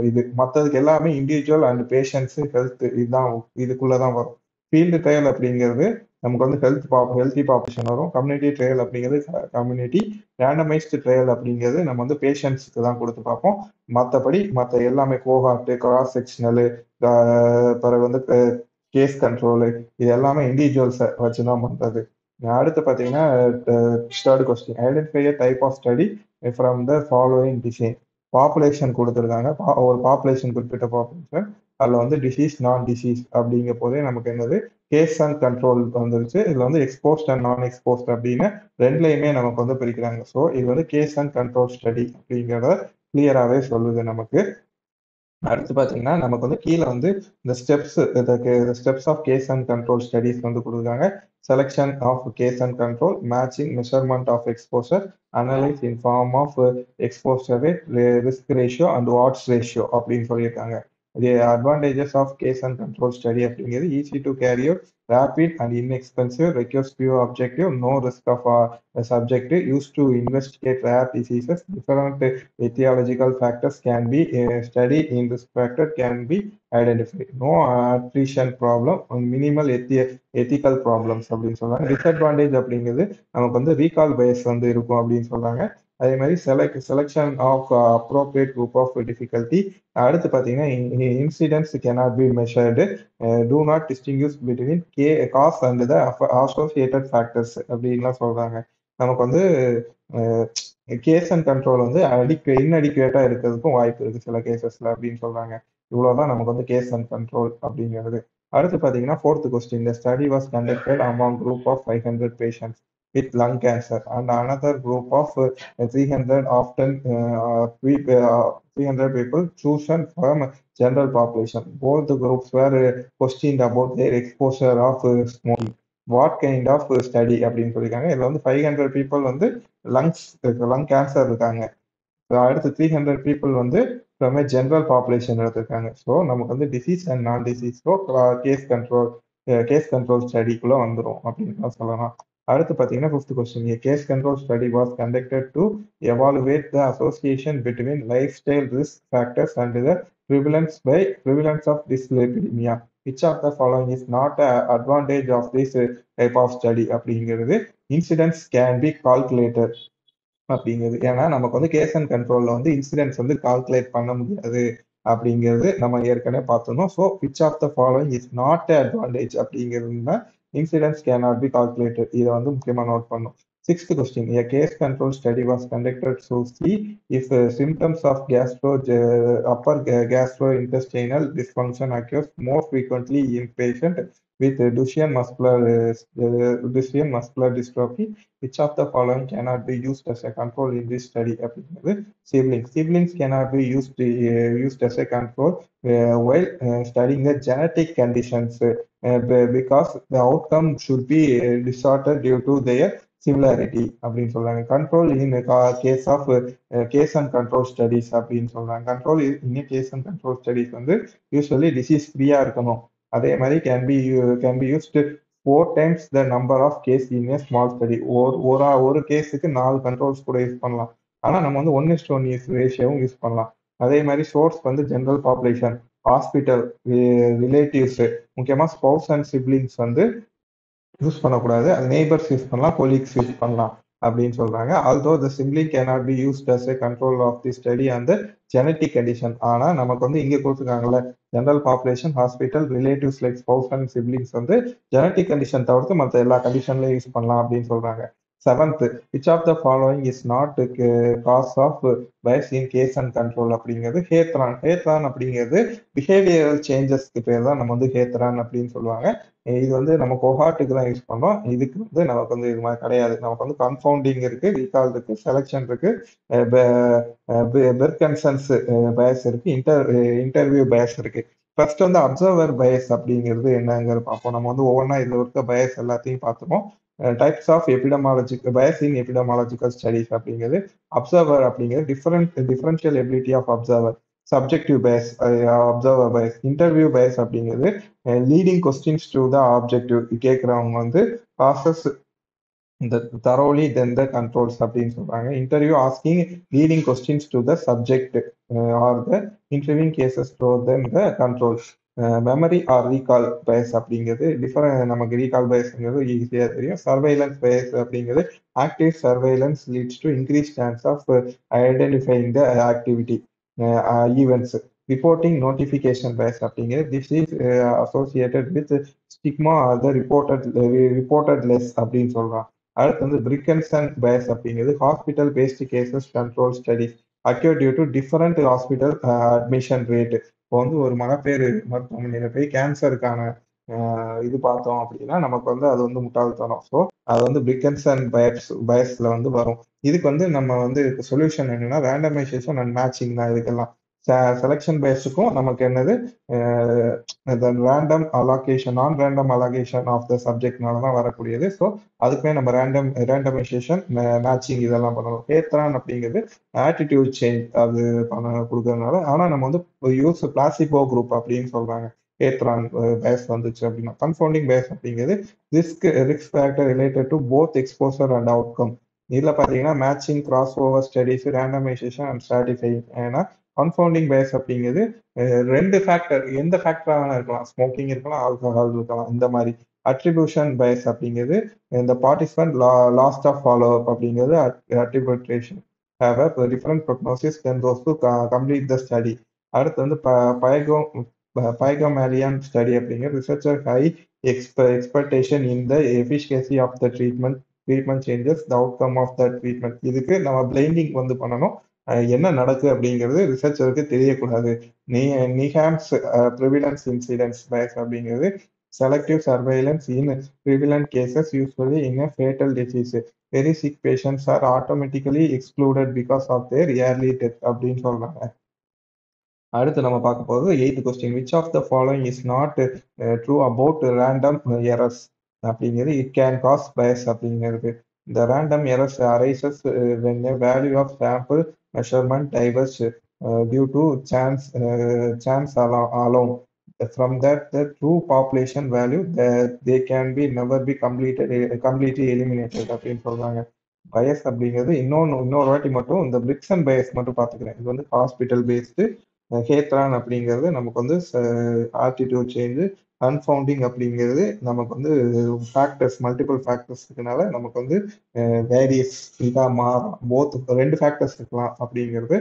இது. மற்றதுக்கு எல்லாமே இண்டிவிஜுவல் அண்ட் பேஷண்ட்ஸு ஹெல்த் இதுதான் இதுக்குள்ளதான் வரும். ஃபீல்டு ட்ரையல் அப்படிங்கிறது நமக்கு வந்து ஹெல்த்தி பாப்புலேஷன் வரும். கம்யூனிட்டி ட்ரையல் அப்படிங்கிறது கம்யூனிட்டி. ரேண்டமைஸ்டு ட்ரையல் அப்படிங்கிறது நம்ம வந்து பேஷண்ட்ஸுக்கு தான் கொடுத்து பார்ப்போம். மற்றபடி மற்ற எல்லாமே கோஹார்ட்டு, கிராஸ் செக்ஷனலு, பிறகு வந்து கேஸ் கண்ட்ரோலு இது எல்லாமே இண்டிவிஜுவல்ஸை வச்சு தான் பண்ணுறது. அடுத்து பார்த்தீங்கன்னா third question, identify type of study from the following design. Population கொடுத்துருக்காங்க, ஒரு பாப்புலேஷன் குறிப்பிட்ட பாப்புலேஷன், அதில் வந்து டிசீஸ் நான் டிசீஸ் அப்படிங்கிற போதே நமக்கு என்னது கேஸ் அண்ட் கண்ட்ரோல் வந்துருச்சு. இதில் வந்து எக்ஸ்போஸ்ட் அண்ட் நான் எக்ஸ்போஸ்ட் அப்படின்னு ரெண்டுலையுமே நமக்கு வந்து பிரிக்கிறாங்க. ஸோ இது வந்து கேஸ் அண்ட் கண்ட்ரோல் ஸ்டடி அப்படிங்கிறத கிளியராகவே சொல்லுது நமக்கு. அடுத்து பார்த்தீங்கன்னா நமக்கு வந்து கீழே வந்து இந்த steps of case and control studies வந்து கொடுக்குறாங்க. Selection of case and control, matching, measurement of exposure, analyse in form of exposure rate, risk ratio and odds ratio அப்படின்னு சொல்லியிருக்காங்க. The advantages of case and control study அப்படிங்கிறது easy to carry out, rapid and inexpensive, requires few objective, no risk of subject, used to investigate rare diseases, different etiological factors can be studied, in this factor can be identified, no attrition problem, minimal ethical problems அப்படின்னு சொல்றாங்க. Disadvantage அப்படிங்கிறது நமக்கு வந்து recall Paes வந்து இருக்கும் அப்படின்னு சொல்றாங்க. அதே மாதிரி selection of appropriate group of difficulty. அடுத்து பார்த்தீங்கன்னா incidents cannot be measured, do not distinguish between cause and the associated factors அப்படின்லாம் சொல்றாங்க. நமக்கு வந்து கேஸ் அண்ட் கண்ட்ரோல் வந்து இன்அடிக்குவேட்டா இருக்கிறதுக்கும் வாய்ப்பு இருக்கு சில கேசஸ்ல அப்படின்னு சொல்றாங்க. இவ்வளவுதான் நமக்கு வந்து கேஸ் அண்ட் கண்ட்ரோல் அப்படிங்கிறது. அடுத்து பார்த்தீங்கன்னா fourth question, the study was conducted among group of 500 patients with lung cancer and another group of 300 often 300 people chosen from general population. Both the groups were questioned about their exposure of smoking. What kind of study அப்படின்னு சொல்லியிருக்காங்க. இதில் வந்து 500 people வந்து lung cancer இருக்காங்க. அடுத்து 300 people வந்து from general population எடுத்திருக்காங்க. So நமக்கு வந்து டிசீஸ் அண்ட் நான் டிசீஸோ கேஸ் கண்ட்ரோல் ஸ்டடிக்குள்ள வந்துடும் அப்படின்னு சொல்லலாம். அடுத்து பார்த்தீங்கன்னா fifth question, case control study was conducted to evaluate the association between lifestyle risk factors and the prevalence of dyslipidemia. Which of the following is not an advantage of this type of study அப்படிங்கிறது incidents can be calculated அப்படிங்கிறது. ஏன்னா நமக்கு வந்து case and கண்ட்ரோல்ல வந்து incidents வந்து calculate பண்ண முடியாது அப்படிங்கிறது நம்ம ஏற்கனவே பார்த்தோம். So which of the following is not advantage அப்படிங்கிறதுனா இன்சிடென்ட்ஸ் கேனாட் பி கால்குலேட்டட். இதை வந்து முக்கியமாக நோட் பண்ணும். Sixth question, a case control study was conducted to see if symptoms of upper gastrointestinal dysfunction occurs more frequently in patients with Duchenne muscular dystrophy. Which of the following cannot be used as a control in this study? Siblings cannot be used as a control while studying the genetic conditions because the outcome should be distorted due to their similarity அப்படின்னு சொல்றாங்க. Control in case of case and control studies அப்படின்னு சொல்றாங்க. Control in case and control studies வந்து usually disease ஃப்ரீயா இருக்கணும். அதே மாதிரி can be used 4 times the number of case in a small study. ஒரு கேஸுக்கு 4 கண்ட்ரோல்ஸ் கூட யூஸ் பண்ணலாம். ஆனால் நம்ம வந்து 1:1 ரேஷியோவும் யூஸ் பண்ணலாம். அதே மாதிரி சோர்ஸ் வந்து ஜென்ரல் பாப்புலேஷன், ஹாஸ்பிட்டல், ரிலேட்டிவ்ஸ், முக்கியமாக ஸ்பௌஸ் அண்ட் சிப்ளிங்ஸ் வந்து யூஸ் பண்ணக்கூடாது. அது நெய்பர்ஸ் யூஸ் பண்ணலாம், கொலீக்ஸ் யூஸ் பண்ணலாம். அப்படின்னு சொல்றாங்க. although the simply cannot be used as a control of the study and the genetic condition. ஆனா நமக்கு வந்து இங்க கொடுத்துருக்காங்கல்ல, general population, hospital, relatives like spouse and siblings வந்து ஜெனட்டிக் கண்டிஷன் தவிர்த்து மற்ற எல்லா கண்டிஷன்லயும் யூஸ் பண்ணலாம் அப்படின்னு சொல்றாங்க. Seventh, which of the following is not cause of bias in case and control அப்படிங்கிறது ஹேத்ரான். ஹேத்ரான் அப்படிங்கிறது பிஹேவியரல் சேஞ்சஸ்க்கு பேர் தான் நம்ம வந்து ஹேத்ரான் அப்படின்னு சொல்லுவாங்க. இது வந்து நம்ம கோஹார்ட்டுக்கு தான் யூஸ் பண்ணோம். இதுக்கு வந்து நமக்கு வந்து இது மாதிரி கிடையாது. நமக்கு வந்து கன்ஃபவுண்டிங் இருக்கு, ரீகால் இருக்கு, செலக்ஷன் இருக்கு, பெர்கன்சன்ஸ் பயஸ் இருக்கு, இன்டர்வியூ பயஸ் இருக்கு. ஃபர்ஸ்ட் வந்து அப்சர்வர் பயஸ் அப்படிங்கிறது என்னங்கிறது பார்ப்போம். நம்ம வந்து ஒவ்வொன்றா இதில் இருக்க பயஸ் எல்லாத்தையும் பார்த்துப்போம். Types of epidemiological bias in epidemiological studies அப்படிங்கிறது அப்சர்வர் அப்படிங்கிறது differential ability of observer, subjective bias observer bias, interview bias அப்படிங்கிறது leading questions to the objective கேட்குறவங்க வந்து ப்ராசஸ் இந்த தரோலி தென் த கண்ட்ரோல்ஸ் அப்படின்னு சொல்றாங்க. Interview asking leading questions to the subject or the interviewing cases to then the controls. Memory or recall bias அப்படிங்கிறது நமக்கு recall பயஸ்ங்கிறது ஈஸியா தெரியும். சர்வைலன்ஸ் பயஸ் அப்படிங்கிறது active surveillance leads to increase chance of identifying the activity events. Reporting notification bias அப்படிங்கிறது this is associated with stigma or the reported less அப்படின்னு சொல்றான். அடுத்து வந்து பிரிக்கன்சன் பயஸ் அப்படிங்கிறது hospital based cases control studies occur due to different hospital admission rate. இப்போ வந்து ஒரு மகப்பேறு மருத்துவமனையில போய் கேன்சருக்கான இது பார்த்தோம் அப்படின்னா நமக்கு வந்து அது வந்து முட்டாள்தனம். ஸோ அது வந்து பிரிக்கன்சன் பயஸ்ல வந்து வரும். இதுக்கு வந்து நம்ம வந்து சொல்யூஷன் என்னன்னா ரேண்டமைசேஷன் அண்ட் மேட்சிங் தான் இதுக்கெல்லாம். செலெக்ஷன் பேஸுக்கும் நமக்கு என்னது ரேண்டம் அலோகேஷன், நான் ரேண்டம் அலோகேஷன் ஆஃப் த சப்ஜெக்ட்னால தான் வரக்கூடியது. ஸோ அதுக்குமே நம்ம ரேண்டமைசேஷன் மேட்சிங் இதெல்லாம் பண்ணணும். ஹேத்ரான் அப்படிங்கிறது ஆட்டிடியூட் சேஞ்ச் அது கொடுக்கறதுனால. ஆனால் நம்ம வந்து யூஸ் பிளாசிபோ குரூப் அப்படின்னு சொல்றாங்க. ஹேத்ரான் பேஸ் வந்துச்சு அப்படின்னா. கன்ஃபவுண்டிங் பேஸ் அப்படிங்கிறது risk factor related to both exposure and outcome. இதில் பார்த்தீங்கன்னா matching, cross over studies, randomisation and stratifying. ஏன்னா கன்ஃபவுண்டிங் பயஸ் அப்படிங்கிறது ரெண்டு ஃபேக்டர், எந்த ஃபேக்டராக இருக்கலாம், ஸ்மோக்கிங் இருக்கலாம், ஆல்கஹால் இருக்கலாம், இந்த மாதிரி. அட்ரிபியூஷன் பயஸ் அப்படிங்கிறது இந்த participant lost of follow up அப்படிங்கிறது attribution have a different prognosis than those to complete the study. அடுத்து வந்து பைகோமேலியன் ஸ்டடி அப்படிங்கிற researcher high expectation in the efficiency of the treatment changes the outcome of the treatment. இதுக்கு நம்ம blinding வந்து பண்ணணும். என்ன நடக்கு அப்படிங்கிறது ரிசர்ச்சருக்கு தெரியக்கூடாது. நிஹாம்ஸ் ப்ரிவிலன்ஸ் இன்சிடென்ட்ஸ் பயஸ் அப்படிங்கிறது selective surveillance in prevalent cases usually in a fatal disease. Very sick patients are automatically excluded because of their early death அப்படின்னு சொல்றாங்க. அடுத்து நம்ம பார்க்க போகிறது 8th question. Which of the following is not true about random errors அப்படிங்கிறது it can cause bias அப்படிங்கிறது. இந்த random errors arises when a value of sample measurement diverge due to chance alone. From that the true population value they can be never be completely eliminated அப்படின்னு சொல்றாங்க. பயஸ் அப்படிங்கிறது இன்னொரு வாட்டி மட்டும் இந்த friction Paes மட்டும் பார்த்துக்கிறேன். இது வந்து ஹாஸ்பிட்டல் பேஸ்டு. ஹேத்ரான் அப்படிங்கிறது நமக்கு வந்து ஆட்டிடியூட் சேஞ்சு. கன்ஃபவுண்டிங் அப்படிங்கிறது நமக்கு வந்து ஃபேக்டர்ஸ், மல்டிபிள் ஃபேக்டர்ஸ் இருக்கனால நமக்கு வந்து வேரியஸ் இதாக மாறும். ரெண்டு ஃபேக்டர்ஸ் இருக்கலாம் அப்படிங்கிறது.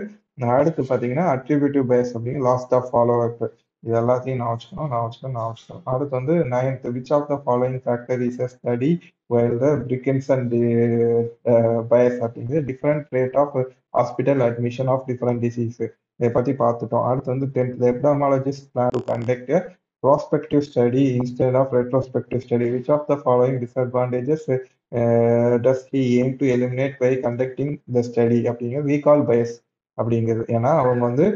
அடுத்து பார்த்தீங்கன்னா அட்ரிபியூட்டிவ் பயஸ் அப்படிங்கிற லாஸ்ட் ஆஃப் ஃபாலோ அப். இது எல்லாத்தையும் நான் வச்சுக்கணும். அடுத்து வந்து 9th, which of the following factor is a study while the Berkson bias அப்படிங்கிறது different rate of hospital admission of different disease. இதை பற்றி பார்த்துட்டோம். அடுத்து வந்து 10th, epidemiologist plan to conduct a prospective study instead of retrospective study. Which of the following disadvantages does he aim to eliminate by conducting the study அப்படிங்கிற recall bias அப்படிங்கிறது. ஏன்னா அவங்க வந்து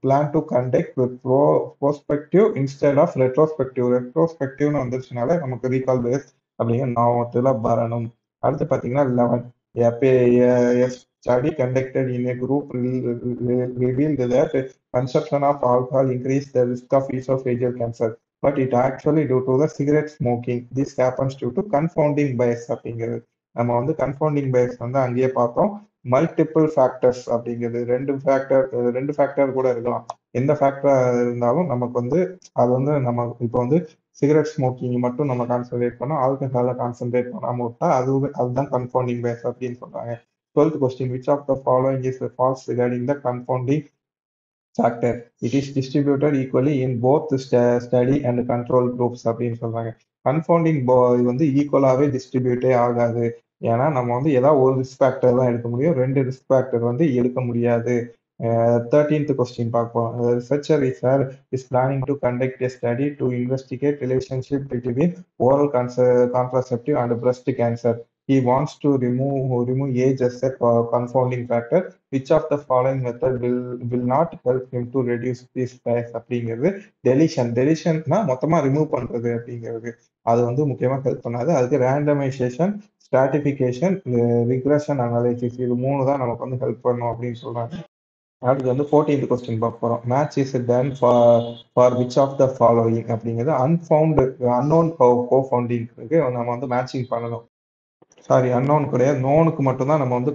plan to conduct prospective instead of ரெட்ரோஸ்பெக்டிவ்னு வந்துருச்சுனால நமக்கு recall Paes அப்படிங்கிற நாமத்தில் வரணும். அடுத்து பார்த்தீங்கன்னா 11, study conducted in a group revealed that consumption of alcohol increased the risk of esophageal cancer, but it actually due to the cigarette smoking. This happens due to confounding bias அப்படிங்கிறது. நம்ம வந்து confounding Paes வந்து அங்கேயே பார்த்தோம். Multiple factors அப்படிங்கிறது ரெண்டு factor கூட இருக்கலாம். எந்த ஃபேக்டரா இருந்தாலும் நமக்கு வந்து அது வந்து நம்ம இப்போ வந்து சிகரெட் ஸ்மோக்கிங் மட்டும் நம்ம கான்சென்ட்ரேட் பண்ணோம், ஆல்கஹாலை கான்சென்ட்ரேட் பண்ணாம விட்டா அதுதான் கன்ஃபவுண்டிங் பேஸ் அப்படின்னு சொல்றாங்க. 12th question, which of the following is false regarding the confounding factor? It is distributed equally in both study and control groups அப்படின்னு சொல்றாங்க. கன்ஃபவுண்டிங் வந்து ஈக்குவலாகவே டிஸ்ட்ரிபியூட்டே ஆகாது. ஏன்னா நம்ம வந்து ஏதாவது ஒரு ரிஸ்க் ஃபேக்டர் தான் எடுக்க முடியும், ரெண்டு ரிஸ்க் ஃபேக்டர் வந்து எடுக்க முடியாது. 13th கொஸ்டின் பார்ப்போம். Researcher is planning to conduct a study to investigate relationship between oral contraceptive and breast cancer. He wants to remove age as a confounding factor. Which of the following method will not help him to reduce this bias அப்படிங்கிறது டெலிஷன்னா மொத்தமா remove பண்றது அப்படிங்கிறது அது வந்து முக்கியமா help பண்ணாது. அதுக்கு randomisation, stratification, regression analysis இது 3 தான் நமக்கு வந்து ஹெல்ப் பண்ணும் அப்படின்னு சொல்றாங்க. அடுத்து வந்து 14th கொஸ்டின் பார்க்க போறோம். Match is done for which of the following அப்படிங்கிறது அன்னோன் கோஃபவுண்டிங்க்கு நம்ம வந்து மேட்சிங் பண்ணணும். சாரி, அன்னோன் கிடையாது, நோனுக்கு மட்டும்தான் நம்ம வந்து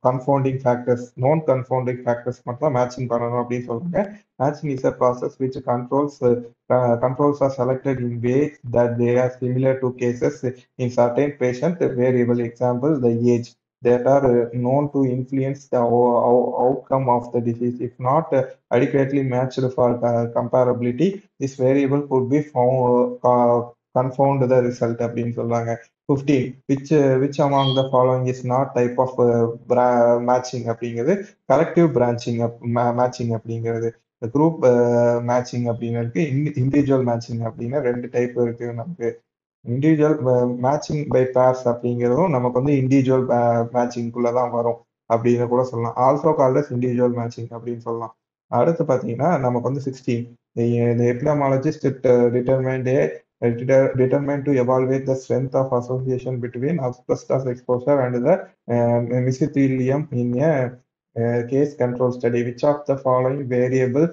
confounding factors, known confounding factors மட்டும் தான் மேட்சிங் பண்ணணும் அப்படின்னு சொல்றாங்க. Matching is a process which controls are selected in ways that they are similar to cases in certain patient variable. Example, the age that are known to influence the outcome of the disease. If not adequately matched for comparability, this variable could be confound the result அப்படின்னு சொல்றாங்க. 15, which among the following is not type of matching அப்படிங்கிறது collective branching matching அப்படிங்கிறது. Group matching அப்படின்னு இருக்கு, individual matching அப்படின்னு 2 type இருக்கு நமக்கு. Individual matching by purse அப்படிங்கிறதும் நமக்கு வந்து இண்டிவிஜுவல் மேட்சிங்குள்ள தான் வரும் அப்படின்னு கூட சொல்லலாம். Also called as individual matching அப்படின்னு சொல்லலாம். அடுத்து பார்த்தீங்கன்னா நமக்கு வந்து 16, the epidemiologist determined to evaluate the strength of association between asbestos exposure and the mesothelium in a case control study. Which of the following variable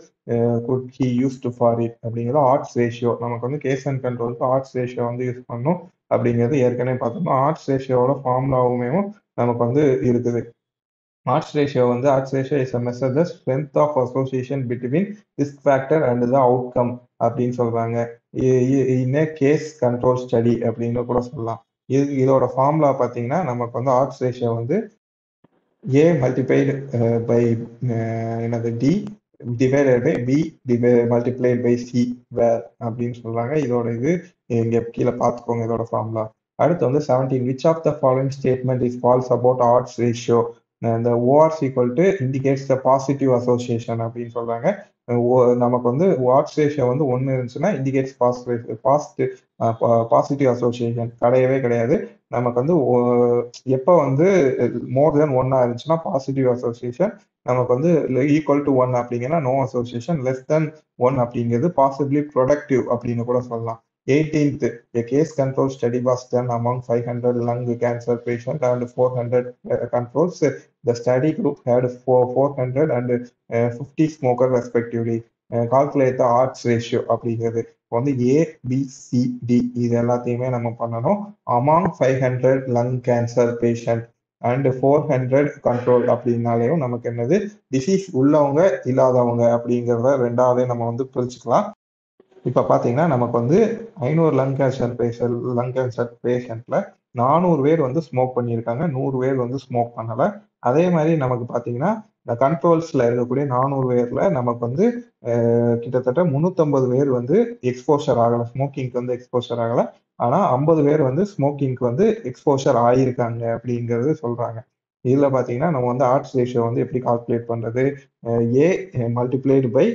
could he use to for it அப்படிங்கிறது ads ratio. நமக்கு வந்து case and கண்ட்ரோலுக்கு ads ratio வந்து use பண்ணணும் அப்படிங்கிறது ஏற்கனவே பார்த்தோம்னா ads ரேஷியோட ஃபார்முலாவுமே நமக்கு வந்து இருக்குது. Odds ratio is a measure the strength of association between risk factor and the outcome அப்படின்னு சொல்றாங்க. இன்ன கேஸ் கண்ட்ரோல் ஸ்டடி அப்படின்னு கூட சொல்லலாம். இதோட ஃபார்முலா பார்த்தீங்கன்னா நமக்கு வந்து ஆட்ஸ் ரேஷியோ வந்து A மல்டிப்ளைடு பை என்னது D divided by B multiplied by C where அப்படின்னு சொல்றாங்க. இதோட இது இங்க கீழே பார்த்துக்கோங்க இதோட ஃபார்முலா. அடுத்து வந்து 17, which of the following statement is false about odds ratio? இந்த ORS equal to indicates the positive association அப்படின்னு சொல்றாங்க. நமக்கு வந்து odds ratio வந்து 1 இருந்துச்சுன்னா இண்டிகேட்ஸ் பாசிட்டிவ் அசோசியேஷன் கிடையவே கிடையாது. நமக்கு வந்து எப்போ வந்து மோர் தென் 1 இருந்துச்சுன்னா பாசிட்டிவ் அசோசியேஷன், நமக்கு வந்து ஈக்குவல் டு 1 அப்படிங்கன்னா நோ அசோசியேஷன், லெஸ் தென் 1 அப்படிங்கிறது பாசிபிளி ப்ரொடக்டிவ் அப்படின்னு கூட சொல்லலாம். 18th, a case control study was done among 500 lung cancer patients and 400 controls. The study group had 400 and 50 smokers respectively. Calculate the odds ratio அப்படிங்கிறது வந்து ABCD இது எல்லாத்தையுமே நம்ம பண்ணணும். among 500 lung cancer patient and 400 control அப்படின்னாலேயும் நமக்கு என்னது disease உள்ளவங்க இல்லாதவங்க அப்படிங்கிறத ரெண்டாவது நம்ம வந்து பிரிச்சுக்கலாம். இப்போ பார்த்தீங்கன்னா நமக்கு வந்து 500 லங் கேன்சர் பேஷண்ட்ல 400 பேர் வந்து ஸ்மோக் பண்ணியிருக்காங்க, 100 பேர் வந்து ஸ்மோக் பண்ணலை. அதே மாதிரி நமக்கு பார்த்தீங்கன்னா இந்த கண்ட்ரோல்ஸ்ல இருக்கக்கூடிய 400 பேர்ல நமக்கு வந்து கிட்டத்தட்ட 350 பேர் வந்து எக்ஸ்போஷர் ஆகலை, ஸ்மோக்கிங்க்கு வந்து எக்ஸ்போஷர் ஆகலை. ஆனால் 50 பேர் வந்து ஸ்மோக்கிங்க்கு வந்து எக்ஸ்போஷர் ஆகியிருக்காங்க அப்படிங்கிறது சொல்றாங்க. இதுல பார்த்தீங்கன்னா நம்ம வந்து ஆட்ஸ் ரேஷியோ வந்து எப்படி கால்குலேட் பண்றது? A multiplied by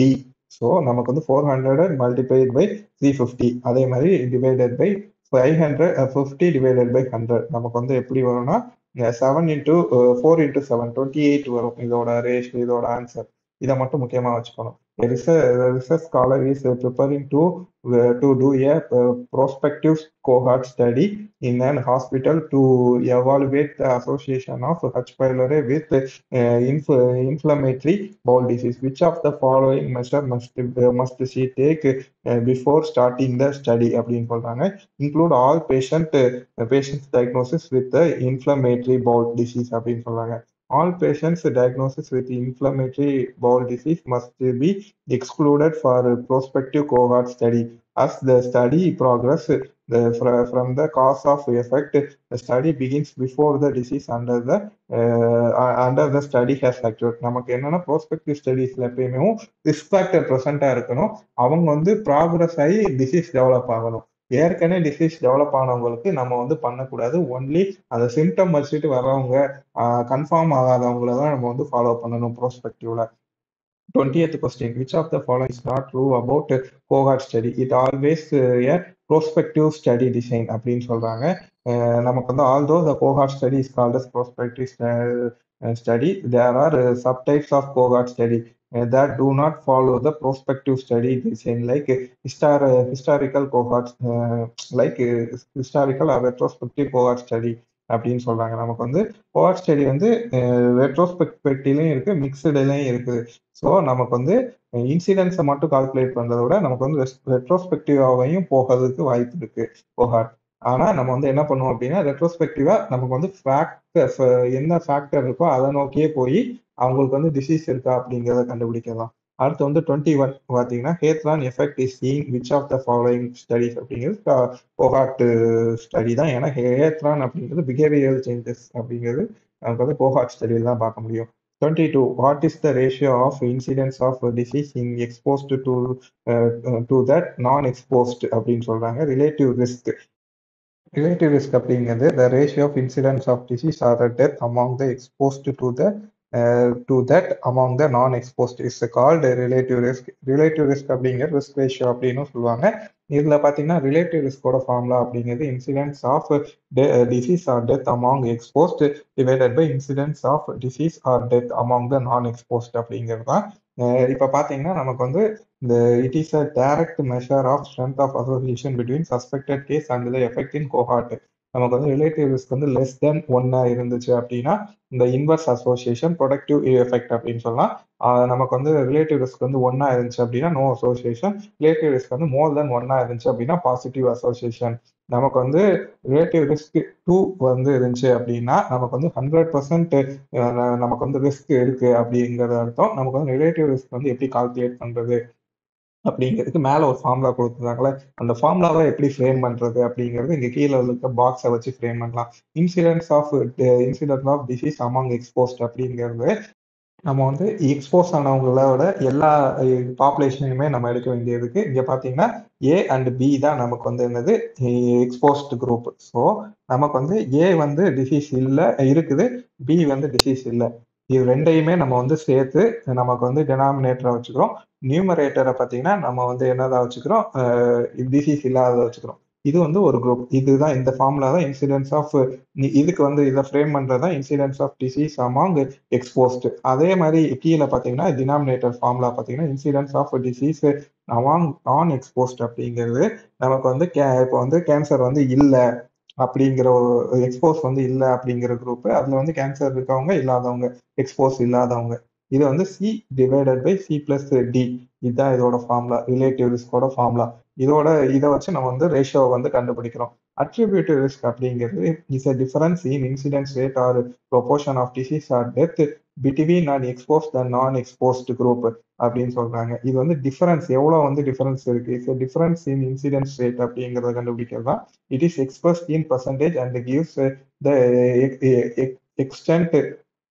D. So நமக்கு வந்து 400 மல்டிப்ளைட் பை 350, அதே மாதிரி டிவைடட் பை 50 டிவைடட் பை 100 நமக்கு வந்து எப்படி வரும்னா 7 × 4 × 7 28 வரும் இதோட ரேஷியோ, இதோட ஆன்சர். இதை மட்டும் முக்கியமாக வச்சுக்கணும். A research scholar is preparing to do a prospective cohort study in an hospital to evaluate the association of H. pylori with inflammatory bowel disease. Which of the following measure must she take before starting the study அப்படின்னு சொல்றாங்க. Include all patients diagnosis with the inflammatory bowel disease அப்படின்னு சொல்றாங்க. All patients diagnosed with inflammatory bowel disease must be excluded for prospective cohort study. As the study progress from the cause of effect, the study begins before the disease under the study has occurred. நமக்கு என்னன்னா prospective studiesல எப்பயுமே risk factor ப்ரெசென்ட்டா இருக்கணும். அவங்க வந்து progress ஆகி disease develop ஆகணும். ஏற்கனவே disease develop ஆனவங்களுக்கு நம்ம வந்து பண்ணக்கூடாது. ஒன்லி அந்த சிம்டம் வச்சுட்டு வர்றவங்க கன்ஃபார்ம் ஆகாதவங்கள தான் நம்ம வந்து ஃபாலோ பண்ணணும் ப்ரோஸ்பெக்டிவ்ல. 20th question. Which of the following is not true about cohort study? It always a prospective study design அப்படின்னு சொல்றாங்க. நமக்கு வந்து although the cohort study is called as prospective study, there are subtypes of cohort study that do not follow the prospective study design like historical cohorts, like historical or retrospective cohort study அப்படின்னு சொல்றாங்க. நமக்கு வந்து cohort study வந்து ரெட்ரோஸ்பெக்டிவ்லையும் இருக்கு, மிக்சடுலையும் இருக்குது. So நமக்கு வந்து இன்சிடென்ட்ஸை மட்டும் கால்குலேட் பண்றதை விட நமக்கு வந்து ரெட்ரோஸ்பெக்டிவாவையும் போகிறதுக்கு வாய்ப்பு இருக்கு கோஹார்ட். ஆனா நம்ம வந்து என்ன பண்ணுவோம் அப்படின்னா ரெட்ரோஸ்பெக்டிவா நமக்கு வந்து என்ன ஃபேக்டர் இருக்கோ அதை நோக்கியே போய் அவங்களுக்கு வந்து டிசீஸ் இருக்கா அப்படிங்கிறத கண்டுபிடிக்கலாம். அடுத்து வந்து 21 பார்த்தீங்கன்னா Hawthorne effect is seeing which of the following studies அப்படிங்கிறது கோஹார்ட் ஸ்டடி தான். ஏன்னா ஹேத்ரான் அப்படிங்கிறது பிஹேவியரல் சேஞ்சஸ் அப்படிங்கிறது நமக்கு வந்து கோஹார்ட் ஸ்டடியில் தான் பார்க்க முடியும். 22. What is the ratio of incidence of disease in exposed to that non-exposed அப்படின்னு சொல்றாங்க. ரிலேட்டிவ் ரிஸ்க் அப்படிங்கிறது the ratio of incidence of disease or the death among the exposed to that among the non-exposed is called relative risk. Relative risk அப்படிங்கிறது risk ratio அப்படின்னு சொல்லுவாங்க. இதுல பாத்தீங்கன்னா relative ரிஸ்கோட formula அப்படிங்கிறது incidence of disease or death among exposed divided by incidence of disease or death among the non exposed அப்படிங்கிறது தான். இப்ப பாத்தீங்கன்னா நமக்கு வந்து இந்த it is a direct measure of strength of association between suspected cause and the effect in cohort. நமக்கு வந்து relative risk வந்து லெஸ் தென் 1 இருந்துச்சு அப்படின்னா இந்த இன்வர்ஸ் அசோசியேஷன் ப்ரொடக்டிவ் எஃபெக்ட் அப்படின்னு சொல்லலாம். நமக்கு வந்து ரிலேட்டிவ் ரிஸ்க் வந்து 1 இருந்துச்சு அப்படின்னா நோ அசோசியேஷன். ரிலேட்டிவ் ரிஸ்க் வந்து மோர் தென் 1 இருந்துச்சு அப்படின்னா பாசிட்டிவ் அசோசியேஷன். நமக்கு வந்து ரிலேட்டிவ் ரிஸ்க் 2 வந்து இருந்துச்சு அப்படின்னா நமக்கு வந்து 100% நமக்கு வந்து ரிஸ்க் இருக்கு அப்படிங்கிறது அர்த்தம். நமக்கு வந்து ரிலேட்டிவ் ரிஸ்க் வந்து எப்படி கால்குலேட் பண்றது அப்படிங்கிறதுக்கு மேல ஒரு ஃபார்முலா கொடுத்துருக்காங்களே, அந்த ஃபார்முலாவை எப்படி ஃப்ரேம் பண்றது அப்படிங்கிறது இங்க கீழே இருக்க பாக்ஸை வச்சு ஃப்ரேம் பண்ணலாம். Incident of disease among exposed அப்படிங்கிறது நம்ம வந்து எக்ஸ்போஸ் ஆனவங்களோட எல்லா பாப்புலேஷனையுமே நம்ம எடுக்க வேண்டியதுக்கு இங்க பாத்தீங்கன்னா ஏ அண்ட் பி தான் நமக்கு வந்து என்னது எக்ஸ்போஸ்ட் குரூப். ஸோ நமக்கு வந்து ஏ வந்து டிசீஸ் இல்லை இருக்குது, பி வந்து டிசீஸ் இல்லை. இது ரெண்டையுமே நம்ம வந்து சேர்த்து நமக்கு வந்து டெனாமினேட்டரை வச்சுக்கிறோம். நியூமரேட்டரை பார்த்தீங்கன்னா நம்ம வந்து என்னதான் வச்சுக்கிறோம், டிசீஸ் இல்லாததை வச்சுக்கிறோம். இது வந்து ஒரு குரூப். இதுதான் இந்த ஃபார்முலா தான் இன்சிடென்ஸ் ஆஃப், இதுக்கு வந்து இதை ஃப்ரேம் பண்றதுதான் incidence of disease among exposed. அதே மாதிரி கீழே பார்த்தீங்கன்னா டினாமினேட்டர் ஃபார்முலா பார்த்தீங்கன்னா incidence of disease among non exposed அப்படிங்கிறது நமக்கு வந்து இப்போ வந்து கேன்சர் வந்து இல்லை அப்படிங்கிற ஒரு எக்ஸ்போஸ் வந்து இல்லை அப்படிங்கிற குரூப். அதுல வந்து கேன்சர் இருக்கவங்க இல்லாதவங்க, எக்ஸ்போஸ் இல்லாதவங்க. இது வந்து C divided by C plus D. இதுதான் இதோட ஃபார்முலா, ரிலேட்டிவ் ரிஸ்கோட ஃபார்முலா. இதை வச்சு நம்ம வந்து ரேஷியோ வந்து கண்டுபிடிக்கிறோம். அட்ரிபியூட்டிவ் ரிஸ்க் அப்படிங்கிறது is a difference in incidence rate or proportion of disease or death between and exposed and non exposed group அப்படின்னு சொல்றாங்க. இது வந்து டிஃபரன்ஸ் எவ்வளவு வந்து டிஃபரன்ஸ் இருக்கு, it's difference in incidence rate அப்படிங்கிறத கண்டுபிடிக்கிறது தான். It is expressed in percentage and gives the extent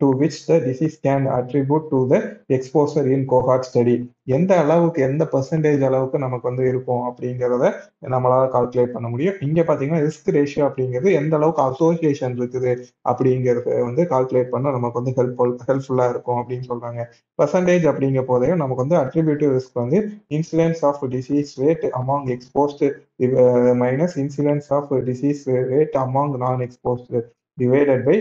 to which the disease can attribute to the exposure in cohort study. எந்த அளவுக்கு எந்த பெர்சன்டேஜ் அளவுக்கு நமக்கு வந்து இருக்கும் அப்படிங்கிறத நம்மளால கால்குலேட் பண்ண முடியும். இங்க பாத்தீங்கன்னா ரிஸ்க் ரேஷியோ அப்படிங்கிறது எந்த அளவுக்கு அசோசியேஷன் இருக்குது அப்படிங்கிறத வந்து கால்குலேட் பண்ண நமக்கு வந்து ஹெல்ப்ஃபுல்லா இருக்கும் அப்படின்னு சொல்றாங்க. பெர்சன்டேஜ் அப்படிங்கிற போதையும் நமக்கு வந்து அட்ரிபியூட்டிவ் ரிஸ்க் வந்து incidence of disease rate among exposed minus incidence of disease rate among non exposed divided by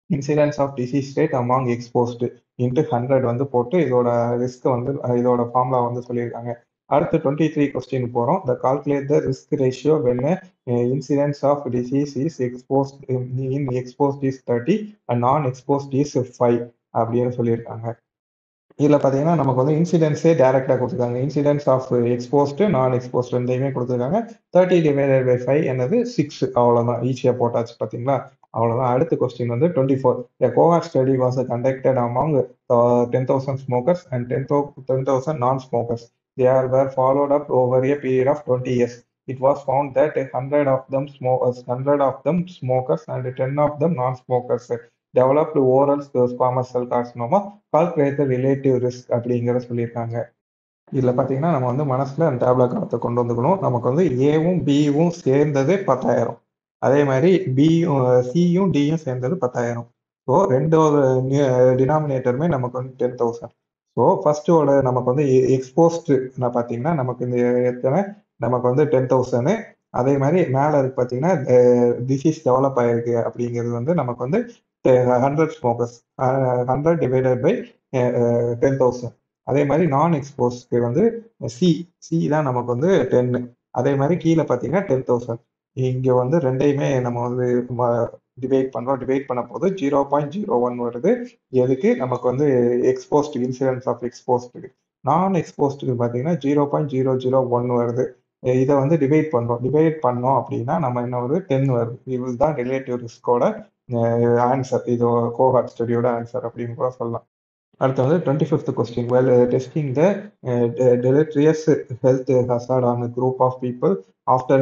incidence of disease rate among exposed. Into 100 வந்து போட்டு இதோட ரிஸ்க் வந்து இதோட ஃபார்முலா வந்து சொல்லியிருக்காங்க. அடுத்து 23 கொஸ்டின் போறோம். The calculate the risk ratio when incidence of disease is exposed in exposed is 30 and non-exposed is 5 அப்படின்னு சொல்லியிருக்காங்க. இதுல பாத்தீங்கன்னா நமக்கு வந்து இன்சிடென்ட்ஸே டைரக்டா கொடுத்துருக்காங்க. இன்சிடென்ட்ஸ் ஆஃப் எக்ஸ்போஸ்டு நான் எக்ஸ்போஸ்ட் ரெண்டையுமே கொடுத்துருக்காங்க. 30/5 என்னது 6 அவ்வளவுதான். ஈஸியா போட்டாச்சு பாத்தீங்களா. அவ்வளவுதான். அடுத்த கொஸ்டின் வந்து 24. A cohort study was conducted among 10,000 smokers and 10,000 non-smokers. They were followed up over a period of 20 years. It was found that 100 of them smokers and 10 of them non-smokers developed oral squamous cell carcinoma. Calculate the relative risk அப்படிங்கிற சொல்லியிருக்காங்க. இதில் பார்த்தீங்கன்னா நம்ம வந்து மனசில் அந்த tablet காலத்தை கொண்டு வந்துக்கணும். நமக்கு வந்து ஏவும் பியும் சேர்ந்தது 10,000. அதே மாதிரி பியும் சியும் டியும் சேர்ந்தது 10,000. ஸோ ரெண்டோட டினாமினேட்டருமே நமக்கு வந்து 10,000. ஸோ ஃபர்ஸ்டோட நமக்கு வந்து எக்ஸ்போஸ்டு பார்த்தீங்கன்னா நமக்கு இந்த எத்தனை நமக்கு வந்து 10,000. அதே மாதிரி மேலே இருக்கு பார்த்தீங்கன்னா டிசீஸ் டெவலப் ஆயிருக்கு அப்படிங்கிறது வந்து நமக்கு வந்து 100 ஸ்மோக்கர்ஸ் 100 டிவைடட் பை 10,000. அதே மாதிரி நான் எக்ஸ்போஸ்க்கு வந்து சி தான் நமக்கு வந்து 10. அதே மாதிரி கீழே பார்த்தீங்கன்னா 10,000. இங்க வந்து ரெண்டையுமே நம்ம வந்து டிவைட் பண்ண போது 0.01 வருது. எதுக்கு நமக்கு வந்து எக்ஸ்போஸ்ட் இன்சிடென்ஸ் ஆஃப் எக்ஸ்போஸ்டுக்கு. நான் எக்ஸ்போஸ்டுக்கு பார்த்தீங்கன்னா 0.001 வருது. இதை வந்து டிவைட் பண்ணோம் அப்படின்னா நம்ம என்ன வருது 10 வருது. இதுதான் ரிலேட்டிவ் ரிஸ்கோட ஆன்சர். இது கோஹார்ட் ஸ்டடியோட ஆன்சர் அப்படின்னு கூட சொல்லலாம். அடுத்து வந்து 25th question. While testing the deleterious health hazard on a group of people after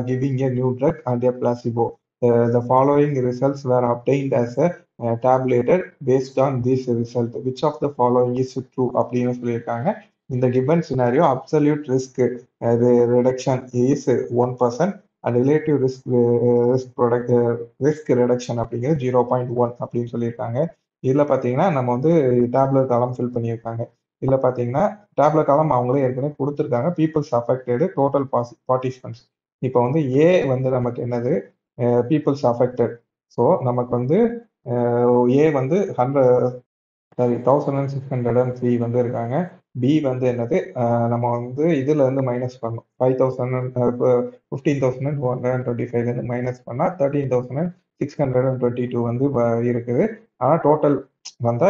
giving a new drug and a placebo, the following results were obtained as a tabulated based on this result. Which of the following is true அப்படின்னு சொல்லியிருக்காங்க. இந்த given scenario absolute risk reduction is 1% and relative risk reduction அப்படிங்கிறது 0.1 அப்படின்னு சொல்லியிருக்காங்க. இதுல பாத்தீங்கன்னா நம்ம வந்து டேப்லெட் காலம் ஃபில் பண்ணியிருக்காங்க. இதுல பாத்தீங்கன்னா டேப்லெட் காலம் அவங்களே ஏற்கனவே கொடுத்துருக்காங்க. Peoples affected total participants. இப்போ வந்து ஏ வந்து நமக்கு என்னது பீப்புள்ஸ் அஃபெக்டட். ஸோ நமக்கு வந்து ஏ வந்து 1,603 வந்து இருக்காங்க. பி வந்து என்னது நம்ம வந்து இதுல இருந்து மைனஸ் பண்ணோம். 15,225 இருந்து மைனஸ் பண்ணா 13,622 வந்து இருக்குது. ஆனா டோட்டல் வந்தா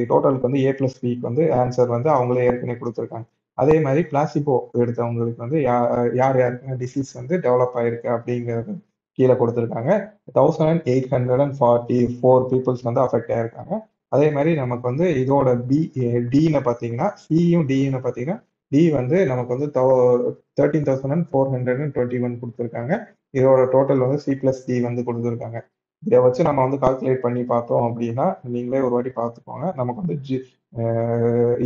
டோட்டலுக்கு வந்து ஏ பிளஸ் பிக்கு வந்து ஆன்சர் வந்து அவங்களே ஏற்கனவே கொடுத்துருக்காங்க. அதே மாதிரி பிளாசிபோ எடுத்தவங்களுக்கு வந்து யாருக்குன்னா டிசீஸ் வந்து டெவலப் ஆயிருக்கு அப்படிங்கிறது கீழே கொடுத்துருக்காங்க. 1,844 பீப்புள்ஸ் வந்து அஃபெக்ட் ஆயிருக்காங்க. அதே மாதிரி நமக்கு வந்து இதோட டின்னு பார்த்தீங்கன்னா சியும் டின்னு பார்த்தீங்கன்னா டி வந்து நமக்கு வந்து 13,421 கொடுத்துருக்காங்க. இதோட டோட்டல் வந்து சி பிளஸ் டி வந்து கொடுத்துருக்காங்க. இதை வச்சு நம்ம வந்து கால்குலேட் பண்ணி பார்த்தோம் அப்படின்னா நீங்களே ஒரு வாட்டி பார்த்துக்கோங்க. நமக்கு வந்து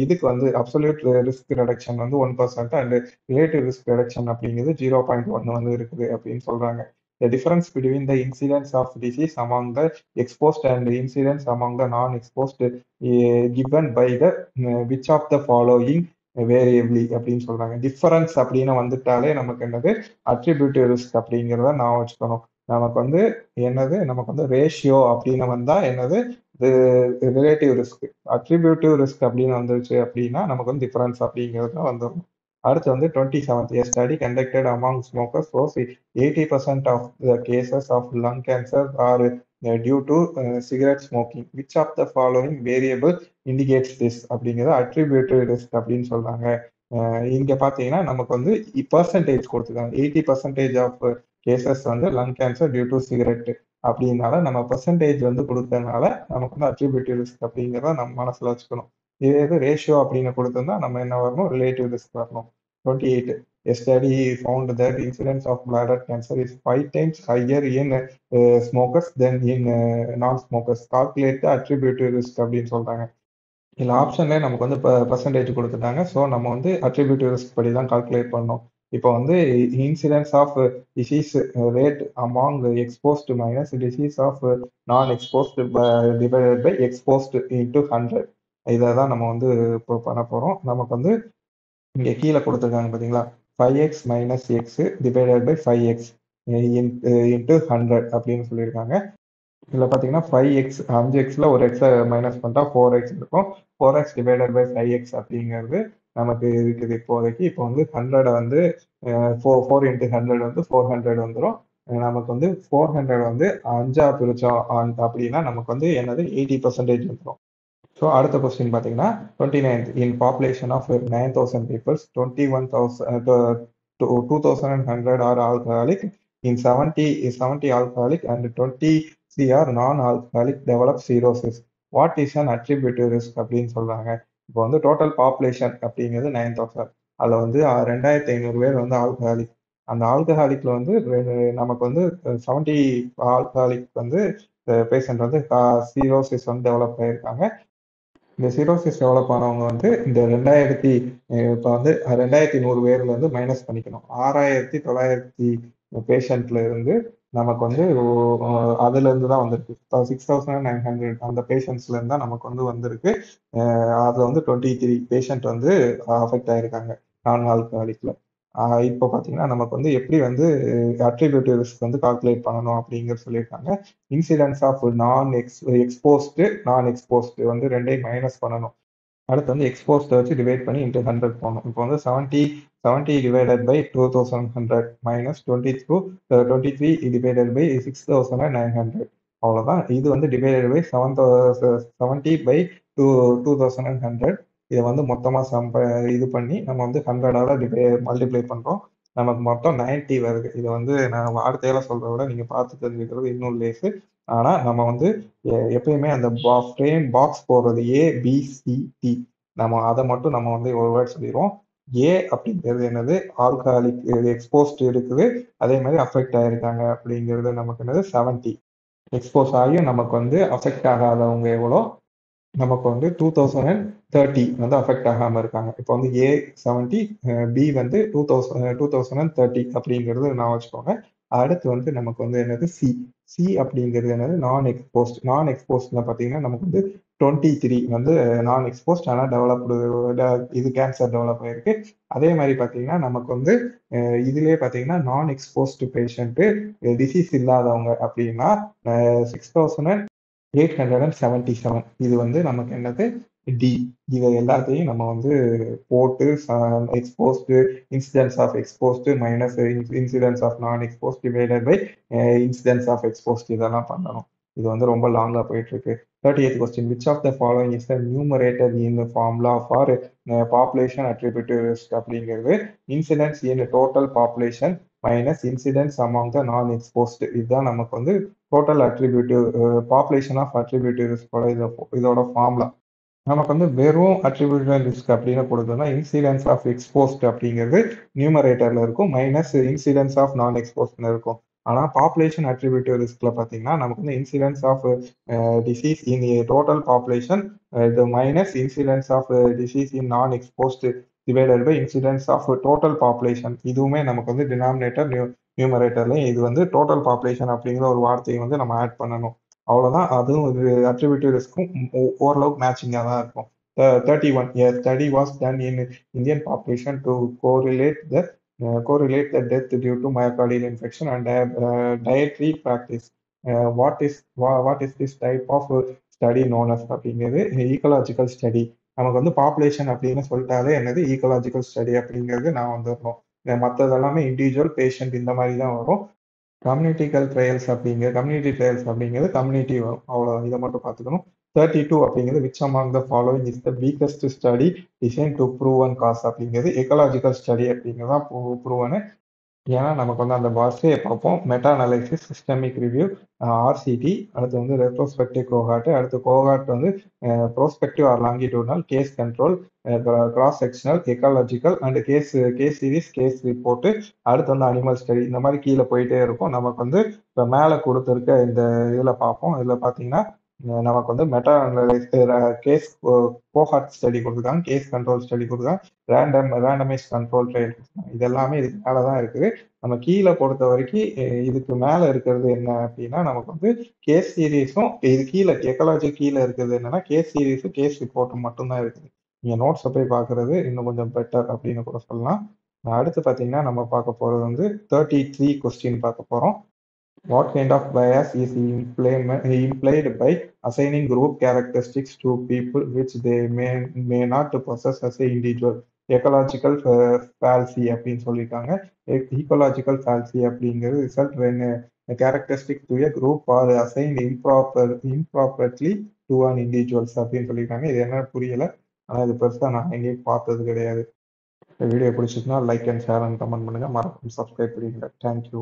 இதுக்கு வந்து அப்சல்யூட் ரிஸ்க் ரிடக்ஷன் வந்து 1% அண்ட் ரிலேட்டிவ் ரிஸ்க் ரிடக்ஷன் அப்படிங்கிறது 0.1 வந்து இருக்குது அப்படின்னு சொல்றாங்க. The difference between the incidence of disease among the exposed and the incidence among the non-exposed given by the which of the following வேரியபிளி அப்படின்னு சொல்றாங்க. டிஃபரன்ஸ் அப்படின்னு வந்துட்டாலே நமக்கு என்னது அட்ரிபியூட்டிவ் ரிஸ்க் அப்படிங்கிறத நான் வச்சுக்கணும். நமக்கு வந்து என்னது நமக்கு வந்து ரேஷியோ அப்படின்னு வந்தா என்னது ரிலேட்டிவ் ரிஸ்க். அட்ரிபியூட்டிவ் ரிஸ்க் அப்படின்னு வந்துருச்சு அப்படின்னா நமக்கு வந்து டிஃபரன்ஸ் அப்படிங்கிறது தான் வந்துடும். அடுத்து வந்து 27th. A study conducted among smokers shows 80% of the cases of lung cancer are due to cigarette smoking. Which of the following variable indicates this அப்படிங்கிறது அட்ரிபியூட்டிவ் ரிஸ்க் அப்படின்னு சொல்றாங்க. இங்க பாத்தீங்கன்னா நமக்கு வந்து பர்சன்டேஜ் கொடுத்துருக்காங்க. 80% ஆஃப் கேசஸ் வந்து lung cancer due to cigarette அப்படின்னால நம்ம பர்சன்டேஜ் வந்து கொடுத்ததுனால நமக்கு வந்து அட்ரிபியூட்டிவ் ரிஸ்க் அப்படிங்கிறத நம்ம மனசுல வச்சுக்கணும். இது ரேஷியோ அப்படின்னு கொடுத்திருந்தா நம்ம என்ன வரணும் ரிலேட்டிவ் ரிஸ்க் வரணும். 28. A study found that incidence of bladder cancer is 5 times higher in smokers than in non-smokers. Calculate the attributive risk அப்படின்னு சொல்றாங்க. இல்லை ஆப்ஷன்லேயே நமக்கு வந்து பர்சன்டேஜ் கொடுத்துட்டாங்க. ஸோ நம்ம வந்து அட்ரிபியூட்டிவ் ரிஸ்க் படி தான் கால்குலேட் பண்ணோம். இப்போ வந்து incidence of disease rate among exposed minus disease of non exposed divided by exposed into 100. இதை தான் நம்ம வந்து இப்போ பண்ண போகிறோம். நமக்கு வந்து இங்கே கீழே கொடுத்துருக்காங்க பார்த்தீங்களா 5x - x divided by 5x into 100 அப்படின்னு சொல்லியிருக்காங்க. இதில் பார்த்தீங்கன்னா 5x 5xல ஒரு எக்ஸை மைனஸ் பண்ணிட்டா 4x இருக்கும். 4x டிவைடட் பை 5x அப்படிங்கிறது நமக்கு இருக்குது இப்போதைக்கு. இப்போ வந்து 100 வந்து 4 இன்ட்டு 100 வந்து 400 வந்துடும். நமக்கு வந்து 400 வந்து 5ஆ பிரித்தோம் அப்படின்னா நமக்கு வந்து என்னது 80% வந்துடும். ஸோ அடுத்த கொஸ்டின் பார்த்தீங்கன்னா 29th in population of 9,000 peoples 2,100 are alcoholic in 70 alcoholic and 23 are non-alcoholic develop cirrhosis. What is an attributive risk அப்படின்னு சொல்றாங்க. இப்போ வந்து டோட்டல் பாப்புலேஷன் அப்படிங்கிறது 9,000. அதில் வந்து 2,500 பேர் வந்து ஆல்கஹாலிக். அந்த ஆல்கஹாலிக்ல வந்து நமக்கு வந்து 70 ஆல்கஹாலிக் வந்து பேஷண்ட் வந்து சிரோசிஸ் வந்து டெவலப் ஆயிருக்காங்க. இந்த சிரோசிஸ் டெவலப் ஆனவங்க வந்து இந்த 2000 இப்போ வந்து 2100 பேர்ல இருந்து மைனஸ் பண்ணிக்கணும். 6900 பேஷண்ட்ல இருந்து நமக்கு வந்து அதுல இருந்து தான் வந்திருக்கு. 6900 அந்த பேஷண்ட்ஸ்ல இருந்து தான் நமக்கு வந்து வந்திருக்கு. அதுல வந்து 23 பேஷண்ட் வந்து அஃபெக்ட் ஆயிருக்காங்க நான் ஆல்கஹாலிக்ல. இப்போ பார்த்தீங்கன்னா நமக்கு வந்து எப்படி வந்து அட்ரிபியூட்டிவ் ரிஸ்க் வந்து கால்குலேட் பண்ணணும் அப்படிங்கிறது சொல்லியிருக்காங்க. இன்சிடென்ஸ் ஆஃப் நான் எக்ஸ்போஸ்டு வந்து ரெண்டையும் மைனஸ் பண்ணணும். அடுத்து வந்து எக்ஸ்போஸ்ட் வச்சு டிவைட் பண்ணி இன்ட்டு 100 போகணும். இப்போ வந்து 70 divided by 2100 minus 23 divided by 6900 அவ்வளோதான். இது வந்து டிவைடட் பை 70 பை 2100. இதை வந்து மொத்தமாக இது பண்ணி நம்ம வந்து 100ஆல் மல்டிப்ளை பண்ணுறோம். நமக்கு மொத்தம் 90 வருது. இதை வந்து நான் வார்த்தையில சொல்கிறத விட நீங்கள் பார்த்து தெரிஞ்சுக்கிறது இன்னும் லேஸு. ஆனால் நம்ம வந்து எப்பயுமே அந்த ஃப்ரேம் பாக்ஸ் போடுறது ABCD நம்ம அதை மட்டும் நம்ம வந்து ஒரு வேர்ட் சொல்லிடுவோம். ஏ அப்படிங்கிறது என்னது ஆல்கஹாலிக் எக்ஸ்போஸ்ட் இருக்குது, அதே மாதிரி அஃபெக்ட் ஆயிருக்காங்க அப்படிங்கிறது நமக்கு என்னது 70. எக்ஸ்போஸ் ஆகியும் நமக்கு வந்து அஃபெக்ட் ஆகாதவங்க எவ்வளோ, நமக்கு வந்து 2030 வந்து அஃபெக்ட் ஆகாமல் இருக்காங்க. இப்போ வந்து A70, பி வந்து 2030 அப்படிங்கிறது நான் வச்சுக்கோங்க. அடுத்து வந்து நமக்கு வந்து என்னது சி. சி அப்படிங்கிறது என்னது நான் எக்ஸ்போஸ்ட்ல பார்த்தீங்கன்னா நமக்கு வந்து 23 வந்து நான் எக்ஸ்போஸ்ட் ஆனால் டெவலப்டு இது கேன்சர் டெவலப் ஆயிருக்கு. அதே மாதிரி பார்த்தீங்கன்னா நமக்கு வந்து இதுலேயே பார்த்தீங்கன்னா நான் எக்ஸ்போஸ்டு பேஷண்ட்டு டிசீஸ் இல்லாதவங்க அப்படின்னா 6877. இது வந்து நமக்கு என்னது டி. இதை எல்லாத்தையும் நம்ம வந்து போட்டு exposed incidence of exposed minus incidence of non exposed divided by incidence of exposed இதெல்லாம் பண்ணணும். இது வந்து ரொம்ப லாங்காக போயிட்டு இருக்கு. 38th question which of the following is the numerator in formula for population attributive risk அப்படிங்கிறது incidence in total population minus incidence among the non exposed. இதுதான் நமக்கு வந்து total attributive population of attributive ரிஸ்கோட இதோட ஃபார்முலா. நமக்கு வந்து வெறும் அட்ரிபியூட்டிவ் risk அப்படின்னு கொடுத்தோம்னா இன்சிடென்ஸ் ஆஃப் எக்ஸ்போஸ்ட் அப்படிங்கிறது நியூமரேட்டர்ல இருக்கும், மைனஸ் இன்சிடென்ஸ் ஆஃப் நான் எக்ஸ்போஸ்ட்னு இருக்கும். ஆனால் பாப்புலேஷன் அட்ரிபியூட்டிவ் ரிஸ்க்ல பார்த்தீங்கன்னா நமக்கு வந்து incidence of disease in total population இது minus incidence of disease in non exposed divided by incidence of total population. இதுவுமே நமக்கு வந்து டினாமினேட்டர் நியூமரேட்டர்லையும் இது வந்து டோட்டல் பாப்புலேஷன் அப்படிங்கிற ஒரு வார்த்தையை வந்து நம்ம ஆட் பண்ணணும். அவ்வளோதான். அதுவும் ஒரு அட்ரிபியூட்டிவ் ரிஸ்க்கும் ஓரளவுக்கு மேட்சிங்காக தான் இருக்கும். 31 a study was done in Indian population to correlate the death due to myocardial infarction and dietary practice. What is this type of study known as அப்படிங்கிறது ஈக்கலாஜிக்கல் ஸ்டடி. நமக்கு வந்து பாப்புலேஷன் அப்படின்னு சொல்லிட்டாலே என்னது ஈக்கலாஜிக்கல் ஸ்டடி அப்படிங்கிறது நான் வந்துடணும். மற்றதெல்லாமே individual patient இந்த மாதிரி தான் வரும். கம்யூனிட்டி ட்ரையல்ஸ் அப்படிங்கிறது கம்யூனிட்டி வரும். அவ்வளோ இதை மட்டும் பார்த்துக்கணும். 32 அப்படிங்கிறது which among the following is the weakest study design to proven cause அப்படிங்கிறது எக்கலாஜிக்கல் ஸ்டடி அப்படிங்கிறது தான் ப்ரூவனு. ஏன்னா நமக்கு வந்து அந்த வார்த்தையை பார்ப்போம். Meta analysis, systemic review, RCT, அடுத்து வந்து ரெட்ரோஸ்பெக்டிவ் கோஹார்ட், அடுத்து கோஹார்ட் வந்து prospective or longitudinal, case control, cross sectional, ecological and case series, case report, அடுத்து வந்து அனிமல் ஸ்டடி. இந்த மாதிரி கீழே போயிட்டே இருக்கும். நமக்கு வந்து இப்போ மேலே கொடுத்துருக்க இந்த இதில் பார்ப்போம். இதில் பார்த்தீங்கன்னா நமக்கு வந்து மெட்டா கேஸ் கோஹார்ட் ஸ்டடி கொடுத்துருக்காங்க, கேஸ் கண்ட்ரோல் ஸ்டடி கொடுத்துருக்காங்க, ரேண்டமைஸ் கண்ட்ரோல் ட்ரையல். இதெல்லாமே இதுக்கு மேலே தான் இருக்குது. நம்ம கீழே பொறுத்த வரைக்கும் இதுக்கு மேலே இருக்கிறது என்ன அப்படின்னா நமக்கு வந்து கேஸ் சீரீஸும் இது கீழே எக்கலாஜி கீழே இருக்கிறது என்னன்னா கேஸ் சீரீஸும் கேஸ் ரிப்போர்ட்டும் மட்டும்தான் இருக்குது. நீங்கள் நோட்ஸை போய் பார்க்கறது இன்னும் கொஞ்சம் பெட்டர் அப்படின்னு கூட சொல்லலாம். அடுத்து பார்த்தீங்கன்னா நம்ம பார்க்க போகிறது வந்து 33 கொஸ்டின் பார்க்க போகிறோம். What kind of bias is implied by assigning group characteristics to people which they may not possess as a individual? Ecological fallacy அப்படின்னு சொல்லியிருக்காங்க. Ecological fallacy அப்படிங்கிறது result when a characteristic to a group are assigned improperly to an individuals அப்படின்னு சொல்லியிருக்காங்க. இது என்ன புரியல, ஆனால் இது பெருசா நான் எங்கேயும் பார்த்தது கிடையாது. இந்த வீடியோ பிடிச்சிருந்தா like and share and comment பண்ணுங்க, மறக்காம சப்ஸ்கிரைப் பண்ணிடுங்க. தேங்க்யூ.